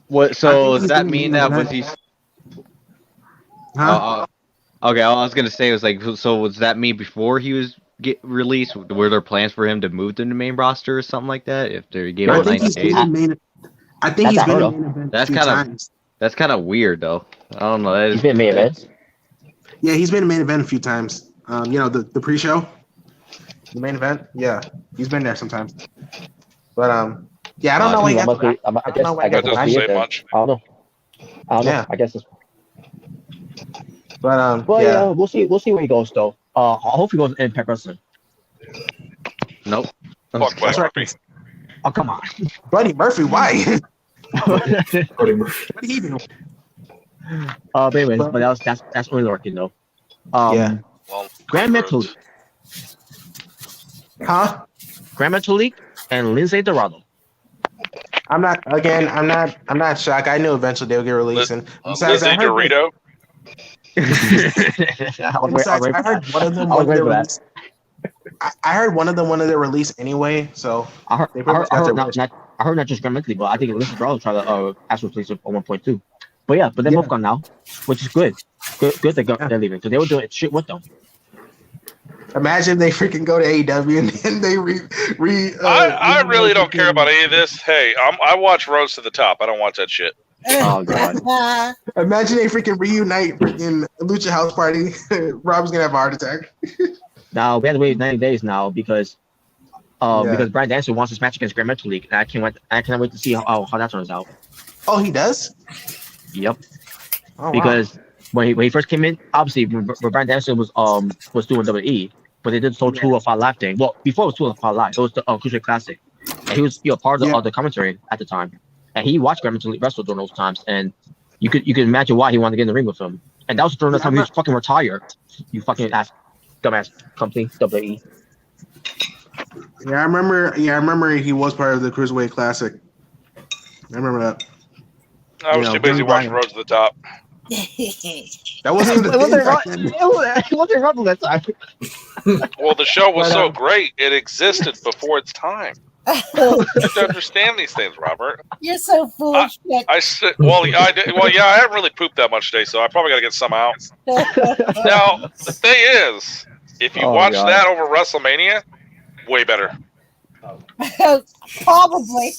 P: what? So does that mean that was he?
I: Huh?
P: Okay, all I was gonna say was like, so was that mean before he was get released? Were there plans for him to move to the main roster or something like that? If they gave
I: I
P: him
I: think
P: 90
I: he's
P: days?
I: been in main. I think he's been in main event a
P: That's
I: few
P: kind of
I: times.
P: that's kind of weird though. I don't know.
K: He's been in main event.
I: Yeah, he's been in main event a few times. You know, the pre-show, the main event. Yeah, he's been there sometimes. But yeah, I don't know why he got.
K: I guess
F: doesn't say much.
K: I don't know.
I: Yeah.
K: I guess it's.
I: But
K: Well,
I: yeah.
K: yeah, we'll see where he goes though. I hope he goes in Impact Wrestling.
P: Nope.
F: Fuck Buddy Murphy.
K: Oh, come on.
I: Buddy Murphy, why?
A: Buddy Murphy.
I: What did he do?
K: But anyways, but that's only lurking though.
I: Yeah.
F: Well,
K: Grand Metro League.
I: Huh?
K: Grand Metro League and Lindsay Dorado.
I: I'm not shocked. I knew eventually they would get released. And besides,
F: Lizzie Dorito.
I: I heard one of them wanted their release. I heard one of them wanted their release anyway. So
K: I heard not just Grand Metro League, but I think Lindsay Dorado tried to ask for release at 1.2. But yeah, they're both gone now, which is good. Good they're leaving because they were doing shit with them.
I: Imagine they freaking go to AEW and then they
F: I really don't care about any of this. Hey, I watch Rose to the Top. I don't watch that shit.
K: Oh god.
I: Imagine they freaking reunite freaking Lucha House Party. Rob's gonna have a heart attack.
K: Now we have to wait 90 days now because Bryan Danielson wants this match against Grand Metro League, and I can't wait to see how that turns out.
I: Oh, he does?
K: Yep.
I: Oh,
K: because when he first came in, obviously when Bryan Danielson was doing WWE, but they did the whole 205 Live thing. Well, before it was 205 Live, it was the Cruiserweight Classic, and he was part of the commentary at the time, and he watched Grand Metro League wrestle during those times, and you could imagine why he wanted to get in the ring with him, and that was during the time he was fucking retired. You fucking ass dumbass company WWE.
I: Yeah, I remember he was part of the Cruiserweight Classic. I remember that.
F: I was too busy watching Rose to the Top.
I: That wasn't
K: it wasn't wrong that time.
F: Well, the show was so great, it existed before its time. You have to understand these things, Robert.
T: You're so foolish.
F: I haven't really pooped that much today, so I probably got to get some out. Now, the thing is, if you watch that over WrestleMania, way better.
T: Probably.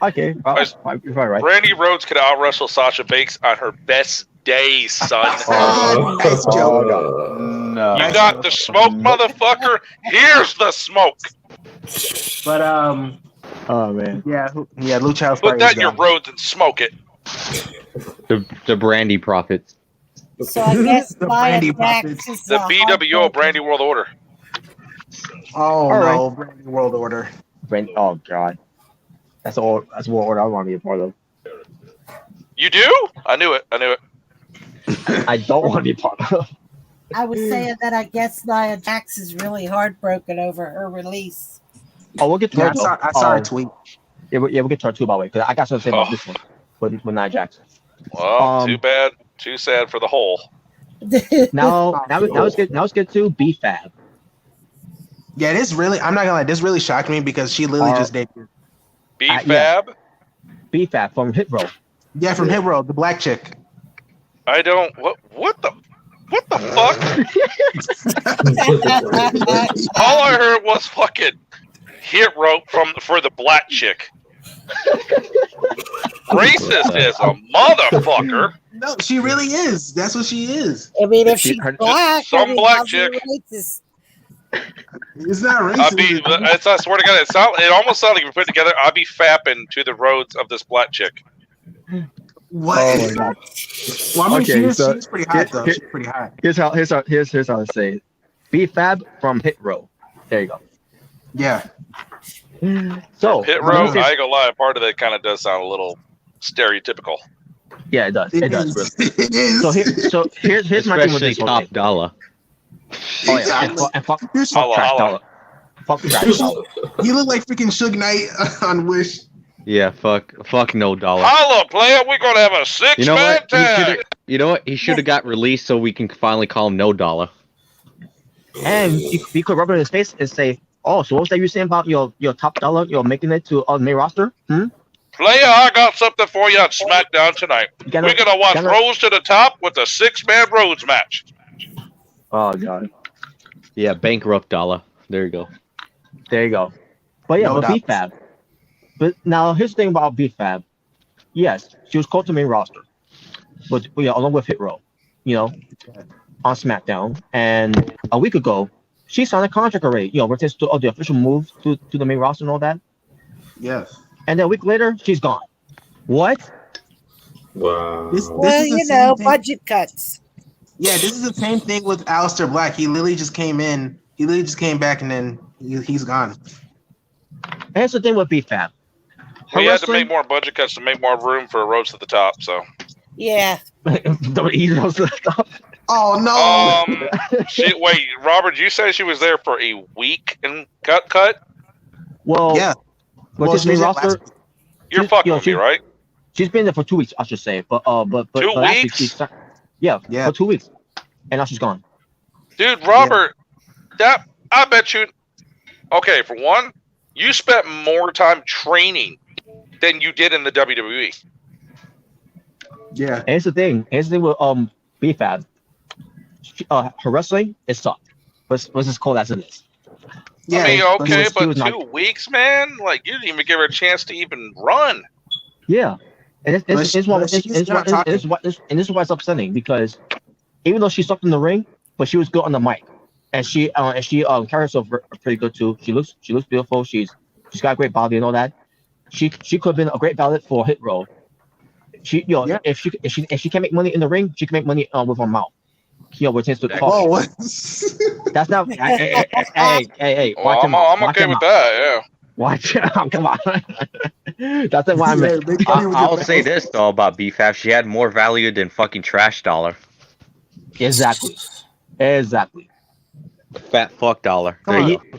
K: Okay, you're probably right.
F: Brandy Rhodes could out wrestle Sasha Banks on her best days, son.
P: No.
F: You got the smoke, motherfucker. Here's the smoke.
I: But
K: oh man,
I: yeah, Lucha House
F: Put that in your Rhodes and smoke it.
P: The Brandy Profits.
T: So I guess
I: the Brandy Profits.
F: The BWO Brandy World Order.
I: Oh no, Brandy World Order.
K: Oh god. That's what order I want to be a part of.
F: You do? I knew it.
K: I don't want to be a part of.
T: I was saying that I guess Nia Jack is really heartbroken over her release.
K: Oh, we'll get to her.
I: I saw her tweet.
K: Yeah, we'll get to her too, by the way, because I got something to say about this one with Nia Jack.
F: Well, too bad. Too sad for the whole.
K: Now it's good. Now it's good too. B-Fab.
I: Yeah, this really. I'm not gonna lie. This really shocked me because she literally just debuted.
F: B-Fab?
K: B-Fab from Hit Row.
I: Yeah, from Hit Row, the black chick.
F: I don't. What the fuck? All I heard was fucking Hit Row for the black chick. Racist as a motherfucker.
I: No, she really is. That's what she is.
T: I mean, if she's black,
F: some black chick.
I: It's not racist.
F: I swear to God, it almost sounded like we put together. I'll be fapping to the roads of this black chick.
I: What? Oh my God. Well, I mean, she's pretty hot though. She's pretty hot.
K: Here's how I say it. B-Fab from Hit Row. There you go.
I: Yeah.
K: So
F: Hit Row, I ain't gonna lie, part of that kind of does sound a little stereotypical.
K: Yeah, it does. It does. Really. So here's my thing with this
P: Top Dollar.
K: Oh yeah, and fuck Trash Dollar. Fuck Trash Dollar.
I: You look like freaking Suge Knight on Wish.
P: Yeah, fuck No Dollar.
F: Holla, player, we're gonna have a six-man tag.
P: You know what? He should have got released so we can finally call him No Dollar.
K: And you could rub it in his face and say, "Oh, so what was that you saying about your Top Dollar? You're making it to the main roster?"
F: Player, I got something for you on SmackDown tonight. We're gonna watch Rose to the Top with a 6-man Rhodes match.
K: Oh god.
P: Yeah, bankrupt Dollar. There you go.
K: There you go. But yeah,
I: No
K: but
I: doubt.
K: BFAB. But now here's the thing about BFAB. Yes, she was called to main roster, but yeah, along with Hit Row, on SmackDown. And a week ago, she signed a contract already. Rotates to the official move to the main roster and all that.
I: Yes.
K: And then a week later, she's gone. What?
A: Wow.
I: This
T: Well,
I: is the same thing.
T: budget cuts.
I: Yeah, this is the same thing with Aleister Black. He literally just came in. He literally just came back, and then he's gone.
K: And here's the thing with BFAB.
F: We had to make more budget cuts to make more room for a roast at the top. So.
T: Yeah.
K: Don't eat roast at the top.
I: Oh no!
F: Wait, Robert, you said she was there for a week and cut?
K: Well, yeah. But this main roster,
F: you're fucking with me, right?
K: She's been there for 2 weeks, I should say. But
F: 2 weeks?
K: Yeah, for 2 weeks, and now she's gone.
F: Dude, Robert, I bet you. Okay, for one, you spent more time training than you did in the WWE.
I: Yeah.
K: And here's the thing with BFAB. Her wrestling, it sucked. Let's just call that as it is.
F: Yeah, I mean, okay, but 2 weeks, man? Like, you didn't even give her a chance to even run.
K: Yeah. And this is why it's upsetting, because even though she sucked in the ring, but she was good on the mic. And she carried herself pretty good too. She looks beautiful. She's got a great body and all that. She could have been a great ballot for Hit Row. If she can make money in the ring, she can make money with her mouth. Which is to
I: talk. Whoa,
K: that's not. Hey.
F: Well, I'm okay with that. Yeah.
K: Watch out! Come on. That's why I'm.
P: I'll say this though about BFAB: she had more value than fucking Trash Dollar.
K: Exactly.
P: Fat fuck dollar.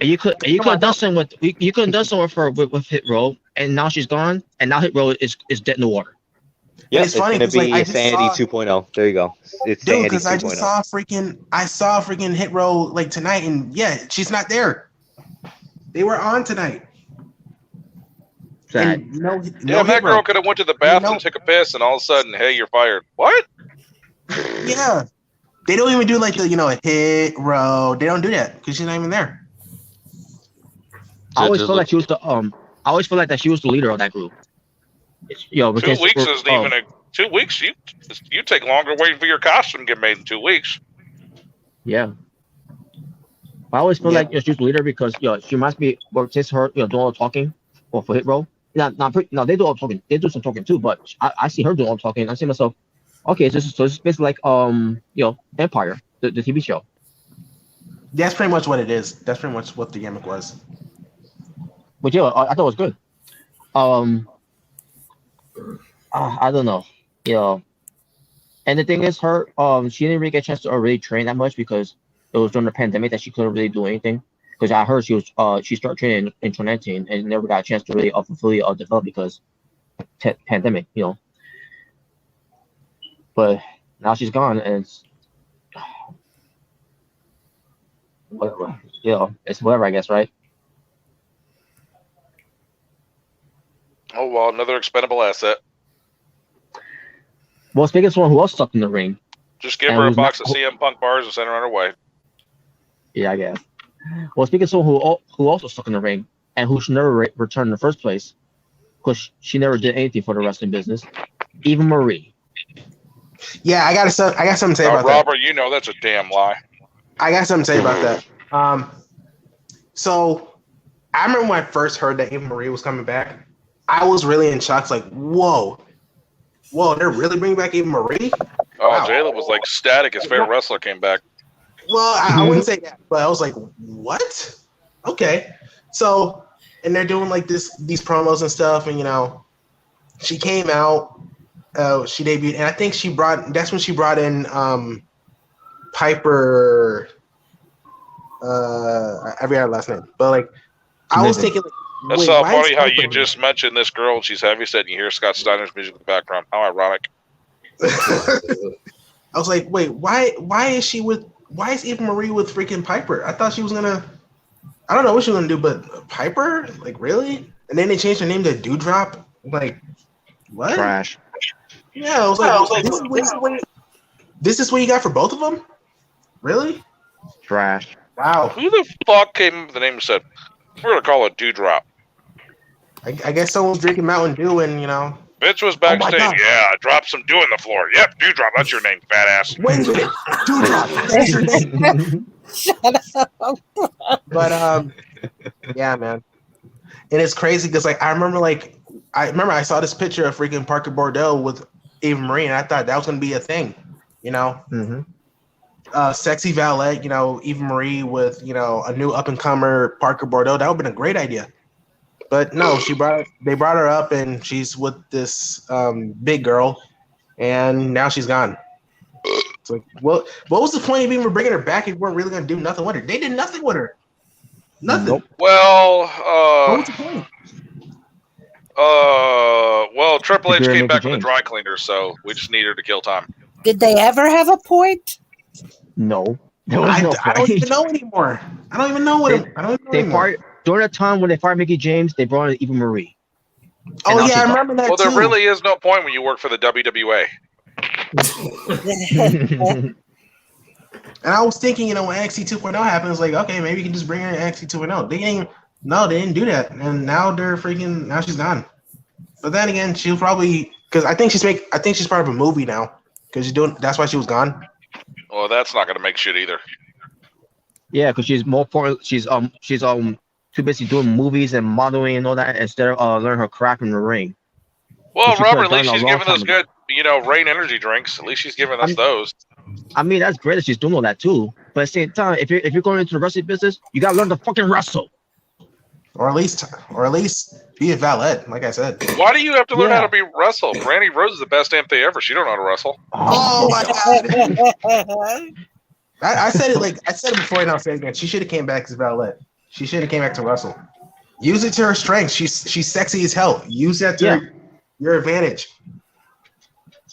K: You could have done something with Hit Row, and now she's gone, and now Hit Row is dead in the water.
P: Yeah, it's funny because like, Sanity 2.0. There you go. It's
I: dude, because I just saw freaking Hit Row like tonight, and yeah, she's not there. They were on tonight.
F: That girl could have went to the bathroom, took a piss, and all of a sudden, hey, you're fired. What?
I: Yeah, they don't even do like the Hit Row. They don't do that because she's not even there.
K: I always felt like she was the leader of that group.
F: 2 weeks isn't even 2 weeks. You take longer waiting for your costume to get made in 2 weeks.
K: Yeah. I always feel like she's the leader because she must be just her doing all the talking for Hit Row. No, they do all the talking. They do some talking too, but I see her doing all the talking. I see myself, okay, this is basically like Empire, the TV show.
I: That's pretty much what it is. That's pretty much what the gimmick was.
K: But I thought it was good. I don't know, and the thing is, she didn't really get a chance to really train that much because it was during the pandemic that she couldn't really do anything. Because I heard she started training in 2019 and never got a chance to really fully develop because pandemic, But now she's gone, and it's whatever, it's whatever, I guess, right?
F: Oh well, another expendable asset.
K: Well, speaking of someone who else stuck in the ring,
F: just give her a box of CM Punk bars and send her on her way.
K: Yeah, I guess. Well, speaking of someone who also stuck in the ring and who should never return in the first place, because she never did anything for the wrestling business, Eva Marie.
I: Yeah, I got something to say about
F: Robert, that. That's a damn lie.
I: I got something to say about that. So I remember when I first heard that Eva Marie was coming back, I was really in shock. Like, whoa, they're really bringing back Eva Marie?
F: Oh, wow. Jayla was like static. His favorite wrestler came back.
I: Well, I wouldn't say that, but I was like, what? Okay. So, and they're doing like these promos and stuff, and she came out, she debuted, and I think that's when she brought in Piper. I forgot her last name, but like, I was thinking, like,
F: that's so funny how you just mentioned this girl and she's heavyset and you hear Scott Steiner's music in the background. How ironic.
I: I was like, wait, why is Eva Marie with freaking Piper? I thought she was gonna, I don't know what she was gonna do, but Piper? Like, really? And then they changed her name to Dewdrop? Like, what?
K: Trash.
I: Yeah, I was like, this is what you got for both of them? Really?
K: Trash.
I: Wow.
F: Who the fuck came up with the name and said, we're going to call it Dewdrop?
I: I guess someone's drinking Mountain Dew and,
F: Bitch was backstage. Yeah, drop some dew on the floor. Yep, Dewdrop. That's your name, fat ass.
I: Wait a minute. Dewdrop. That's your name.
T: Shut up.
I: But, yeah, man. And it's crazy because, I remember I saw this picture of freaking Parker Bordeaux with Eva Marie, and I thought that was going to be a thing,
K: Mm-hmm.
I: Sexy valet, Eva Marie with, a new up-and-comer Parker Bordeaux. That would have been a great idea. But no, they brought her up, and she's with this big girl, and now she's gone. It's like, what was the point of even bringing her back if you weren't really going to do nothing with her? They did nothing with her. Nothing.
K: Nope.
F: Well,
I: what was the point?
F: Triple H came back with a dry cleaner, so we just need her to kill time.
T: Did they ever have a point?
K: No.
I: I don't even know anymore. I don't even know anymore.
K: During the time when they fired Mickey James, they brought in Eva Marie.
I: Oh yeah, I remember that.
F: Well, there really is no point when you work for the WWA.
I: And I was thinking, when NXT 2.0 happens, okay, maybe you can just bring her in NXT 2.0. They didn't do that, and now now she's gone. But then again, she'll probably because I think she's part of a movie now because that's why she was gone.
F: Well, that's not gonna make shit either.
K: Yeah, because she's more important. She's too busy doing movies and modeling and all that instead of learning her craft in the ring.
F: Well, Robert, at least she's giving us good, Rain energy drinks. At least she's giving us those.
K: I mean, that's great that she's doing all that too. But at the same time, if you're going into the wrestling business, you gotta learn to fucking wrestle.
I: Or at least be a valet, like I said.
F: Why do you have to learn how to wrestle? Brandy Rose is the best amputee ever. She don't know how to wrestle.
I: Oh my god! I said it before, and I'll say it again. She should have came back as valet. She should have came back to wrestle. Use it to her strength. She's sexy as hell. Use that to your advantage.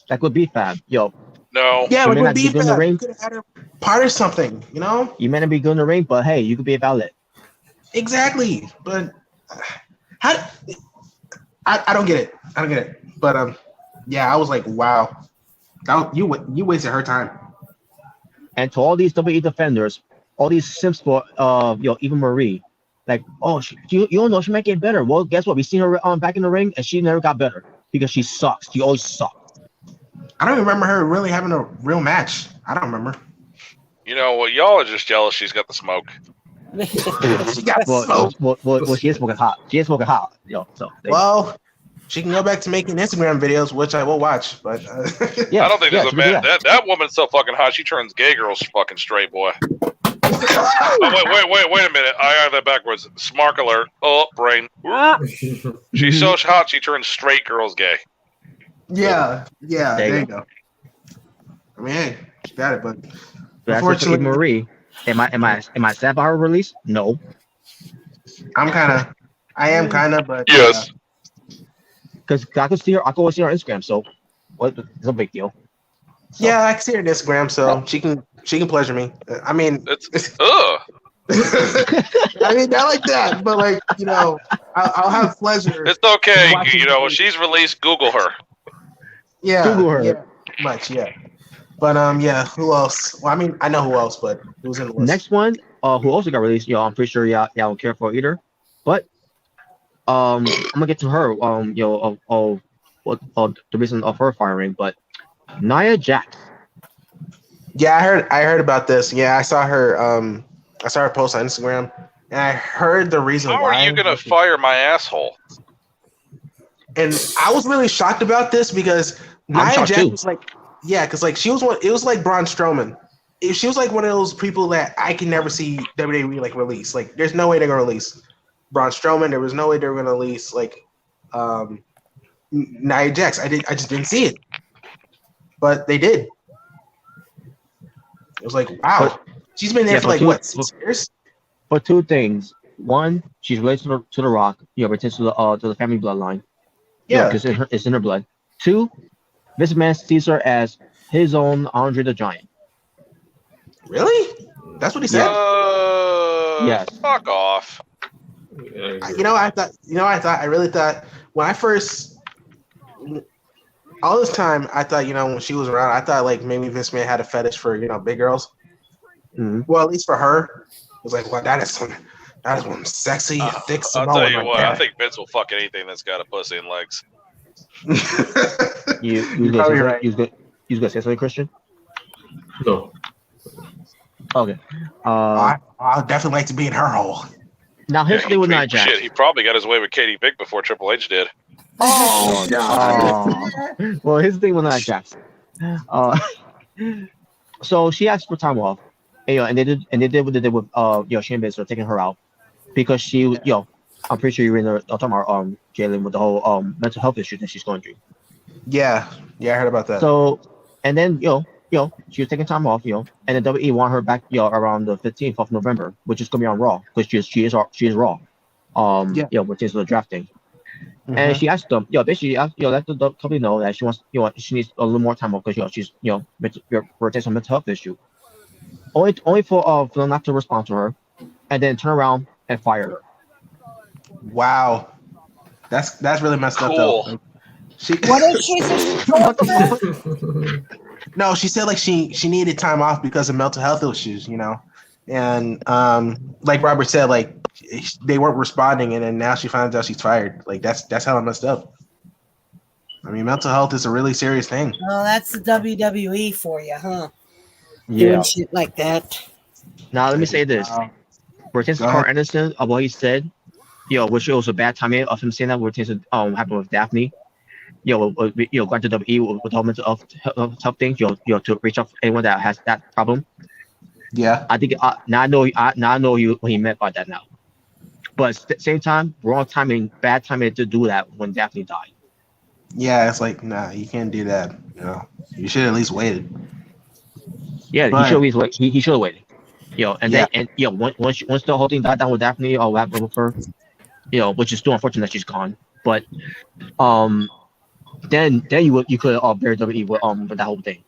K: That could be fab, yo.
F: No.
I: Yeah, like would be fab. You could have had her part of something, You
K: may not be good in the ring, but hey, you could be a valet.
I: Exactly, but I don't get it. I don't get it. But yeah, I was like, wow, you wasted her time.
K: And to all these WWE defenders, all these simps for Eva Marie, you don't know she might get better. Well, guess what? We seen her back in the ring, and she never got better because she sucks. She always sucked.
I: I don't remember her really having a real match. I don't remember.
F: Y'all are just jealous. She's got the smoke.
I: She got smoke.
K: Well, she is smoking hot.
I: She can go back to making Instagram videos, which I will watch. But
F: I don't think there's a man. That woman's so fucking hot. She turns gay girls fucking straight, boy. Oh, wait a minute. I have that backwards. Smart alert. Oh, brain. She's so hot, she turns straight girls gay.
I: Yeah. There you go. I mean, hey, she got it, but
K: unfortunately, Marie. Am I sad about her release? No.
I: I am kind of, but
F: yes.
K: Because I can see her. I can always see her on Instagram. So, it's no big deal. So.
I: Yeah, I can see her on Instagram, so she can pleasure me. I mean,
F: it's
I: I mean, not like that, but I'll have pleasure.
F: It's okay. When she's released, Google her.
I: Yeah,
K: Google her.
I: Yeah, much, yeah. But yeah, who else? Well, I mean, I know who else, but who's in the list?
K: Next one, who also got released, I'm pretty sure y'all don't care for either. But I'm gonna get to her. The reason of her firing, but Nia Jack.
I: Yeah, I heard about this. Yeah, I saw her. I saw her post on Instagram, and I heard the reason why.
F: How are you gonna fire my asshole?
I: And I was really shocked about this because Nia Jack was because she was one. It was like Braun Strowman. She was like one of those people that I can never see WWE release. There's no way they're gonna release Braun Strowman. There was no way they were gonna release Nia Jax. I just didn't see it, but they did. It was like, wow, she's been there for 6 years.
K: For two things: one, she's related to the Rock. Pertains to the family bloodline. Yeah, because it's in her blood. Two, this man sees her as his own Andre the Giant.
I: Really? That's what he said.
K: Yes.
F: Fuck off.
I: I really thought when I first, all this time, I thought, when she was around, I thought maybe Vince McMahon had a fetish for, big girls.
K: Mm-hmm.
I: Well, at least for her. was like, "Wow, that is one sexy, thick
F: I'll
I: Samoan
F: tell you
I: right
F: what.
I: there."
F: I think Vince will fuck anything that's got a pussy and legs.
K: You gonna say something, Christian?
A: No.
K: Okay.
I: I'd definitely like to be in her hole.
K: Now here's the thing with Nia Jax.
F: Shit, he probably got his way with Katie Vick before Triple H did.
K: Oh God. Well, here's the thing with Nia Jax. So she asked for time off, and they did what they did with Shane Baszler, taking her out because she, I'm pretty sure you were in there talking about Jalen with the whole mental health issue that she's going through.
I: Yeah, I heard about that.
K: So, and then she was taking time off, and then WWE want her back, around the 15th of November, which is gonna be on Raw because she is Raw, which is the drafting.
I: Mm-hmm.
K: And she asked them, basically, let the company know that she wants, she needs a little more time off because she's, for some mental health issue. Only for them not to respond to her, and then turn around and fire her.
I: Wow, that's really messed up though. Like,
T: what did she say?
I: No, she said like she needed time off because of mental health issues, and like Robert said, like they weren't responding, and then now she finds out she's fired. Like that's how it messed up. I mean, mental health is a really serious thing.
T: Oh, that's the WWE for you, huh?
K: Yeah,
T: doing shit like that.
K: Now let me say this: Cortez Carl Anderson, of what he said, which was a bad timing of him saying that. Cortez happened with Daphne. Going to WWE with all mental health things, to reach out to anyone that has that problem.
I: Yeah,
K: I think now I know what he meant by that now. But at the same time, wrong timing, bad timing to do that when Daphne died.
I: Yeah, it's like, nah, you can't do that. You should at least waited.
K: Yeah,
I: but,
K: he should have waited. Then once the whole thing died down with Daphne or what happened with her, which is still unfortunate that she's gone. But then you could bear WWE with that whole thing.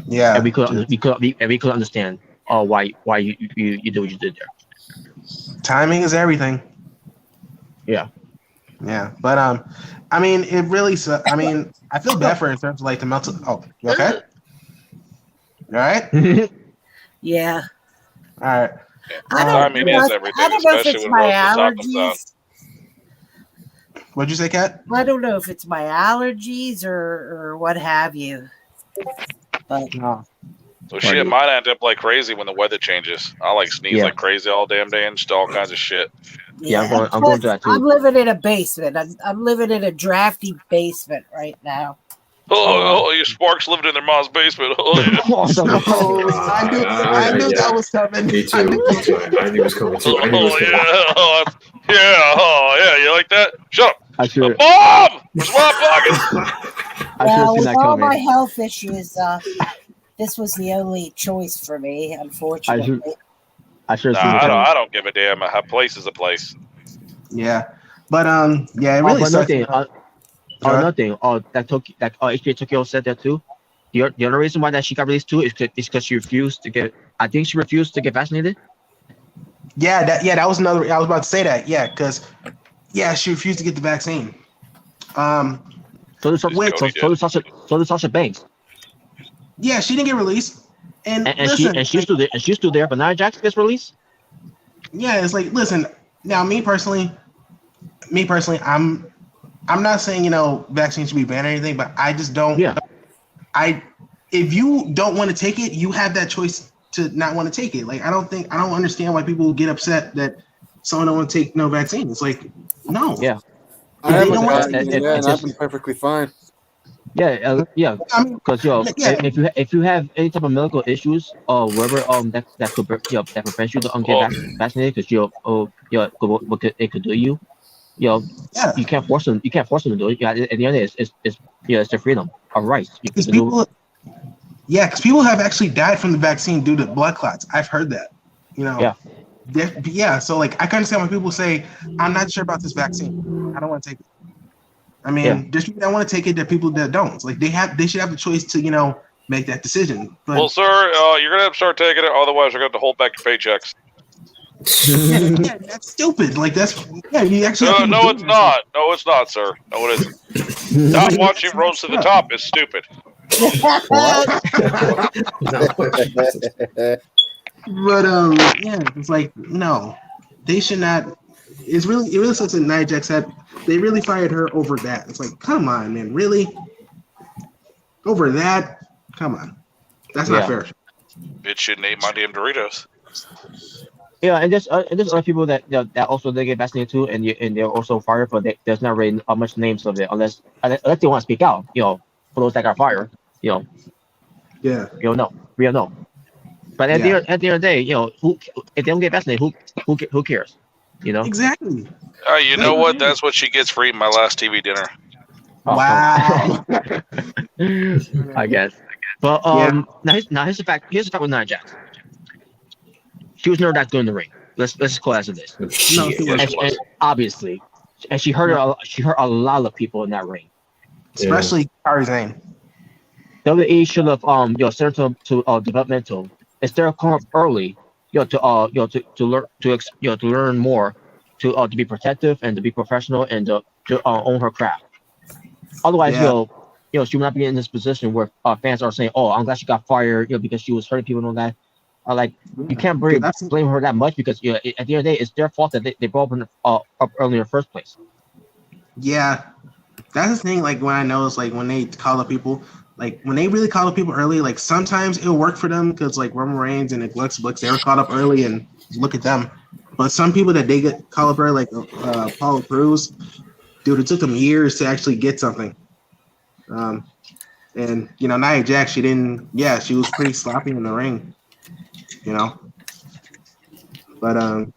I: Yeah,
K: and we could understand why you did what you did there.
I: Timing is everything.
K: Yeah,
I: but I mean, it really. I mean, I feel bad for her in terms of like the mental. Oh, you okay? All right.
T: Yeah.
I: All right.
T: I don't know if it's my allergies.
I: What'd you say, Kat?
T: I don't know if it's my allergies or what have you. But
K: no.
F: So shit, mine end up like crazy when the weather changes. I like sneeze like crazy all damn day and just all kinds of shit.
K: Yeah, I'm going to that too.
T: I'm living in a basement. I'm living in a drafty basement right now.
F: Oh, your Sparks living in their mom's basement. Oh, yeah.
I: I knew that was coming.
A: Me too. I knew it was coming too.
F: Yeah, you like that? Shut up.
K: Mom!
F: Where's my pocket?
T: Well, with all my health issues, this was the only choice for me, unfortunately.
F: I don't give a damn. A place is a place.
I: Yeah, but yeah, it really sucks.
K: Another thing. That HBA Tokyo said that too. The other reason why that she got released too is because she refused to get. I think she refused to get vaccinated.
I: Yeah, that was another. I was about to say that. Yeah, because she refused to get the vaccine.
K: So did Sasha Banks.
I: Yeah, she didn't get released, and
K: she's still there. And she's still there, but Nia Jax gets released.
I: Yeah, it's like, listen. Now, me personally, I'm not saying vaccines should be banned or anything, but I just don't.
K: Yeah.
I: If you don't want to take it, you have that choice to not want to take it. Like I don't understand why people get upset that someone don't want to take no vaccine. It's like no.
K: Yeah.
S: I've been perfectly fine.
K: Yeah, because if you have any type of medical issues or whatever that could prevent you to get vaccinated because what it could do you. You can't force them. You can't force them to do it. At the end, it's their freedom, a right.
I: Because people have actually died from the vaccine due to blood clots. I've heard that. So like I can understand when people say, "I'm not sure about this vaccine. I don't want to take it." I mean, there's people that want to take it, there are people that don't. It's like they should have the choice to make that decision. But,
F: well, sir, you're gonna have to start taking it, otherwise you're gonna have to hold back your paychecks.
I: yeah, that's stupid. Like you actually.
F: No, it's not. No, it's not, sir. No, it isn't. Not watching Rose to the Top is stupid.
I: But yeah, it's like no, they should not. It really sucks that Nia Jax said they really fired her over that. It's like, come on, man, really? Over that? Come on, that's not fair.
F: Bitch shouldn't eat my damn Doritos.
K: Yeah, and there's other people that that also they get vaccinated too, and they're also fired, but there's not really much names of it unless they want to speak out. For those that got fired,
I: Yeah.
K: we don't know. But at the end of the day, who if they don't get vaccinated, who cares?
I: Exactly.
F: You know what? That's what she gets for eating my last TV dinner.
I: Wow.
K: I guess. But now here's the fact. Here's the fact with Nia Jax. She was never that good in the ring. Let's call it as it is. And obviously, and she hurt a lot of people in that ring,
I: especially Karrion.
K: WWE should have sent her to developmental instead of coming up early. To learn more, to be protective and to be professional and to own her craft. Otherwise, she would not be in this position where fans are saying, "Oh, I'm glad she got fired," because she was hurting people and all that. You can't blame her that much because at the end of the day, it's their fault that they brought her up early in the first place.
I: Yeah, that's the thing. Like when I notice, like when they call up people, like when they really call up people early, like sometimes it'll work for them because like Roman Reigns and Alexa Bliss, they were called up early, and look at them. But some people that they get called up early, like Apollo Crews, dude, it took them years to actually get something. And Nia Jax, she didn't. Yeah, she was pretty sloppy in the ring. But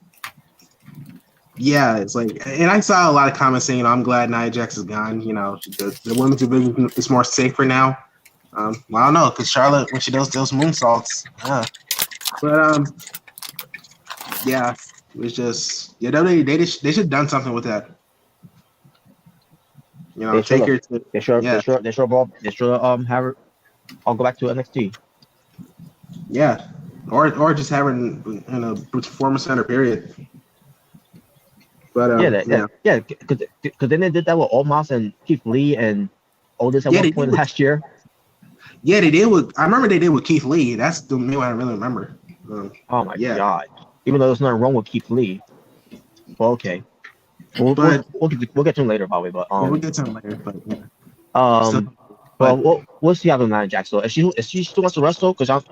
I: yeah, it's like, and I saw a lot of comments saying, I'm glad Nia Jax is gone. The women's division is more safer now. Well, I don't know, because Charlotte, when she does those moonsaults, but yeah, it was just they should have done something with that. Take her to
K: they should have have her. I'll go back to NXT.
I: Yeah. Or just have her in a performance center period. But because
K: then they did that with Omos and Keith Lee and Otis at one point last year.
I: Yeah, they did I remember they did with Keith Lee. That's the main one I really remember.
K: Oh my god! Even though there's nothing wrong with Keith Lee. Well, okay. We'll get to him later, probably. But
I: we'll get to him later. But
K: we'll see how the Nia Jax. So if she still wants to wrestle, because I'm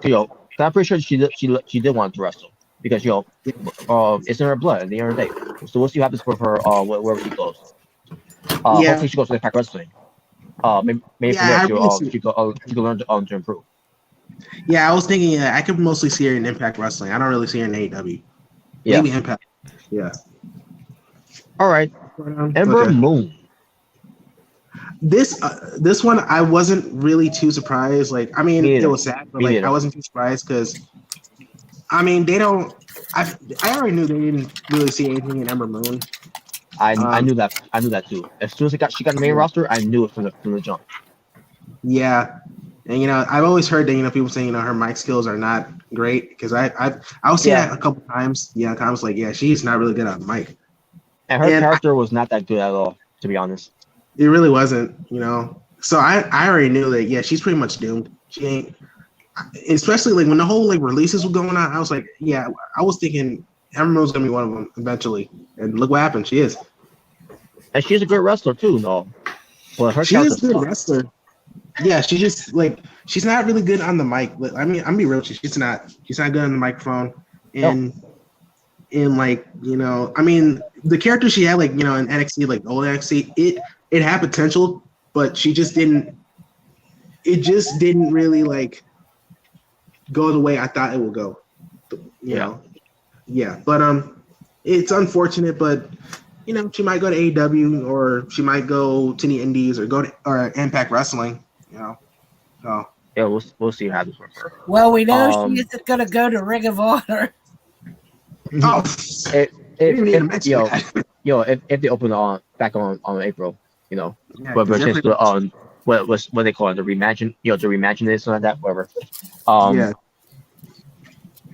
K: pretty sure she did want to wrestle because it's in her blood at the end of the day. So we'll see what happens for her wherever she goes. Hopefully she goes to Impact Wrestling. Maybe from there she can learn to improve.
I: Yeah, I was thinking I could mostly see her in Impact Wrestling. I don't really see her in AEW. Maybe Impact. Yeah.
K: All right. Ember Moon.
I: This one I wasn't really too surprised. Like, I mean, it was sad, but I wasn't too surprised because, I mean, they don't. I already knew they didn't really see anything in Ember Moon.
K: I knew that. I knew that too. As soon as she got the main roster, I knew it from the jump.
I: Yeah, and I've always heard that people saying her mic skills are not great because I was seeing that a couple times. Yeah, I was like, yeah, she's not really good on mic.
K: And her character was not that good at all, to be honest.
I: It really wasn't, So I already knew that. Yeah, she's pretty much doomed. She ain't. Especially like when the whole releases were going on, I was like, yeah, I was thinking Ember was gonna be one of them eventually, and look what happened. She is.
K: And she's a great wrestler too, though. Well,
I: she is a good wrestler. Yeah, she just she's not really good on the mic. I mean, I'm be real, she's not good on the microphone, and I mean, the character she had in NXT, like old NXT, it had potential, but she just didn't. It just didn't really go the way I thought it would go. You know. Yeah, but it's unfortunate, but she might go to AEW or she might go to the Indies or go to Impact Wrestling. So
K: yeah, we'll see how happens with her.
T: Well, we know she isn't going to go to Ring of Honor.
I: Oh,
K: if they open back on April, but just what they call it, the reimagine, the reimagine this and like that, whatever.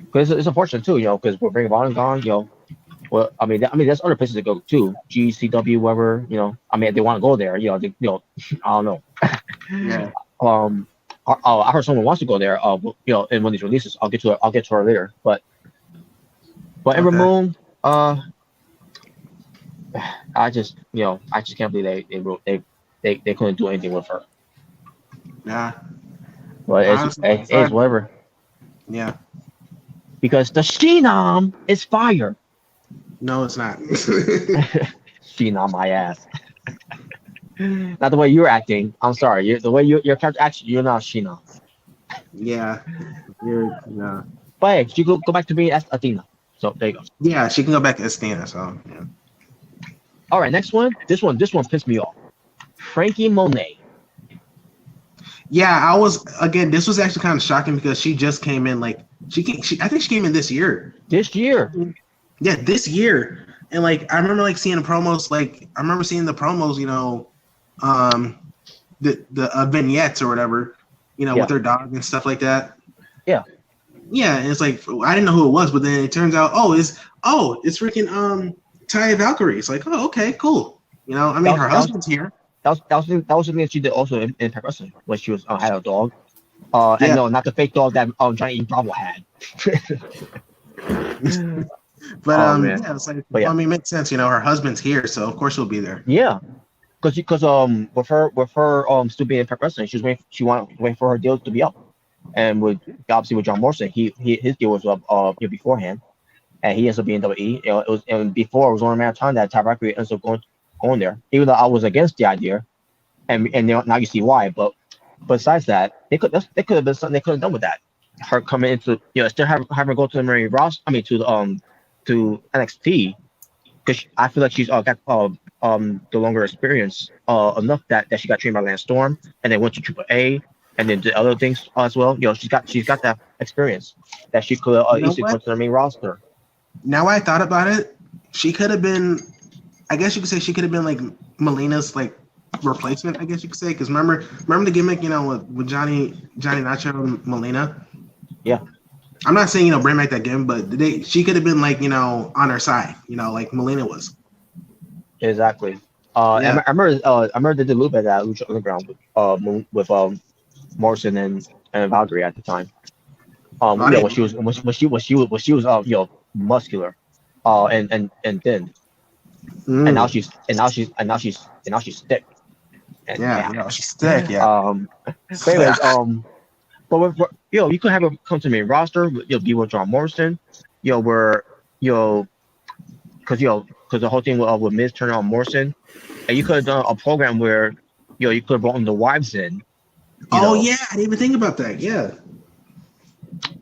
K: Because it's unfortunate too, because we're Ring of Honor gone, Well, I mean, there's other places to go too, GCW, whatever, I mean, if they want to go there, I don't know. I heard someone wants to go there. In one of these releases, I'll get to her later. But Ember Moon, I just can't believe they couldn't do anything with her.
I: Yeah.
K: But it's whatever.
I: Yeah.
K: Because the Phenom is fire.
I: No, it's not.
K: Phenom my ass. Not the way you're acting. I'm sorry. The way your character acts, you're not Phenom.
I: Yeah. No.
K: But hey, she go back to being Athena. So there you go.
I: Yeah, she can go back to Athena. So yeah.
K: All right, next one. This one pissed me off. Frankie Monet.
I: Yeah, this was actually kind of shocking because she just came in I think she came in this year.
K: This year.
I: Yeah, this year. And like I remember seeing the promos, the vignettes or whatever, with her dog and stuff like that.
K: Yeah.
I: Yeah, and it's like I didn't know who it was, but then it turns out it's freaking Taya Valkyrie. It's like, oh, okay, cool. Her husband's here.
K: That was something she did also in Impact Wrestling when she was had a dog. And no, not the fake dog that Johnny Bravo had.
I: But it's like, it makes sense. Her husband's here, so of course she'll be there.
K: Yeah, because with her still being in Impact Wrestling, she wanted to wait for her deal to be up, and obviously with John Morrison, his deal was up beforehand, and he ends up being WWE. Before it was only a matter of time that Taya Valkyrie ends up going there, even though I was against the idea, and now you see why. But besides that, they could have been something they could have done with that. Her coming into still have her go to the main roster. I mean to NXT, because I feel like she's got the longer experience enough that she got trained by Lance Storm and then went to AAA and then did other things as well. She's got that experience that she could easily go to the main roster.
I: Now I thought about it, she could have been. I guess you could say she could have been like Melina's replacement. I guess you could say, because remember the gimmick, with Johnny Nacho and Melina.
K: Yeah.
I: I'm not saying bring back that gimmick, but she could have been on her side, like Melina was.
K: Exactly. I remember they did a little bit of that Lucha Underground with Morrison and Valkyrie at the time. When she was muscular, and thin. And now she's thick.
I: She's thick. Yeah.
K: But anyways, but you could have her come to the main roster. Be with John Morrison. Because the whole thing with Miz turning on Morrison, and you could have done a program where you could have brought the wives in.
I: Yeah, I didn't even think about that. Yeah.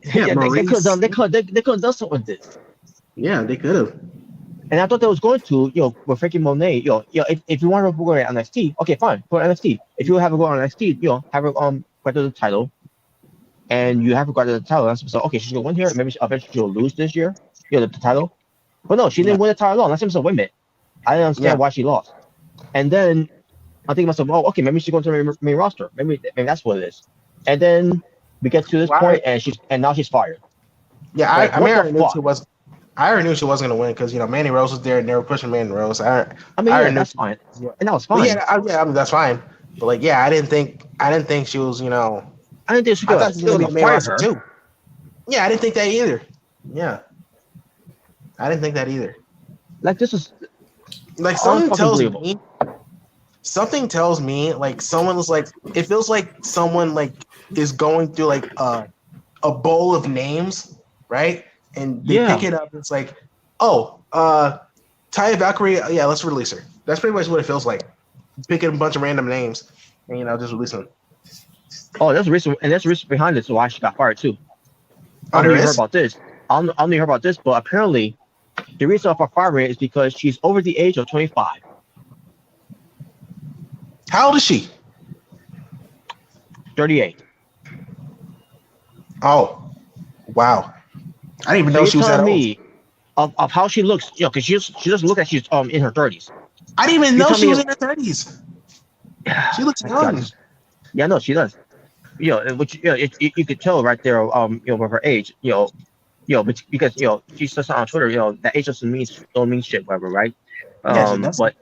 K: Yeah, they could have done something with this.
I: Yeah, they could have.
K: And I thought they was going to, with Frankie Monet, if you want to go on NXT, okay, fine, for NXT. If you have her go on NXT, have her grab the title, and you have her grab the title. And so, okay, she's gonna win here. Maybe eventually she'll lose this year, the title. But no, she didn't win the title at all. That's so wait a minute. I didn't understand why she lost. And then I think to myself, oh, okay, maybe she's going to the main roster. Maybe that's what it is. And then we get to this point, and now she's fired.
I: Yeah, I already knew she was. I already knew she wasn't going to win because Mandy Rose was there and they were pushing Mandy Rose.
K: That's fine. And that was fine.
I: That's fine. But I didn't think she was.
K: I didn't think she was going to fire her
I: too. Yeah, I didn't think that either. Yeah, I didn't think that either.
K: This is
I: something tells me. Something tells me someone's it feels like someone is going through a bowl of names, right? And they pick it up. It's Taya Valkyrie. Yeah, let's release her. That's pretty much what it feels like. Picking a bunch of random names and just release them.
K: Oh, there's a reason, and there's a reason behind this why she got fired too. I don't know if you heard about this. I don't know if you heard about this, but apparently the reason for firing is because she's over the age of 25.
I: How old is she?
K: 38.
I: Oh, wow. I didn't even know she was that
K: old. Of how she looks, because she doesn't look like she's in her 30s.
I: I didn't even know she was in her 30s. She looks young.
K: Yeah, no, she does. Which you could tell right there, with her age, but because she says on Twitter, that age don't mean shit, whatever, right? But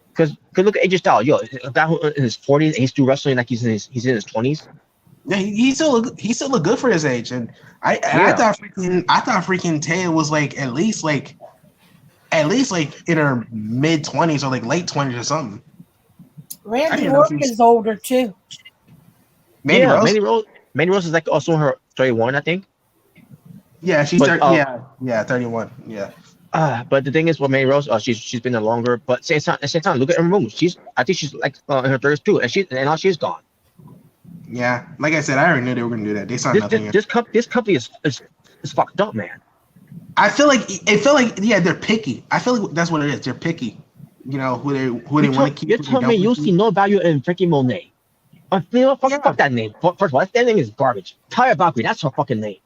K: because look at AJ Styles, a guy who in his 40s and he's still wrestling like he's in his 20s.
I: Yeah, he still look good for his age, and I thought freaking Taya was like at least like in her mid-20s or like late 20s or something.
T: Randy Orton is older too.
K: Mandy Rose is like also her 31, I think.
I: Yeah, she's 31. Yeah.
K: But the thing is, with Mandy Rose, she's been there longer. But at the same time, look at her moves. I think she's like in her 30s too, and now she's gone.
I: Yeah, like I said, I already knew they were gonna do that. They saw nothing.
K: This company is fucked up, man.
I: I feel like they're picky. I feel like that's what it is. They're picky. You know who they want to keep.
K: You're telling me you see no value in freaking Monet? Fuck that name. First of all, that name is garbage. Taya Valkyrie, that's her fucking name.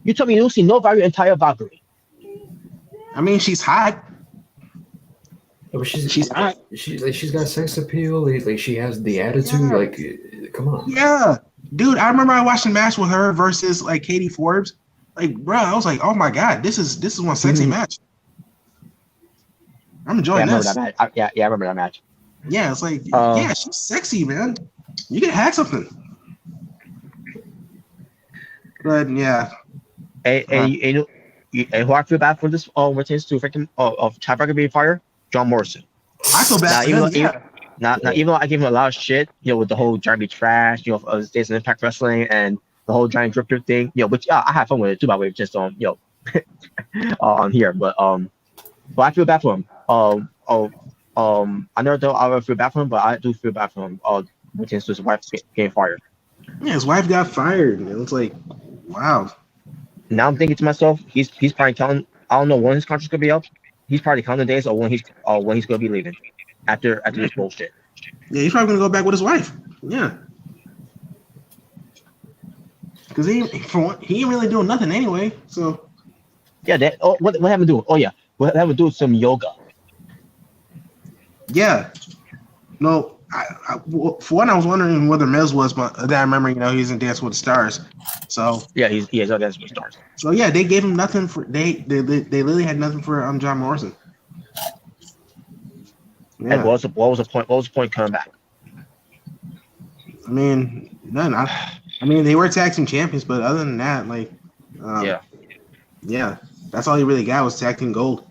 K: You tell me you see no value in Taya Valkyrie?
I: I mean, she's hot.
A: Yeah, but she's hot. She's got sex appeal. Like she has the attitude. Yeah. Like, come on.
I: Yeah, dude. I remember I watched a match with her versus like Katie Forbes. Like, bro, I was like, oh my god, this is one sexy match. I'm enjoying this.
K: I remember that match.
I: Yeah, it's like, she's sexy, man. You can hack something. But yeah.
K: Who I feel bad for this returns to freaking of Chad Barker being fired? John Morrison.
I: I feel bad for him.
K: Even though I give him a lot of shit, with the whole Johnny Trash, Days of Impact Wrestling and the whole giant drifter thing, which I have fun with it too, by the way, just on here. But I feel bad for him. I never thought I would feel bad for him, but I do feel bad for him. Since his wife getting fired.
I: Yeah, his wife got fired. It was like, wow.
K: Now I'm thinking to myself, he's probably counting. I don't know when his contract's gonna be up. He's probably counting the days or when he's gonna be leaving after this bullshit.
I: Yeah, he's probably gonna go back with his wife. Yeah. Because he ain't really doing nothing anyway. So
K: yeah, what happened to do? Oh yeah, what happened to do some yoga?
I: Yeah, no. For one, I was wondering whether Miz was, but then I remember he's in Dance with the Stars. So
K: yeah, he is on Dance with the Stars.
I: So yeah, they gave him nothing for they literally had nothing for John Morrison.
K: Yeah. And what was the point? What was the point coming back?
I: I mean, none. I mean, they were tag team champions, but other than that, like, yeah, that's all he really got was tag team gold.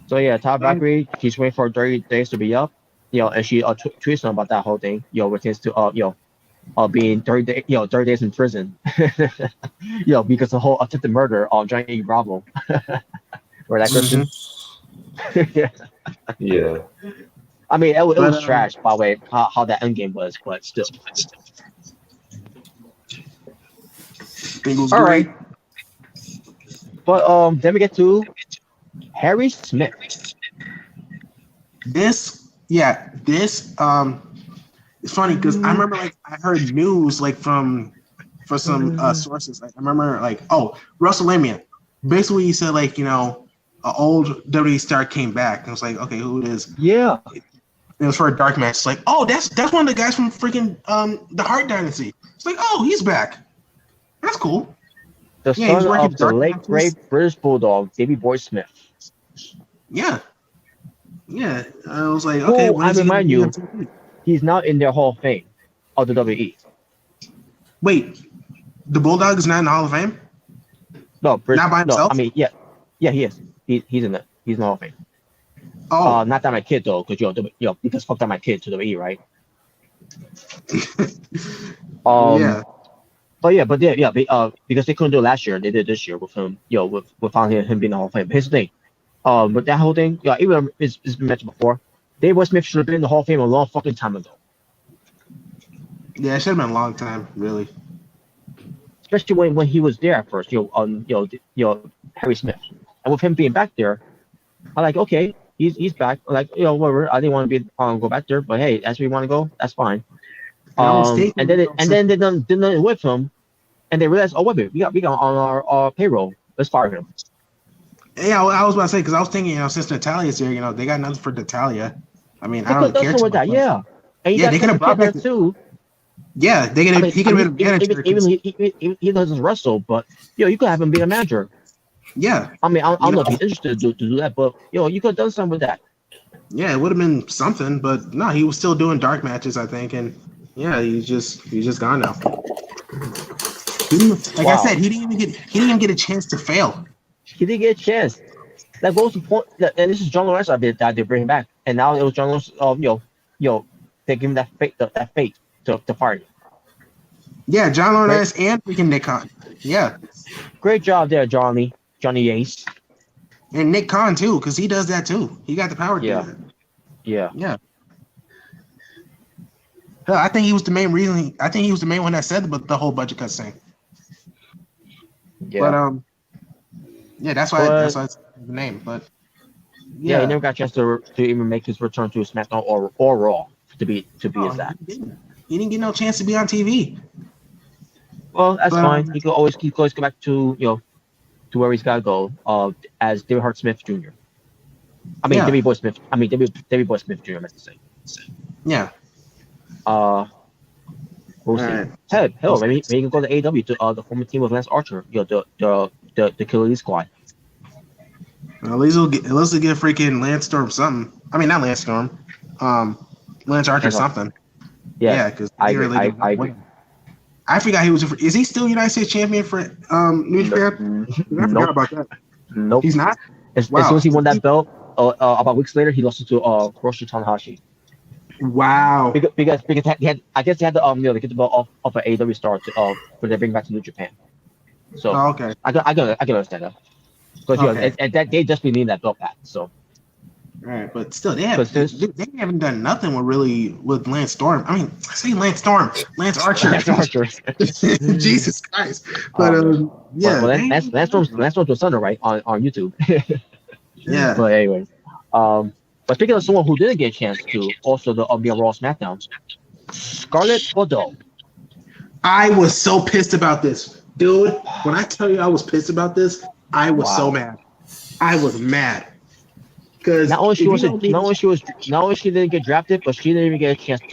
K: So yeah, Taya Valkyrie, she's waiting for 30 days to be up, and she tweets about that whole thing, which to being 30 days in prison, because the whole attempted murder of Johnny Bravo, or that person.
A: Yeah.
K: I mean, it was trash, by the way, how that endgame was, but still. All right. But then we get to Harry Smith.
I: This it's funny because I remember I heard news from some sources. Like I remember WrestleMania. Basically, he said an old WWE star came back. And I was like, okay, who it is?
K: Yeah.
I: It was for a dark match. It's like, oh, that's one of the guys from freaking the Hart Dynasty. It's like, oh, he's back. That's cool.
K: The son of the late great British Bulldog, Davey Boy Smith.
I: Yeah. Yeah. I was like, okay.
K: I remind you, he's not in their Hall of Fame of the WWE.
I: Wait, the Bulldog is not in the Hall of Fame?
K: No,
I: not by himself?
K: I mean, yeah, he is. He's in the Hall of Fame.
I: Oh.
K: Not that my kid though, because because fuck that my kid to the WWE, right?
I: Yeah.
K: Because they couldn't do it last year, they did this year with him, without him being in the Hall of Fame. Here's the thing, but that whole thing, even it's been mentioned before, Dave Boy Smith should have been in the Hall of Fame a long fucking time ago.
I: Yeah, it should have been a long time, really.
K: Especially when he was there at first, Harry Smith, and with him being back there, I'm like, okay, he's back. I'm like, whatever. I didn't want to be go back there, but hey, that's where you want to go. That's fine. And then they done with him, and they realized, oh wait a minute, we got on our payroll. Let's fire him.
I: Yeah, I was about to say because I was thinking, since Natalia's here, they got nothing for Natalia. I mean, I don't care.
K: With that, yeah. And
I: they could have brought back
K: too.
I: Yeah, he could have been a manager.
K: Even he doesn't wrestle, but you could have him be a manager.
I: Yeah.
K: I mean, I don't know if he's interested to do that, but you could have done something with that.
I: Yeah, it would have been something, but no, he was still doing dark matches, I think, and Yeah, he's just gone now. Like I said, he didn't even get a chance to fail.
K: He didn't get a chance. Like, what was the point? And this is John Lawrence that they bring him back, and now it was John Lawrence. They give him that fate to party.
I: Yeah, John Lawrence and freaking Nick Khan. Yeah,
K: great job there, Johnny Ace,
I: and Nick Khan too, because he does that too. He got the power to do that.
K: Yeah.
I: Hell, I think he was the main reason. I think he was the main one that said the whole budget cut thing.
K: Yeah.
I: But yeah, that's why it's the name. But
K: yeah, he never got a chance to even make his return to SmackDown or Raw to be exact.
I: He didn't get no chance to be on TV.
K: Well, that's fine. He could always go back to to where he's got to go. As David Hart Smith Jr. I mean, Davey Boy Smith. I mean, Davey Boy Smith Jr. I meant to say.
I: Yeah.
K: We'll see. Hell, maybe you can go to AEW to the former team of Lance Archer. The Killer Elite Squad.
I: At least we'll get freaking Lance Storm something. I mean, not Lance Storm. Lance Archer something.
K: Yeah,
I: because
K: I agree.
I: I forgot he was. Is he still United States champion for New Japan? I forgot about that.
K: Nope,
I: he's not.
K: As soon as he won that belt, about weeks later, he lost it to Hiroshi Tanahashi.
I: Wow.
K: Because I guess they had to get the belt off of an AEW star to when they bring back to New Japan. So
I: okay,
K: I can understand that because and that they just need that belt back. So.
I: Right, but still, they haven't done nothing with Lance Storm. I mean, I say Lance Storm, Lance Archer. Jesus Christ! But
K: Lance Storm's to Thunder, right, on YouTube.
I: Yeah.
K: But anyways, but speaking of someone who didn't get a chance to also be on Raw SmackDown, Scarlett Bordeaux.
I: I was so pissed about this, dude. When I tell you I was pissed about this, I was so mad. I was mad.
K: Not only she didn't get drafted, but she didn't even get a chance to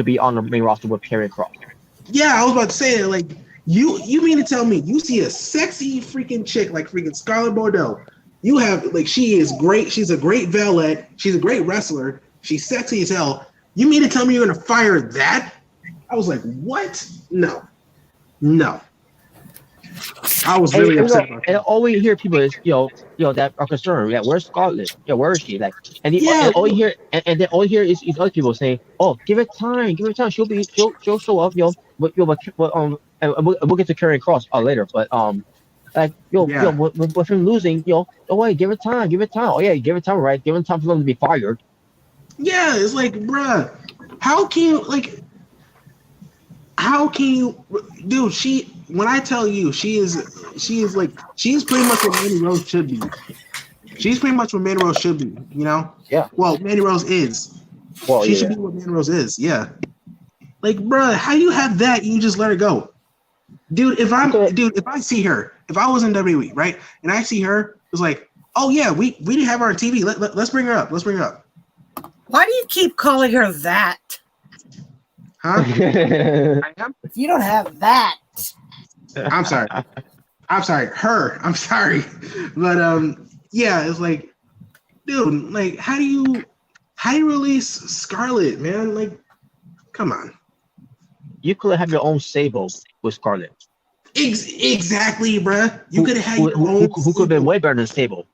K: be on the main roster with Karrion Kross.
I: Yeah, I was about to say that. Like, you mean to tell me you see a sexy freaking chick like freaking Scarlett Bordeaux? You have she is great. She's a great valet. She's a great wrestler. She's sexy as hell. You mean to tell me you're gonna fire that? I was like, what? No. I was really upset about that.
K: And all we hear people is, that are concerned. Yeah, where's Scarlett? Yeah, where is she? Like, and all we hear, and then all you hear is other people saying, "Oh, give it time. She'll show up. And we'll get to Karrion Kross later. But with him losing, oh wait, give it time. Oh yeah, give it time, right? Give it time for them to be fired.
I: Yeah, it's like, bruh, how can you, dude? When I tell you, she is pretty much what Mandy Rose should be. She's pretty much what Mandy Rose should be,
K: Yeah.
I: Well, Mandy Rose is.
K: Well,
I: she should be what Mandy Rose is. Yeah. Like, bruh, how do you have that and you just let her go, dude? If I see her, if I was in WWE, right, and I see her, it's like, oh yeah, we didn't have her on TV. Let's bring her up.
T: Why do you keep calling her that?
I: Huh? I am.
T: If you don't have that.
I: I'm sorry. Her. I'm sorry. But yeah, it's like, dude, like, how do you release Scarlett, man? Like, come on.
K: You could have your own Sable with Scarlett.
I: Exactly, bruh. You could have had your own.
K: Who could have been way better than Sable,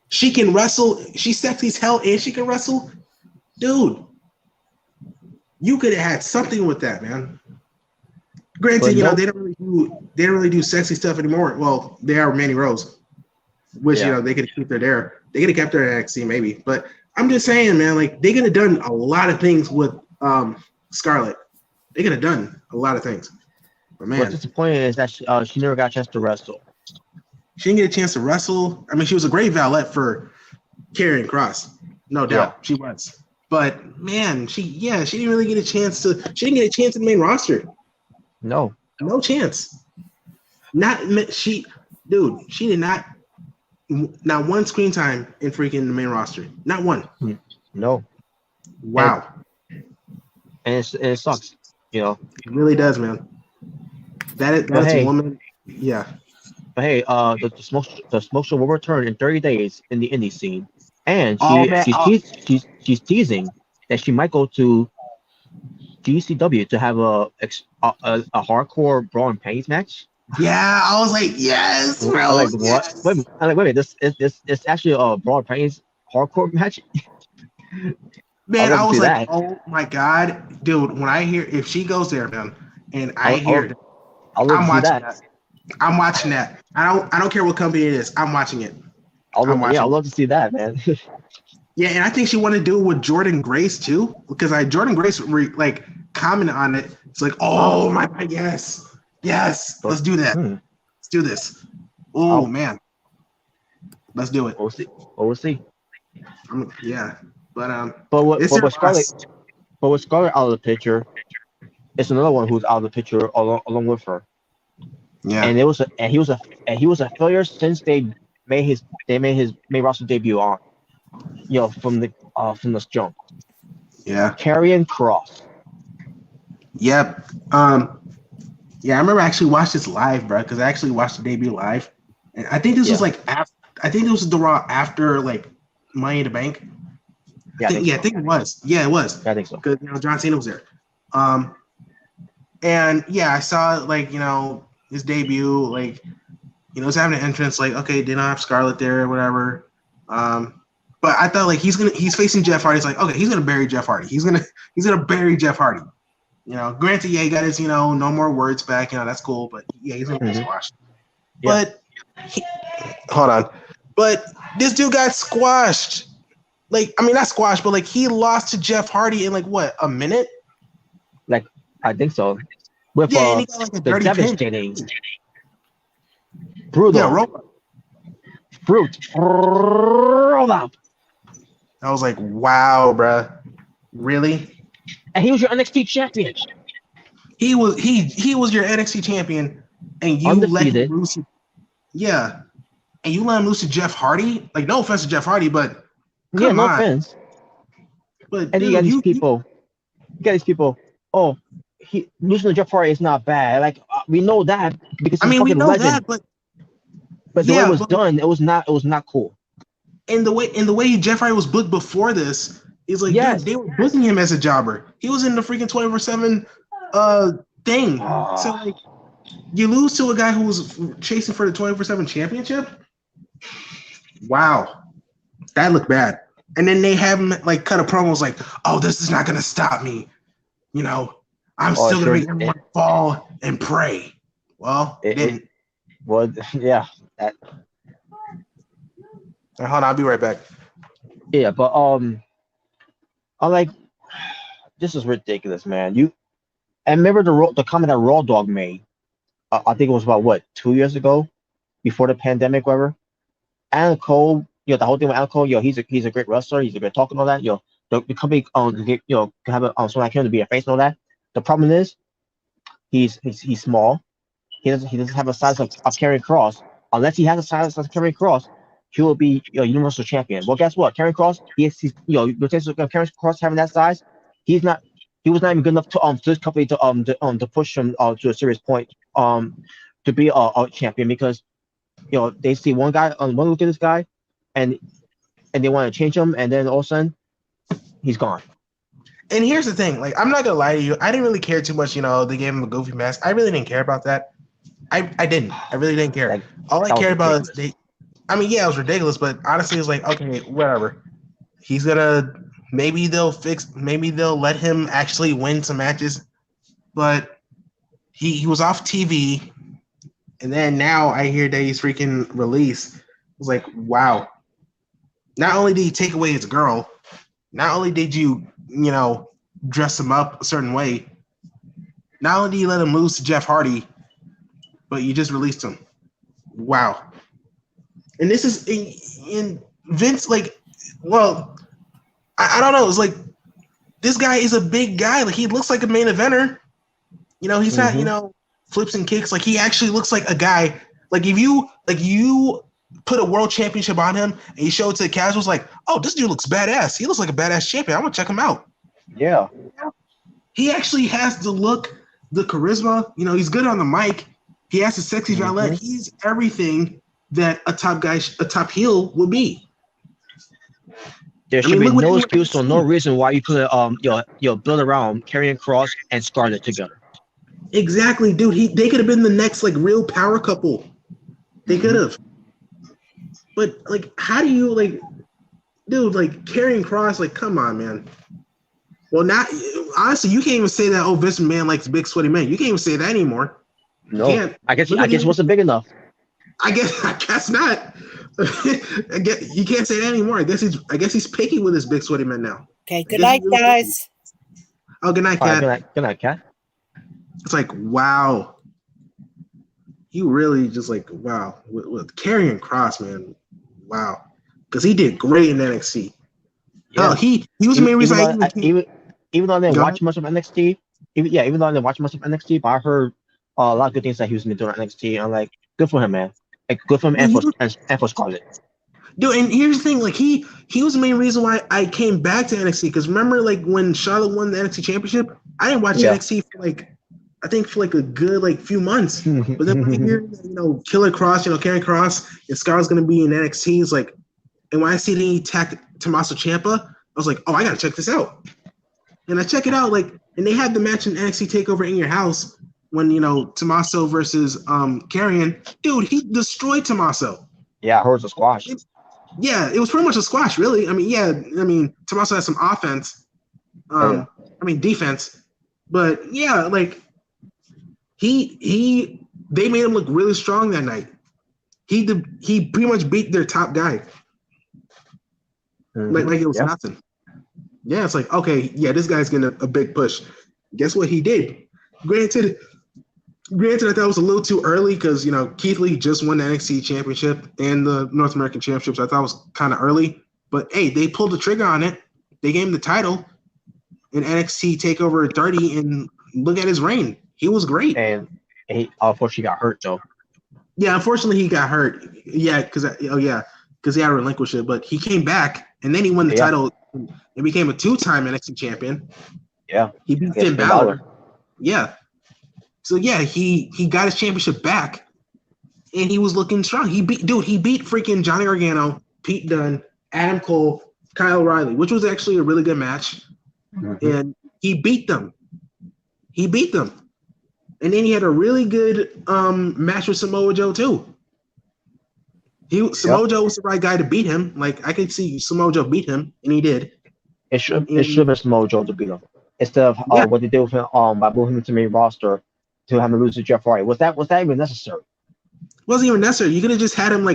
I: She can wrestle. She's sexy as hell, and she can wrestle, dude. You could have had something with that, man. Granted, they don't really do sexy stuff anymore. Well, they are Mandy Rose, which they could keep her there. They could have kept her at NXT maybe, but I'm just saying, man, like they could have done a lot of things with Scarlett. They could have done a lot of things, but man,
K: what's disappointing is that she never got a chance to wrestle.
I: She didn't get a chance to wrestle. I mean, she was a great valet for Karrion Kross, no doubt. She was, but man, she didn't really get a chance to. She didn't get a chance in the main roster.
K: No
I: chance. She did not one screen time in freaking the main roster. Not one.
K: No.
I: Wow.
K: And it sucks,
I: It really does, man. That's a woman. Yeah.
K: But hey, the smoke show will return in 30 days in the indie scene, and she's teasing that she might go to GCW to have a hardcore brawl and pains match.
I: Yeah, I was like, yes, bro.
K: I'm like, what?
I: Yes.
K: Wait a minute. This it's actually a brawl and pains hardcore match.
I: Man, I was like, oh my god, dude! When I hear if she goes there, man, and I'm watching that. I'm watching that. I don't care what company it is. I'm watching it.
K: I'd love to see that, man.
I: Yeah, and I think she wanted to do it with Jordan Grace too, because Jordan Grace commented on it. It's like, oh my god, yes, let's do that. Let's do this. Oh man, let's do it.
K: We'll see.
I: Yeah, but
K: with Scarlett out of the picture, it's another one who's out of the picture along with her.
I: Yeah,
K: and he was a failure since they made his main roster debut on, from the jump.
I: Yeah,
K: Karrion Kross.
I: Yep. Yeah, I remember I actually watched this live, bro, because I actually watched the debut live, and I think this was I think it was the Raw after Money in the Bank. I think it was. Yeah, it was.
K: I think so.
I: Because John Cena was there. And yeah, I saw his debut, he's having an entrance, okay, they don't have Scarlett there or whatever. But I thought he's facing Jeff Hardy. It's like, okay, he's gonna bury Jeff Hardy. He's gonna bury Jeff Hardy. Granted, he got his no more words back. That's cool. But yeah, he's gonna get squashed. Yeah. But hold on. But this dude got squashed. Not squashed, but he lost to Jeff Hardy in a minute.
K: I think so. With
I: and he got
K: the devastating brutal.
I: Yeah,
K: roll up.
I: I was like, wow, bruh. Really?
K: And he was your NXT champion.
I: He was your NXT champion, and you let him lose. Yeah, and you let him lose to Jeff Hardy. No offense to Jeff Hardy, but
K: no offense.
I: But
K: and you got these people. Oh, losing to Jeff Hardy is not bad. We know that because he's
I: we know
K: legend.
I: that, but
K: the way it was done, it was not cool.
I: And the way Jeff Hardy was booked before this is dude, they were booking him as a jobber. He was in the freaking 24/7 thing. So you lose to a guy who was chasing for the 24/7 championship. Wow, that looked bad. And then they have him cut a promo oh, this is not gonna stop me. I'm still gonna make everyone fall and pray. Well, it didn't.
K: Well, yeah. That.
I: Hold on, I'll be right back.
K: Yeah, but this is ridiculous, man. And remember the comment that Raw Dog made? I think it was about 2 years ago, before the pandemic, whatever. Adam Cole, the whole thing with Adam Cole, he's a great wrestler. He's a great talker and all that. The company, can have someone like him to be a face and all that. The problem is, he's small. He doesn't have a size of Karrion Kross. Unless he has a size of Karrion Kross, he will be Universal Champion. Well, guess what? Karrion Kross, Karrion Kross having that size, he was not even good enough to this company to push him to a serious point to be a champion, because they see one look at this guy and they want to change him, and then all of a sudden he's gone.
I: And here's the thing, I'm not gonna lie to you, I didn't really care too much. They gave him a goofy mask. I really didn't care about that. I didn't. I really didn't care. All I cared about is it was ridiculous, but honestly, it's okay, whatever. He's gonna maybe they'll let him actually win some matches, but he was off TV, and then now I hear that he's freaking released. It's wow. Not only did he take away his girl, not only did you dress him up a certain way, not only did you let him lose to Jeff Hardy, but you just released him. Wow. And this is in Vince, I don't know. It's this guy is a big guy. He looks like a main eventer. He's not, flips and kicks. He actually looks like a guy. If you put a world championship on him and you show it to the casuals, oh, this dude looks badass. He looks like a badass champion. I'm gonna check him out.
K: Yeah.
I: He actually has the look, the charisma. He's good on the mic. He has a sexy valet. He's everything that a top heel would be.
K: There should be no excuse or no reason why you put your build around Karrion Kross and Scarlett together.
I: Exactly, dude. They could have been the next like real power couple. They could have. But like, how do you like, dude? Like Karrion Kross, like, come on, man. Well, now, honestly, you can't even say that. Oh, Vince McMahon likes big sweaty men. You can't even say that anymore.
K: No, I guess it wasn't big enough.
I: I guess not. You can't say that anymore. I guess he's picky with his big sweaty men now.
T: Okay, good night, guys.
I: Oh, good night, Kat.
K: Good night, Kat.
I: It's like, wow. You really just like, wow. With Karrion Kross, man. Wow. Because he did great in NXT. Yeah. He was the main reason
K: even though I didn't watch much of NXT, even though I didn't watch much of NXT, but I heard a lot of good things that he was doing at NXT. I'm like, good for him, man. Like, good for him and for Scarlett.
I: Dude, and here's the thing, like he was the main reason why I came back to NXT. Because remember, like when Charlotte won the NXT championship, I didn't watch NXT for like a good like few months. But then when I hear Killer Kross, Karrion Kross, and Scarlett's gonna be in NXT, it's like, and when I see that he attacked Tommaso Ciampa, I was like, oh, I gotta check this out. And I check it out, like, and they had the match in NXT TakeOver in Your House when Tommaso versus Karrion. Dude, he destroyed Tommaso.
K: Yeah, I heard it was a squash.
I: It was pretty much a squash, really. I mean, Tommaso has some offense. Defense. But yeah, like they made him look really strong that night. He pretty much beat their top guy. Like it was nothing. Yeah, it's like, okay, yeah, this guy's getting a big push. Guess what he did? Granted, I thought it was a little too early because, Keith Lee just won the NXT championship and the North American championship, so I thought it was kind of early. But, hey, they pulled the trigger on it. They gave him the title in NXT TakeOver 30, and look at his reign. He was great.
K: And he unfortunately got hurt, though.
I: Yeah, unfortunately he got hurt. Yeah, because he had relinquished it. But he came back, and then he won the title and became a 2-time NXT champion.
K: Yeah.
I: He beat Finn Balor. Yeah. So, yeah, he got his championship back, and he was looking strong. He beat freaking Johnny Gargano, Pete Dunne, Adam Cole, Kyle O'Reilly, which was actually a really good match. And he beat them. And then he had a really good match with Samoa Joe, too. Samoa Joe was the right guy to beat him. Like, I could see Samoa Joe beat him, and he did.
K: It should have been Samoa Joe to beat him. Instead of what they did with him by moving him to the main roster to have him lose to Jeff Hardy. Was that even necessary?
I: Wasn't even necessary. You could have just had him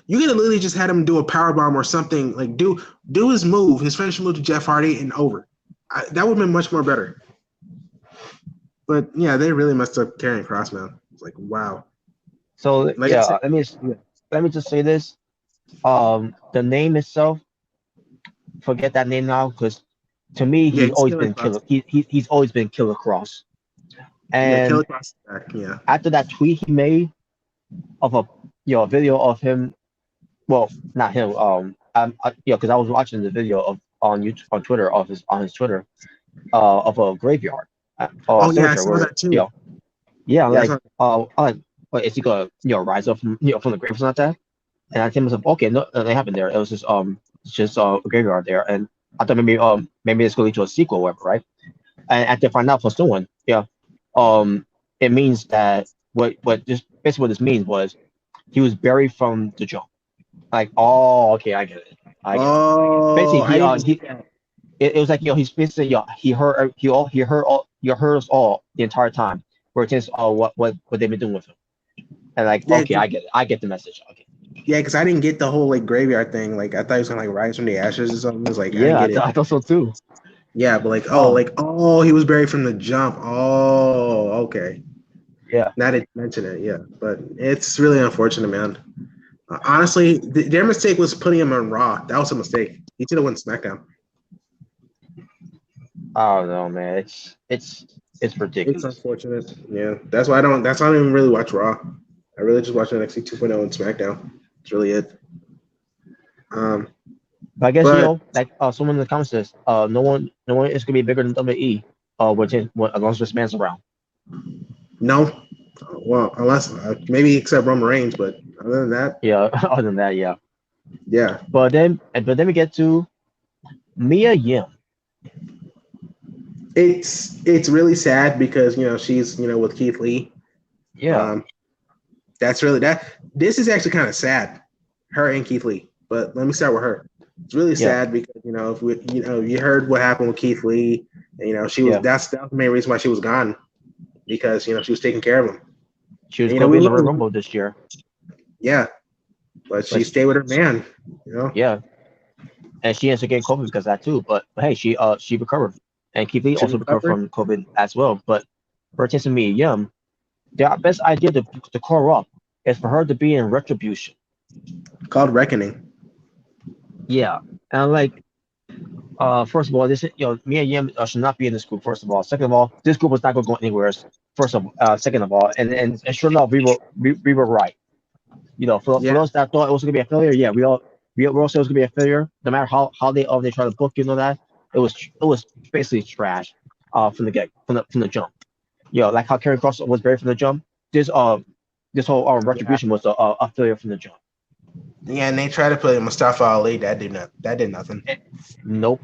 I: literally just had him do a powerbomb or something. Like do his move, his finishing move to Jeff Hardy and over. That would have been much more better. But yeah, they really messed up Karrion Kross, man. It's like, wow.
K: So let me just say this. The name itself, forget that name now, because to me he's always been Killer. He's always been Killer Kross. And
I: Killer Kross is back, yeah.
K: After that tweet he made of a video of him, well, not him, because I was watching the video on Twitter on his Twitter of a graveyard.
I: I saw that too.
K: Is he gonna rise up from the grave or something like that? And I think myself, okay, no, nothing happened there. It was just a graveyard there, and I thought maybe it's going to lead to a sequel or whatever, right? And after I find out for someone, it means that what this means was he was buried from the jump. Like, oh, okay, I get it. Basically, it was like he's basically he heard us all the entire time. Where it is what they've been doing with him, and like, okay, I get it. I get the message. Okay.
I: Yeah, because I didn't get the whole like graveyard thing. Like I thought he was gonna like rise from the ashes or something. It was like,
K: I thought so too.
I: Yeah, but like, he was buried from the jump. Oh, okay.
K: Yeah.
I: Now they mention it. Yeah, but it's really unfortunate, man. Honestly, their mistake was putting him on Raw. That was a mistake. He should have went SmackDown.
K: Oh no, man! It's ridiculous.
I: It's unfortunate. Yeah, that's why I don't even really watch Raw. I really just watch NXT 2.0 and SmackDown. That's really it.
K: But I guess like someone in the comments says, no one is gonna be bigger than WWE. As long as this man's around.
I: No, well, unless maybe except Roman Reigns, but other than that,
K: yeah. Other than that, yeah.
I: Yeah.
K: But then we get to Mia Yim.
I: It's really sad because she's with Keith Lee.
K: Yeah.
I: That's really that. This is actually kind of sad, her and Keith Lee. But let me start with her. It's really sad because if we, you heard what happened with Keith Lee, and she was that's the main reason why she was gone, because she was taking care of him.
K: She was going to be in the Royal Rumble this year.
I: Yeah, but she stayed with her man.
K: Yeah, and she has to get COVID because of that too. But hey, she recovered, and Keith Lee also recovered from COVID as well. But for Tessa Mia Yim, the best idea to call her up is for her to be in Retribution,
I: called Reckoning.
K: Yeah, and first of all, this Mia Yim should not be in this group. First of all, second of all, this group was not going to go anywhere. Second of all, and sure enough, we were right. For those that thought it was going to be a failure, yeah, we all said it was going to be a failure. No matter how they try to book that, it was basically trash from the jump. Like how Karrion Kross was buried from the jump. This whole Retribution was a failure from the jump.
I: Yeah, and they tried to put Mustafa Ali. That did nothing.
K: Nope.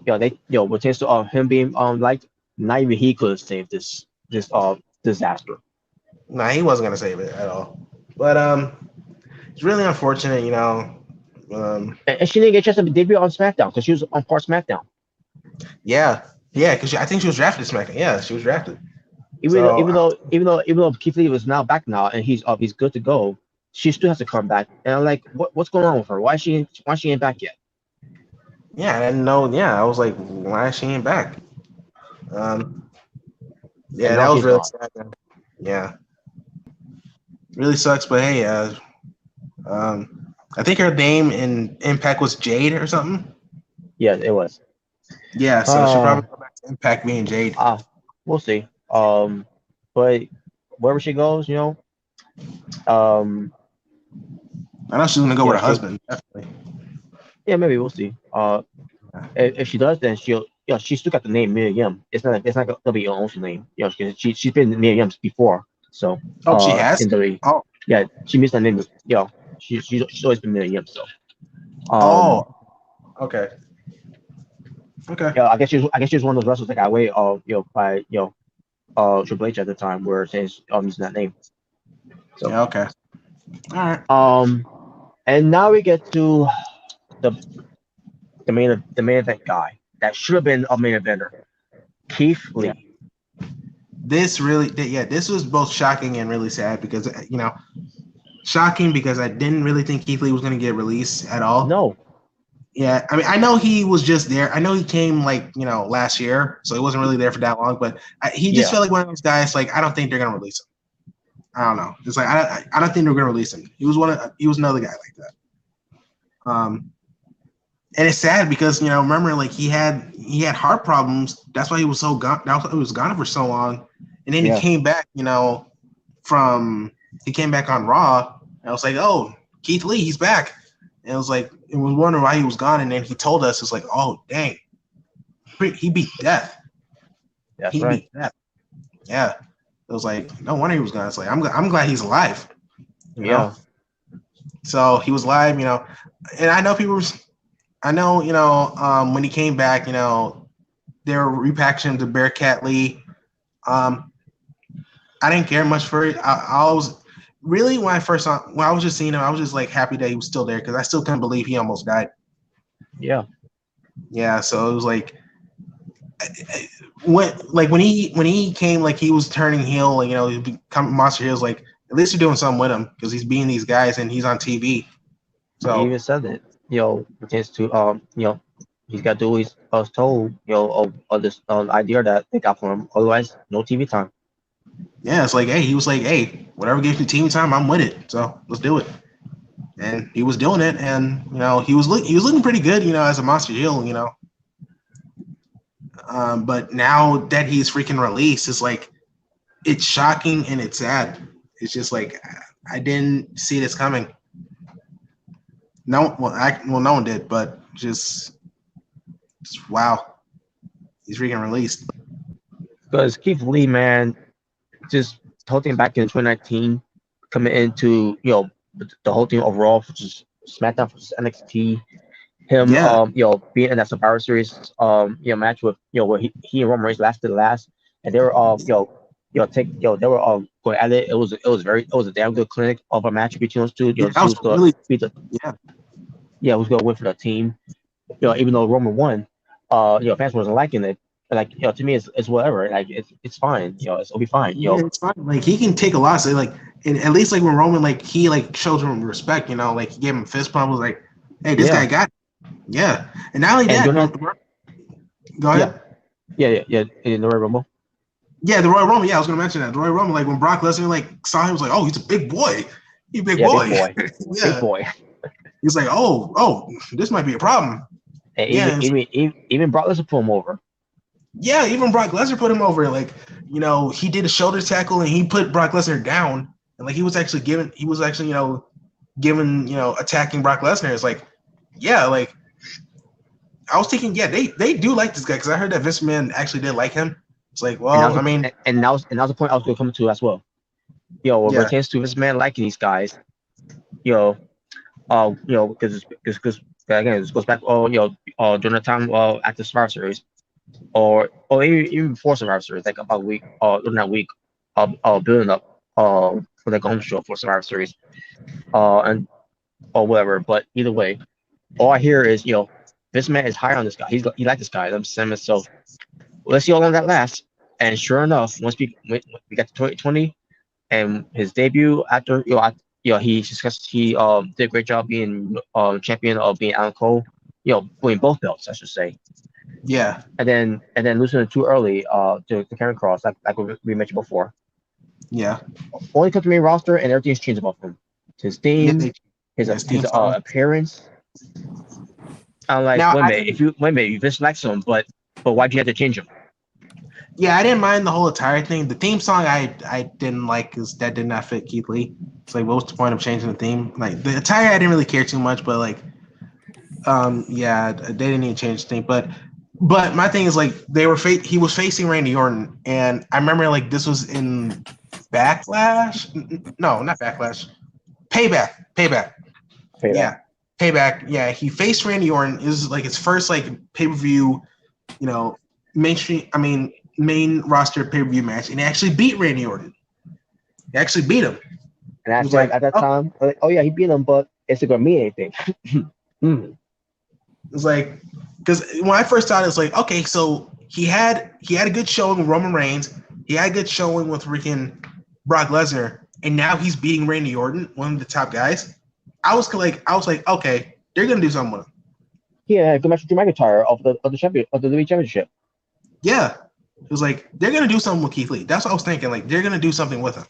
K: With taste of him being liked, not even he could have saved this disaster.
I: Nah, he wasn't gonna save it at all. But it's really unfortunate,
K: and she didn't get a chance to debut on SmackDown because she was on part SmackDown.
I: Yeah, because I think she was drafted to SmackDown. Yeah, she was drafted.
K: Even though Keith Lee was now back now and he's good to go, she still has to come back. And I'm like, what's going on with her? Why she ain't back yet?
I: Yeah, I didn't know. Yeah, I was like, why is she ain't back? Yeah, that was really sad. Yeah, really sucks. But hey, I think her name in Impact was Jade or something.
K: Yeah, it was.
I: Yeah, so she'll probably go back to Impact being Jade.
K: We'll see. But wherever she goes, I know
I: she's gonna go with her husband. Definitely.
K: Yeah, maybe we'll see. If she does, then she's still got the name Mia Yim. It's not gonna be her own name. She's been Mia Yim before. So
I: she has.
K: Yeah, she missed that name. She's always been Mia Yim. So.
I: Okay.
K: Yeah, I guess she was one of those wrestlers that got away by Triple H at the time, where he's using that name. So
I: okay. All right.
K: And now we get to the main event guy that should have been a main eventer, Keith Lee.
I: This was both shocking and really sad because shocking because I didn't really think Keith Lee was going to get released at all.
K: No.
I: Yeah, I mean, I know he was just there. I know he came last year, so he wasn't really there for that long. But he just felt like one of those guys. Like, I don't think they're gonna release him. I don't know. It's like I don't think they're gonna release him. He was another guy like that. And it's sad because remember, like he had heart problems. That's why he was so gone. He was gone for so long, and then he came back. He came back on Raw. And I was like, oh, Keith Lee, he's back. And it was like, it was wondering why he was gone, and then he told us, it's like, oh dang, he beat death.
K: That's right.
I: Beat death. Yeah, it was like, no wonder he was gone. It's like, I'm glad he's alive. You know? So he was live, and I know when he came back, they were repackaging him to Bearcat Lee. I didn't care much for it. I was. Really, when I was just seeing him, I was just like happy that he was still there because I still couldn't believe he almost died.
K: Yeah.
I: Yeah. So it was like, when he came, like he was turning heel, he become Monster Heels. Like at least you're doing something with him because he's beating these guys and he's on TV. So
K: he even said that, pertains to he's got to do what he's told, of this idea that they got for him. Otherwise, no TV time.
I: Yeah, it's like, hey, he was like, hey, whatever gives me TV time, I'm with it. So let's do it. And he was doing it, and he was looking pretty good, as a Monster Heel, But now that he's freaking released, it's like, it's shocking and it's sad. It's just like, I didn't see this coming. No one did, but just wow, he's freaking released.
K: Because Keith Lee, man, just the whole thing back in 2019, coming into the whole thing overall, which is SmackDown versus NXT, him, being in that Survivor Series, match with, where he and Roman Reigns lasted last, and they were, they were going at it. It was a damn good clinic of a match between those two.
I: That was really,
K: who's gonna win for the team. Even though Roman won, fans wasn't liking it. Like, to me, it's whatever. Like, it's fine. It'll be fine.
I: It's fine. Like, he can take a loss. Like, and at least like when Roman, like, he like showed him respect. Like, he gave him a fist pump. Was like, hey, this guy got it. Yeah. And not only that, go ahead.
K: Yeah. In the Royal Rumble.
I: Yeah, the Royal Rumble. Yeah, I was gonna mention that. The Royal Rumble, like when Brock Lesnar like saw him, was like, oh, he's a big boy. He's a big boy.
K: Big boy.
I: He's like, oh, this might be a problem.
K: And even Brock Lesnar put him over.
I: Yeah, even Brock Lesnar put him over. Like, he did a shoulder tackle and he put Brock Lesnar down. And like he was actually attacking Brock Lesnar. It's like, yeah, like I was thinking, yeah, they do like this guy, because I heard that Vince McMahon actually did like him. It's like, well,
K: and that was the point I was going to come to as well. When it comes to Vince McMahon liking these guys, because again, this goes back, during the time at the Survivor Series, or even before Survivor Series, like about a week, during that week, building up for the home show for Survivor Series, or whatever. But either way, all I hear is, Vince McMahon is high on this guy. He likes this guy. I'm saying myself, let's see how long that lasts. And sure enough, once we got to 2020 and his debut after, he did a great job being champion of being Adam Cole, winning both belts, I should say.
I: Yeah.
K: And then losing it too early to Karrion Kross, like we mentioned before.
I: Yeah.
K: Only comes to main roster and everything's changed about him. His theme, his appearance. I'm like, wait a minute, you just like him, but why'd you have to change him?
I: Yeah, I didn't mind the whole attire thing. The theme song I didn't like, because that did not fit Keith Lee. It's like, what was the point of changing the theme? Like, the attire I didn't really care too much, but like, they didn't need to change the theme. But my thing is, like, he was facing Randy Orton, and I remember, like, this was in Backlash. No, not Backlash. Payback. Yeah. Payback. Yeah, he faced Randy Orton. It was like his first like pay-per-view, main roster pay-per-view match, and he actually beat Randy Orton. He actually beat him.
K: And at that time, like, oh yeah, he beat him, but it's not gonna mean anything.
I: It's like, because when I first thought, it's like, okay, so he had a good showing with Roman Reigns, he had a good showing with freaking Brock Lesnar, and now he's beating Randy Orton, one of the top guys. I was like, okay, they're gonna do something with him.
K: Yeah, good match with Drew McIntyre of the WWE Championship.
I: Yeah, it was like they're gonna do something with Keith Lee. That's what I was thinking. Like, they're gonna do something with him,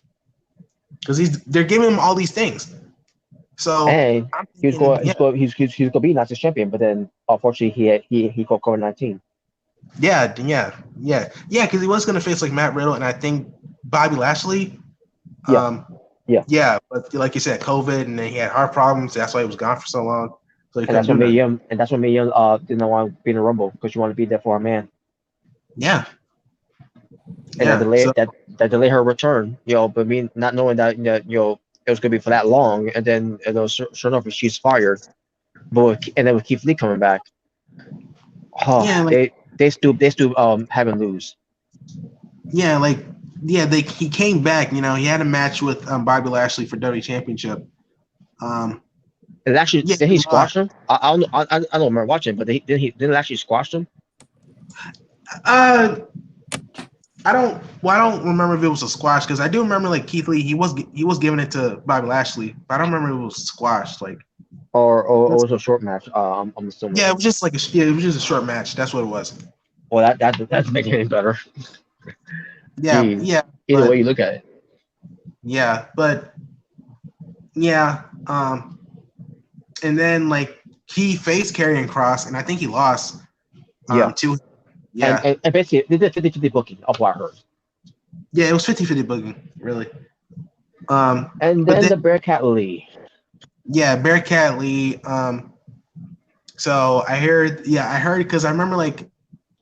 I: because they're giving him all these things. So
K: and he's gonna be not just champion, but then unfortunately he got COVID-19.
I: Yeah, because he was gonna face like Matt Riddle and I think Bobby Lashley. Yeah, but like you said, COVID, and then he had heart problems. That's why he was gone for so long. So
K: and that's what made him. Didn't want to be in the Rumble, because you want to be there for a man.
I: Yeah.
K: And that delay her return, but me not knowing that it was gonna be for that long, and then sure enough she's fired. But then with Keith Lee coming back, they still having lose.
I: Yeah, he came back. He had a match with Bobby Lashley for WWE Championship.
K: And actually, did he squash him? I don't remember watching, but didn't actually squash him.
I: I don't remember if it was a squash, because I do remember like Keith Lee, he was giving it to Bobby Lashley, but I don't remember if it was squashed, like,
K: or it was a short match. I'm assuming.
I: Yeah, it was just a short match. That's what it was.
K: Well, that's making it better.
I: Yeah.
K: Either way you look at it.
I: Yeah, but yeah, and then like he faced Karrion Kross, and I think he lost.
K: And basically, they did 50-50 booking of what I heard.
I: Yeah, it was 50-50 booking, really.
K: And then the Bearcat Lee.
I: Yeah, Bearcat Lee. So I heard because I remember like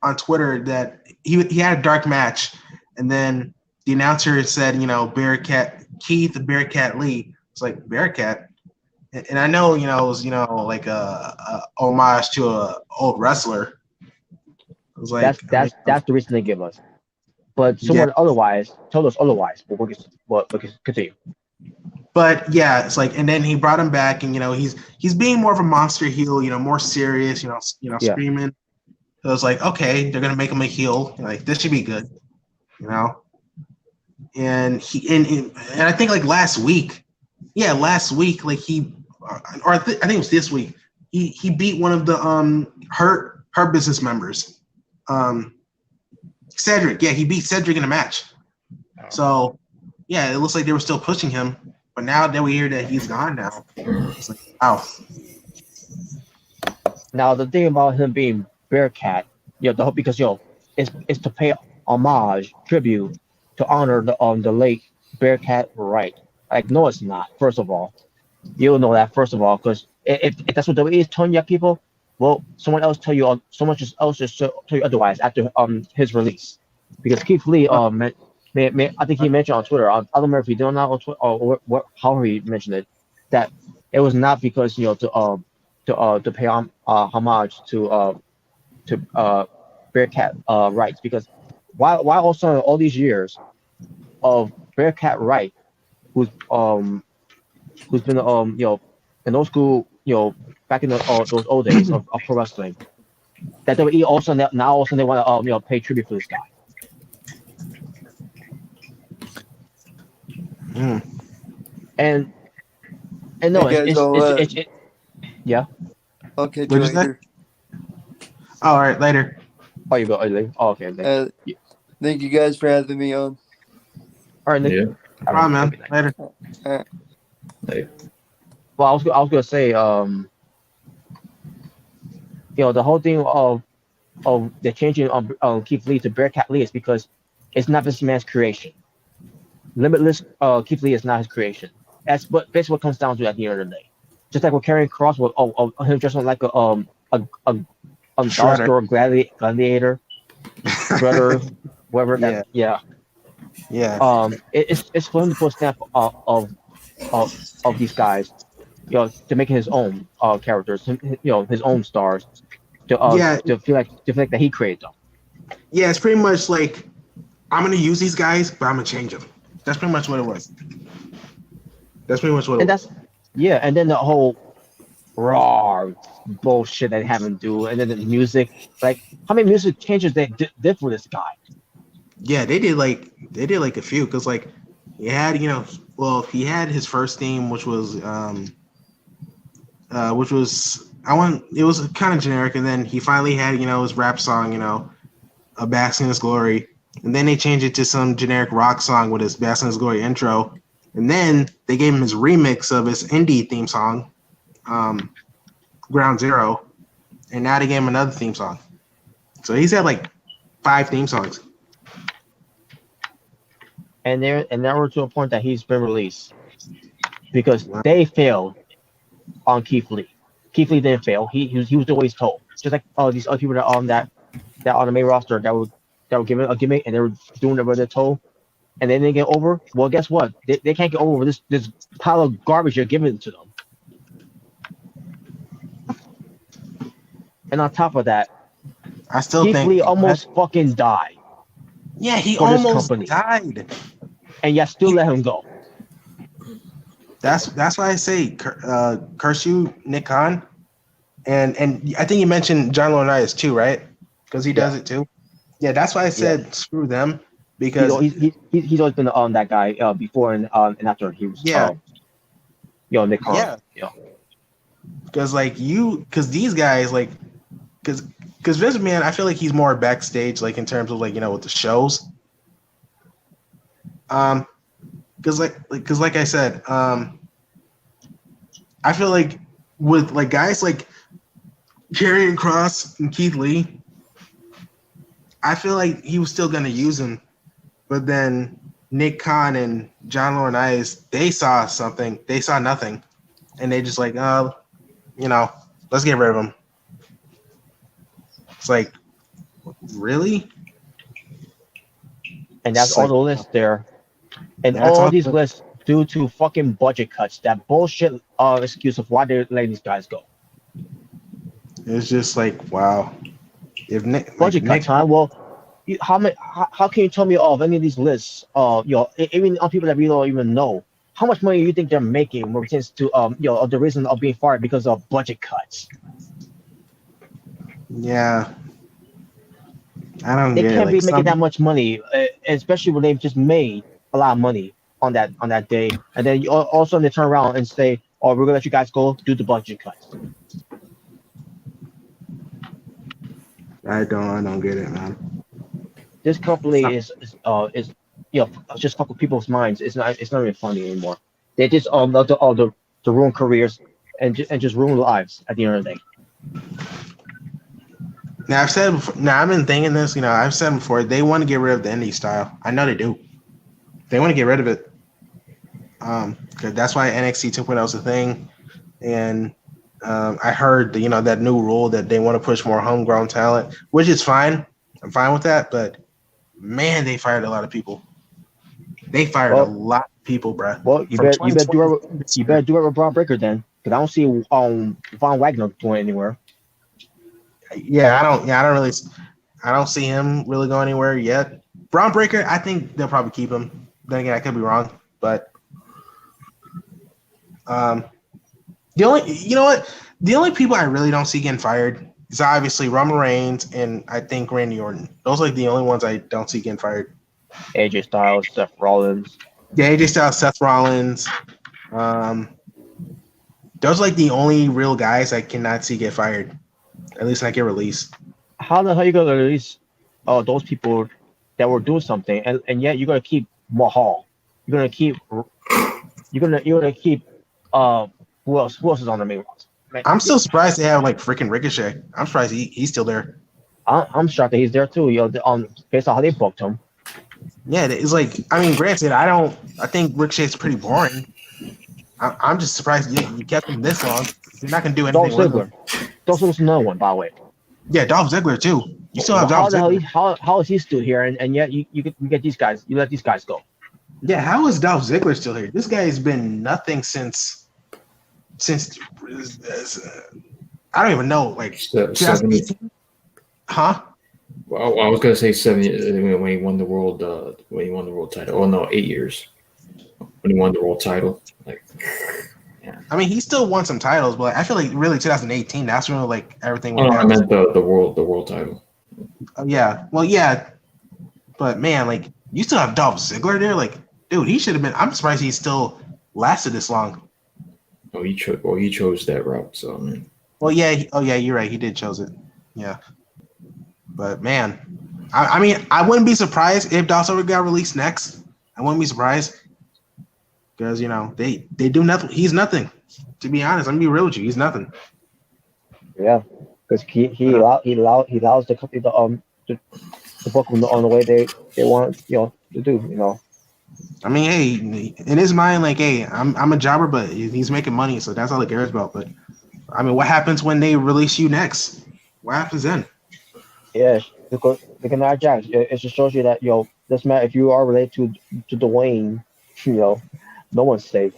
I: on Twitter that he had a dark match, and then the announcer said, Bearcat Keith, Bearcat Lee. It's like, Bearcat? and I know it was like a homage to a old wrestler. It was like
K: that's the reason they give us. But someone otherwise told us otherwise. But we'll continue.
I: But yeah, it's like, and then he brought him back, and he's being more of a monster heel, more serious, screaming. So it was like, okay, they're gonna make him a heel. Like this should be good, And he and I think like last week, like he, or I think it was this week, he beat one of the her business members, Cedric. Yeah, he beat Cedric in a match. So yeah, it looks like they were still pushing him. But now that we hear that he's gone now, it's like, wow.
K: Now the thing about him being Bearcat, because it's to pay homage, tribute, to honor the late Bearcat Wright. Like, no, it's not. First of all, you'll know that. First of all, because if that's what WWE is telling you people, well, someone else tell you otherwise after his release, because Keith Lee I think he mentioned on Twitter. I don't remember if he did or not on Twitter or how he mentioned it, that it was not because to pay homage to Bearcat rights, because why also all these years of Bearcat Wright, who's been in old school, back in those old days of pro wrestling, that WWE also now also they want to pay tribute for this guy. And no, it's yeah.
Q: Okay,
I: later. All right, later.
K: Oh, you go later. Oh, okay.
Q: Thank you guys for having me on.
K: All right, Nick.
I: Yeah. All right, man. Later.
K: Later. Well, I was gonna say, the whole thing of the changing of Keith Lee to Bearcat Lee is because it's not this man's creation. Limitless Keith Lee is not his creation. That's basically what comes down to at the end of the day. Just like with Karrion Kross, him dressing like a dollar store gladiator, shredder, whatever. Yeah. It's for him to put a stamp of these guys, to make his own characters, his own stars, to feel like that he created them.
I: Yeah, it's pretty much like, I'm gonna use these guys, but I'm gonna change them. That's pretty much what it was.
K: Yeah, and then the whole raw bullshit they have him do, and then the music, like how many music changes they did for this guy?
I: Yeah, they did like a few, because like he had he had his first theme, which was it was kind of generic, and then he finally had his rap song, a Bask in His Glory, and then they changed it to some generic rock song with his Bask in His Glory intro, and then they gave him his remix of his indie theme song, Ground Zero, and now they gave him another theme song. So he's had like 5 theme songs.
K: And now we're to a point that he's been released because they failed on Keith Lee. Keith Lee didn't fail. He was always told, just like all these other people that on the main roster that were given a gimmick and they were doing whatever they're told, and they didn't get over. Well, guess what? They can't get over this pile of garbage you're giving to them. And on top of that,
I: I still
K: Keith
I: think
K: Lee almost fucking died.
I: Yeah, he almost died.
K: And you still let him go.
I: That's why I say curse you, Nick Khan. And I think you mentioned John Laurinaitis too, right? Because he does it too. Yeah, that's why I said screw them, because
K: he's always been on that guy before and after he was Nick Khan. Yeah.
I: Because these guys because Vince McMahon, I feel like he's more backstage, like in terms of with the shows. Because like I said, I feel like with guys like Karrion Kross and Keith Lee, I feel like he was still gonna use him, but then Nick Khan and John Laurinaitis, they saw something, they saw nothing, and they just let's get rid of him. It's like, really?
K: And that's all the list there. And all these lists due to fucking budget cuts. That bullshit excuse of why they're letting these guys go.
I: It's just like, wow. If
K: budget cuts, huh? Well, how can you tell me of any of these lists? Even on people that we don't even know, how much money do you think they're making when it comes to the reason of being fired because of budget cuts?
I: Yeah, I don't.
K: They
I: get
K: can't
I: it.
K: be making that much money, especially when they've just made a lot of money on that day, and then all of a sudden they turn around and say, "Oh, we're gonna let you guys go due to budget cuts."
I: I don't get it, man.
K: This company is just fuck with people's minds. It's not even funny anymore. They just to ruin careers and just ruin lives at the end of the day.
I: Now I've said before, I've been thinking this. I've said before, they want to get rid of the indie style. I know they do. They want to get rid of it. Cause that's why NXT 2.0 is a thing, and I heard that new rule that they want to push more homegrown talent, which is fine. I'm fine with that, but man, they fired a lot of people. They fired a lot of people, bro.
K: Well, you better do it with Braun Breaker then, because I don't see Von Wagner going anywhere.
I: Yeah, I don't see him really going anywhere yet. Braun Breaker, I think they'll probably keep him. Then again, I could be wrong, but the only people I really don't see getting fired is obviously Roman Reigns and I think Randy Orton. Those are like the only ones I don't see getting fired.
K: AJ Styles, Seth Rollins.
I: Yeah, AJ Styles, Seth Rollins. Those are like the only real guys I cannot see get fired. At least not get released.
K: How the hell you gonna release those people that were doing something, and yet you're gonna keep Mahal? You're gonna keep who else is on the main roster?
I: I'm still surprised they have like freaking Ricochet. I'm surprised he's still there.
K: I'm shocked that he's there too. Based on how they booked him.
I: Yeah, it's like, granted, I think Ricochet's pretty boring. I'm just surprised you kept him this long. You're not gonna do anything.
K: Dolph Ziggler. Dolph Ziggler's another one, by the way.
I: Yeah, Dolph Ziggler too. You still have Dolph Ziggler.
K: How is he still here? And yet you get these guys. You let these guys go.
I: Yeah, how is Dolph Ziggler still here? This guy has been nothing since I don't even know, like 2018. Huh?
A: Well, I was gonna say 7 when he won the world title. Oh no, 8 years when he won the world title. Like, yeah.
I: He still won some titles, but I feel like really 2018. That's when like everything went down.
A: I meant the world title.
I: Yeah, well, yeah, but man, like you still have Dolph Ziggler there. Like, dude, he should have been. I'm surprised he still lasted this long.
A: Oh, he chose that route. So
I: Well, yeah. You're right. He did chose it. Yeah. But man, I wouldn't be surprised if Dolph Ziggler got released next. I wouldn't be surprised because they do nothing. He's nothing. To be honest, I'm gonna be real with you. He's nothing.
K: Yeah, because he allows the company to book him on the way they want to do.
I: Hey, in his mind, like, hey, I'm a jobber, but he's making money, so that's all he cares about. But what happens when they release you next? What happens then?
K: Yeah, because Nia Jack, it just shows you that doesn't matter if you are related to Dwayne, no one's safe.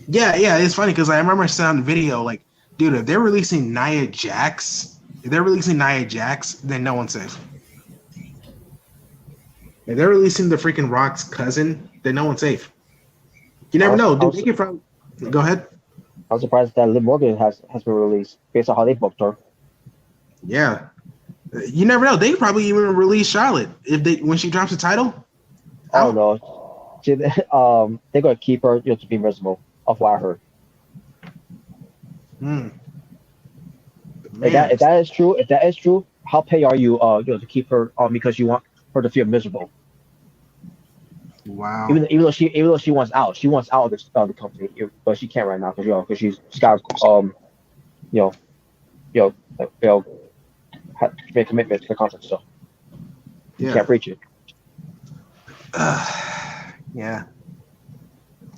I: Yeah, it's funny because I remember seeing the video, like, dude, if they're releasing Nia Jax, then no one's safe. If they're releasing the freaking Rock's cousin, then no one's safe. You never know. Dude, they could probably go ahead.
K: I'm surprised that Liv Morgan has been released based on how they booked her.
I: Yeah. You never know. They could probably even release Charlotte when she drops the title.
K: Oh no. They're gonna keep her to be invisible, of what I heard. If that is true, how pay are you to keep her because you want her to feel miserable?
I: Wow.
K: Even though she wants out, of the company, but she can't right now because she's got make commitment to the contract stuff. You can't breach it.
I: Yeah.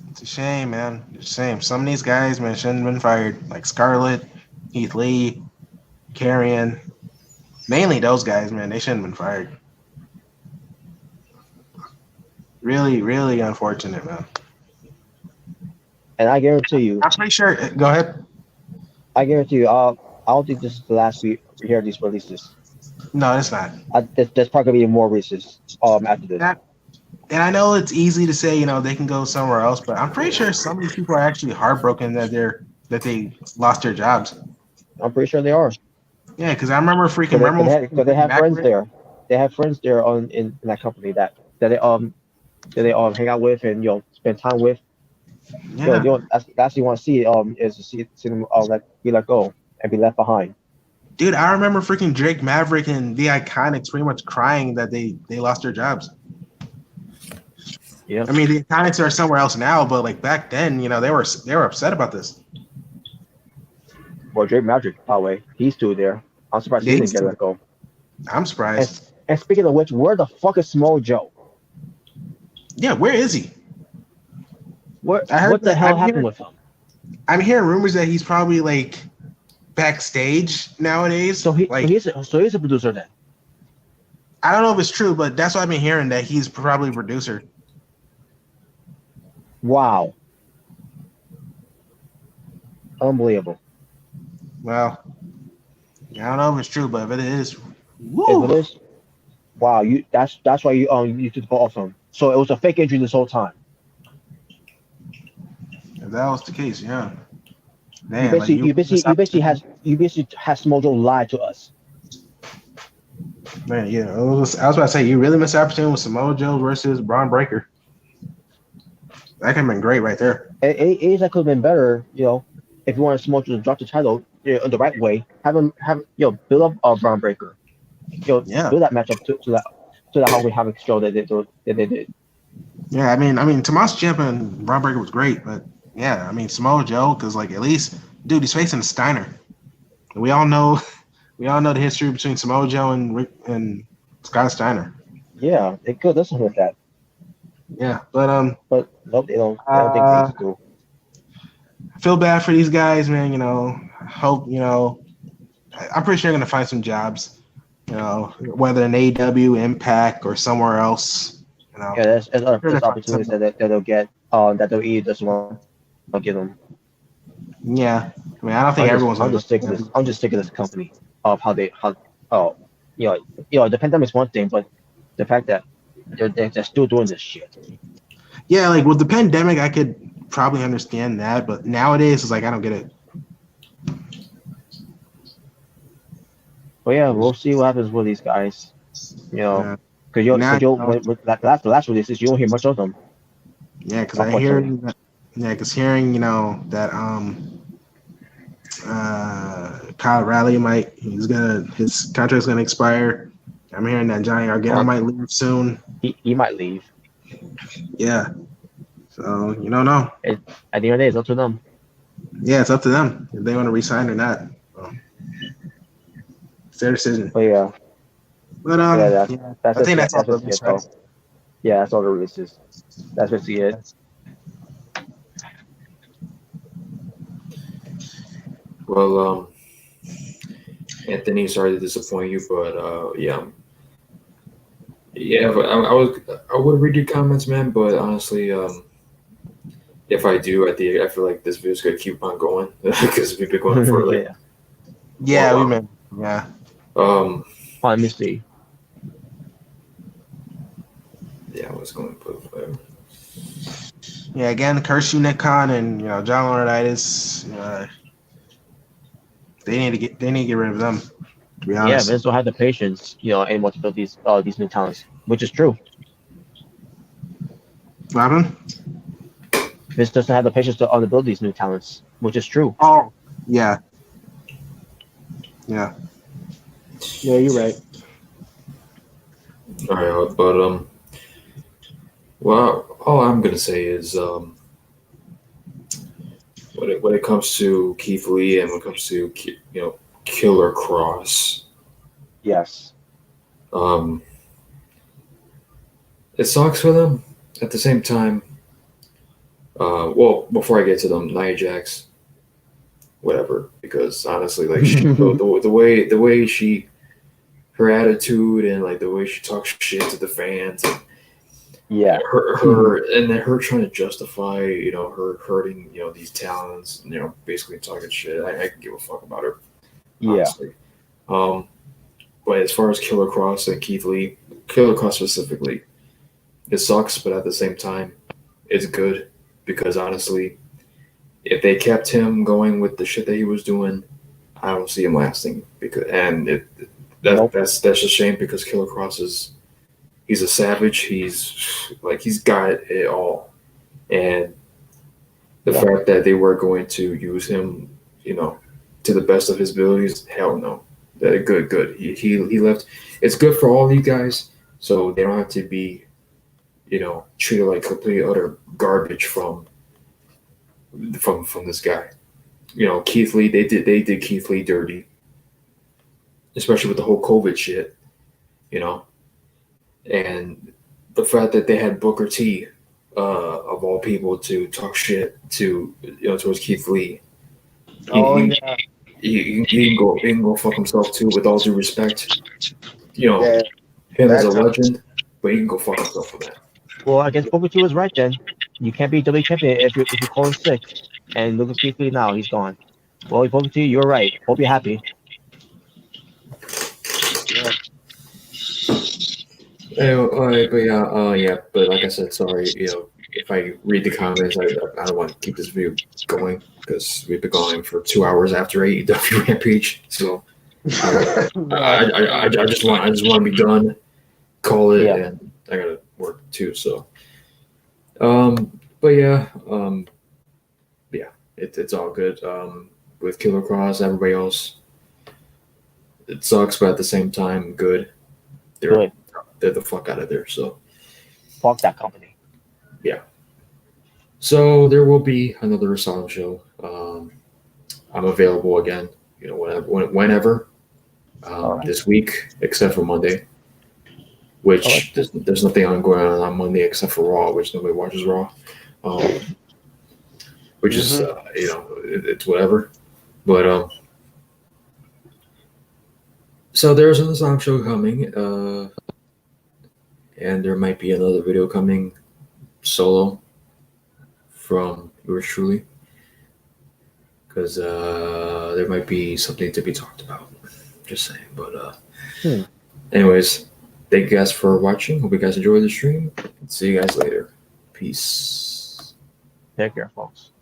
I: It's a shame, man. It's a shame. Some of these guys, man, shouldn't have been fired. Like Scarlett, Heath Lee, Karrion. Mainly those guys, man. They shouldn't have been fired. Really, really unfortunate, man.
K: And I guarantee you,
I: I'm pretty sure. Go ahead.
K: I guarantee you, I don't think this is the last we hear these releases.
I: No, it's not.
K: There's probably gonna be more releases after this.
I: And I know it's easy to say, they can go somewhere else, but I'm pretty sure some of these people are actually heartbroken that they lost their jobs.
K: I'm pretty sure they are.
I: Yeah, because I remember freaking.
K: They have friends there. They have friends there in that company that they hang out with and spend time with.
I: Yeah.
K: That's what you want to see is to see them be let go and be left behind.
I: Dude, I remember freaking Drake Maverick and the Iconics pretty much crying that they lost their jobs.
K: Yeah.
I: I mean, the Iconics are somewhere else now, but like back then, they were upset about this.
K: Well, Drake Maverick, by the way, he's still there. I'm surprised he didn't get let go.
I: I'm surprised.
K: And speaking of which, where the fuck is Samoa Joe?
I: Yeah, where is he?
K: What the hell happened with him?
I: I'm hearing rumors that he's probably like backstage nowadays.
K: So he's a producer then.
I: I don't know if it's true, but that's what I've been hearing, that he's probably a producer.
K: Wow. Unbelievable.
I: Well, I don't know if it's true, but if it is,
K: woo. If it is, wow, that's why you took the ball off him. So it was a fake injury this whole time.
I: If that was the case, yeah.
K: Man, you basically had Samoa Joe lie to us.
I: Man, yeah, I was about to say, you really missed the opportunity with Samoa Joe versus Braun Breaker. That could have been great right there.
K: It could have been better, if you wanted Samoa Joe to drop the title the right way. Have build up Braun Breaker. Build that matchup to the how we have it show that they did.
I: Yeah, I mean, Tommaso Ciampa and Braun Breaker was great, but yeah, I mean Samoa Joe, because like at least, dude, he's facing Steiner. We all know the history between Samoa Joe and Scott Steiner.
K: Yeah, they could listen with that.
I: Yeah, but
K: nope, they don't think they need to do.
I: I feel bad for these guys, man. Hope I'm pretty sure they're gonna find some jobs. Whether in AEW, Impact, or somewhere else.
K: Yeah, there's opportunities that they'll get. That WWE doesn't want to give them.
I: Yeah, I mean, I don't think everyone's.
K: I'm just sick of this company of the pandemic is one thing, but the fact that they're still doing this shit.
I: Yeah, like with the pandemic, I could probably understand that, but nowadays it's like I don't get it.
K: But yeah, we'll see what happens with these guys. Because the last releases, you don't hear much of them.
I: Yeah, because hearing that Kyle Raleigh his contract's gonna expire. I'm hearing that Johnny Gargano might leave soon.
K: He might leave.
I: Yeah. So you don't know.
K: At the end of the day, it's up to them.
I: Yeah, it's up to them if they want to resign or not. It's their decision.
K: But yeah.
I: But
K: I think
I: that's all.
K: Right? Yeah, that's all the releases. That's basically it.
A: Well, Anthony, sorry to disappoint you, but yeah. But I would read your comments, man. But honestly, if I do, I feel like this video's gonna keep on going because we've been going for like.
I: Yeah, we meant yeah.
K: Let me see.
A: Yeah, I was going to put fire.
I: Yeah, again, curse you, Nick Khan, and John Laurinaitis. They need to get rid of them. To be honest.
K: Yeah, Vince don't have the patience, anymore to build these new talents, which is true.
I: What happened?
K: Vince doesn't have the patience to build these new talents, which is true.
I: Oh, yeah. Yeah. Yeah, you're right.
A: All right, but well, all I'm gonna say is when it comes to Keith Lee and when it comes to Killer Kross,
K: yes,
A: it sucks for them. At the same time, well, before I get to them, Nia Jax, whatever, because honestly, like the way she, her attitude and like the way she talks shit to the fans.
K: Yeah.
A: Her trying to justify, her hurting, these talents, basically talking shit. I can give a fuck about her. Honestly. Yeah. But as far as Killer Kross and Keith Lee, Killer Kross specifically, it sucks, but at the same time, it's good because honestly, if they kept him going with the shit that he was doing, I don't see him lasting. That's a shame because Killer Kross he's a savage. He's got it all, and the fact that they were going to use him, to the best of his abilities, hell no. Good. He left. It's good for all you guys, so they don't have to be, treated like complete utter garbage from this guy. Keith Lee. They did Keith Lee dirty, especially with the whole COVID shit. And the fact that they had Booker T, of all people, to talk shit to towards Keith Lee. He can go fuck himself too. With all due respect, him as a legend, but he can go fuck himself for that.
K: Well, I guess Booker T was right then. You can't be WWE champion if you call him sick. And look at Keith Lee now, he's gone. Well, Booker T, you're right. Hope you're happy.
A: But like I said, sorry. If I read the comments, I don't want to keep this video going because we've been going for 2 hours after AEW Rampage. So I just want to be done. Call it, and I gotta work too. So, it's all good. With Killer Kross, everybody else, it sucks, but at the same time, good. They're the fuck out of there. So,
K: fuck that company.
A: Yeah. So there will be another Asylum show. I'm available again. Whenever. This week, except for Monday. Which there's nothing going on Monday except for Raw, which nobody watches Raw. Which is it's whatever. But so there's an Asylum show coming. And there might be another video coming solo from yours truly, because there might be something to be talked about. Just saying. But anyways, thank you guys for watching. Hope you guys enjoyed the stream. See you guys later. Peace.
K: Take care, folks.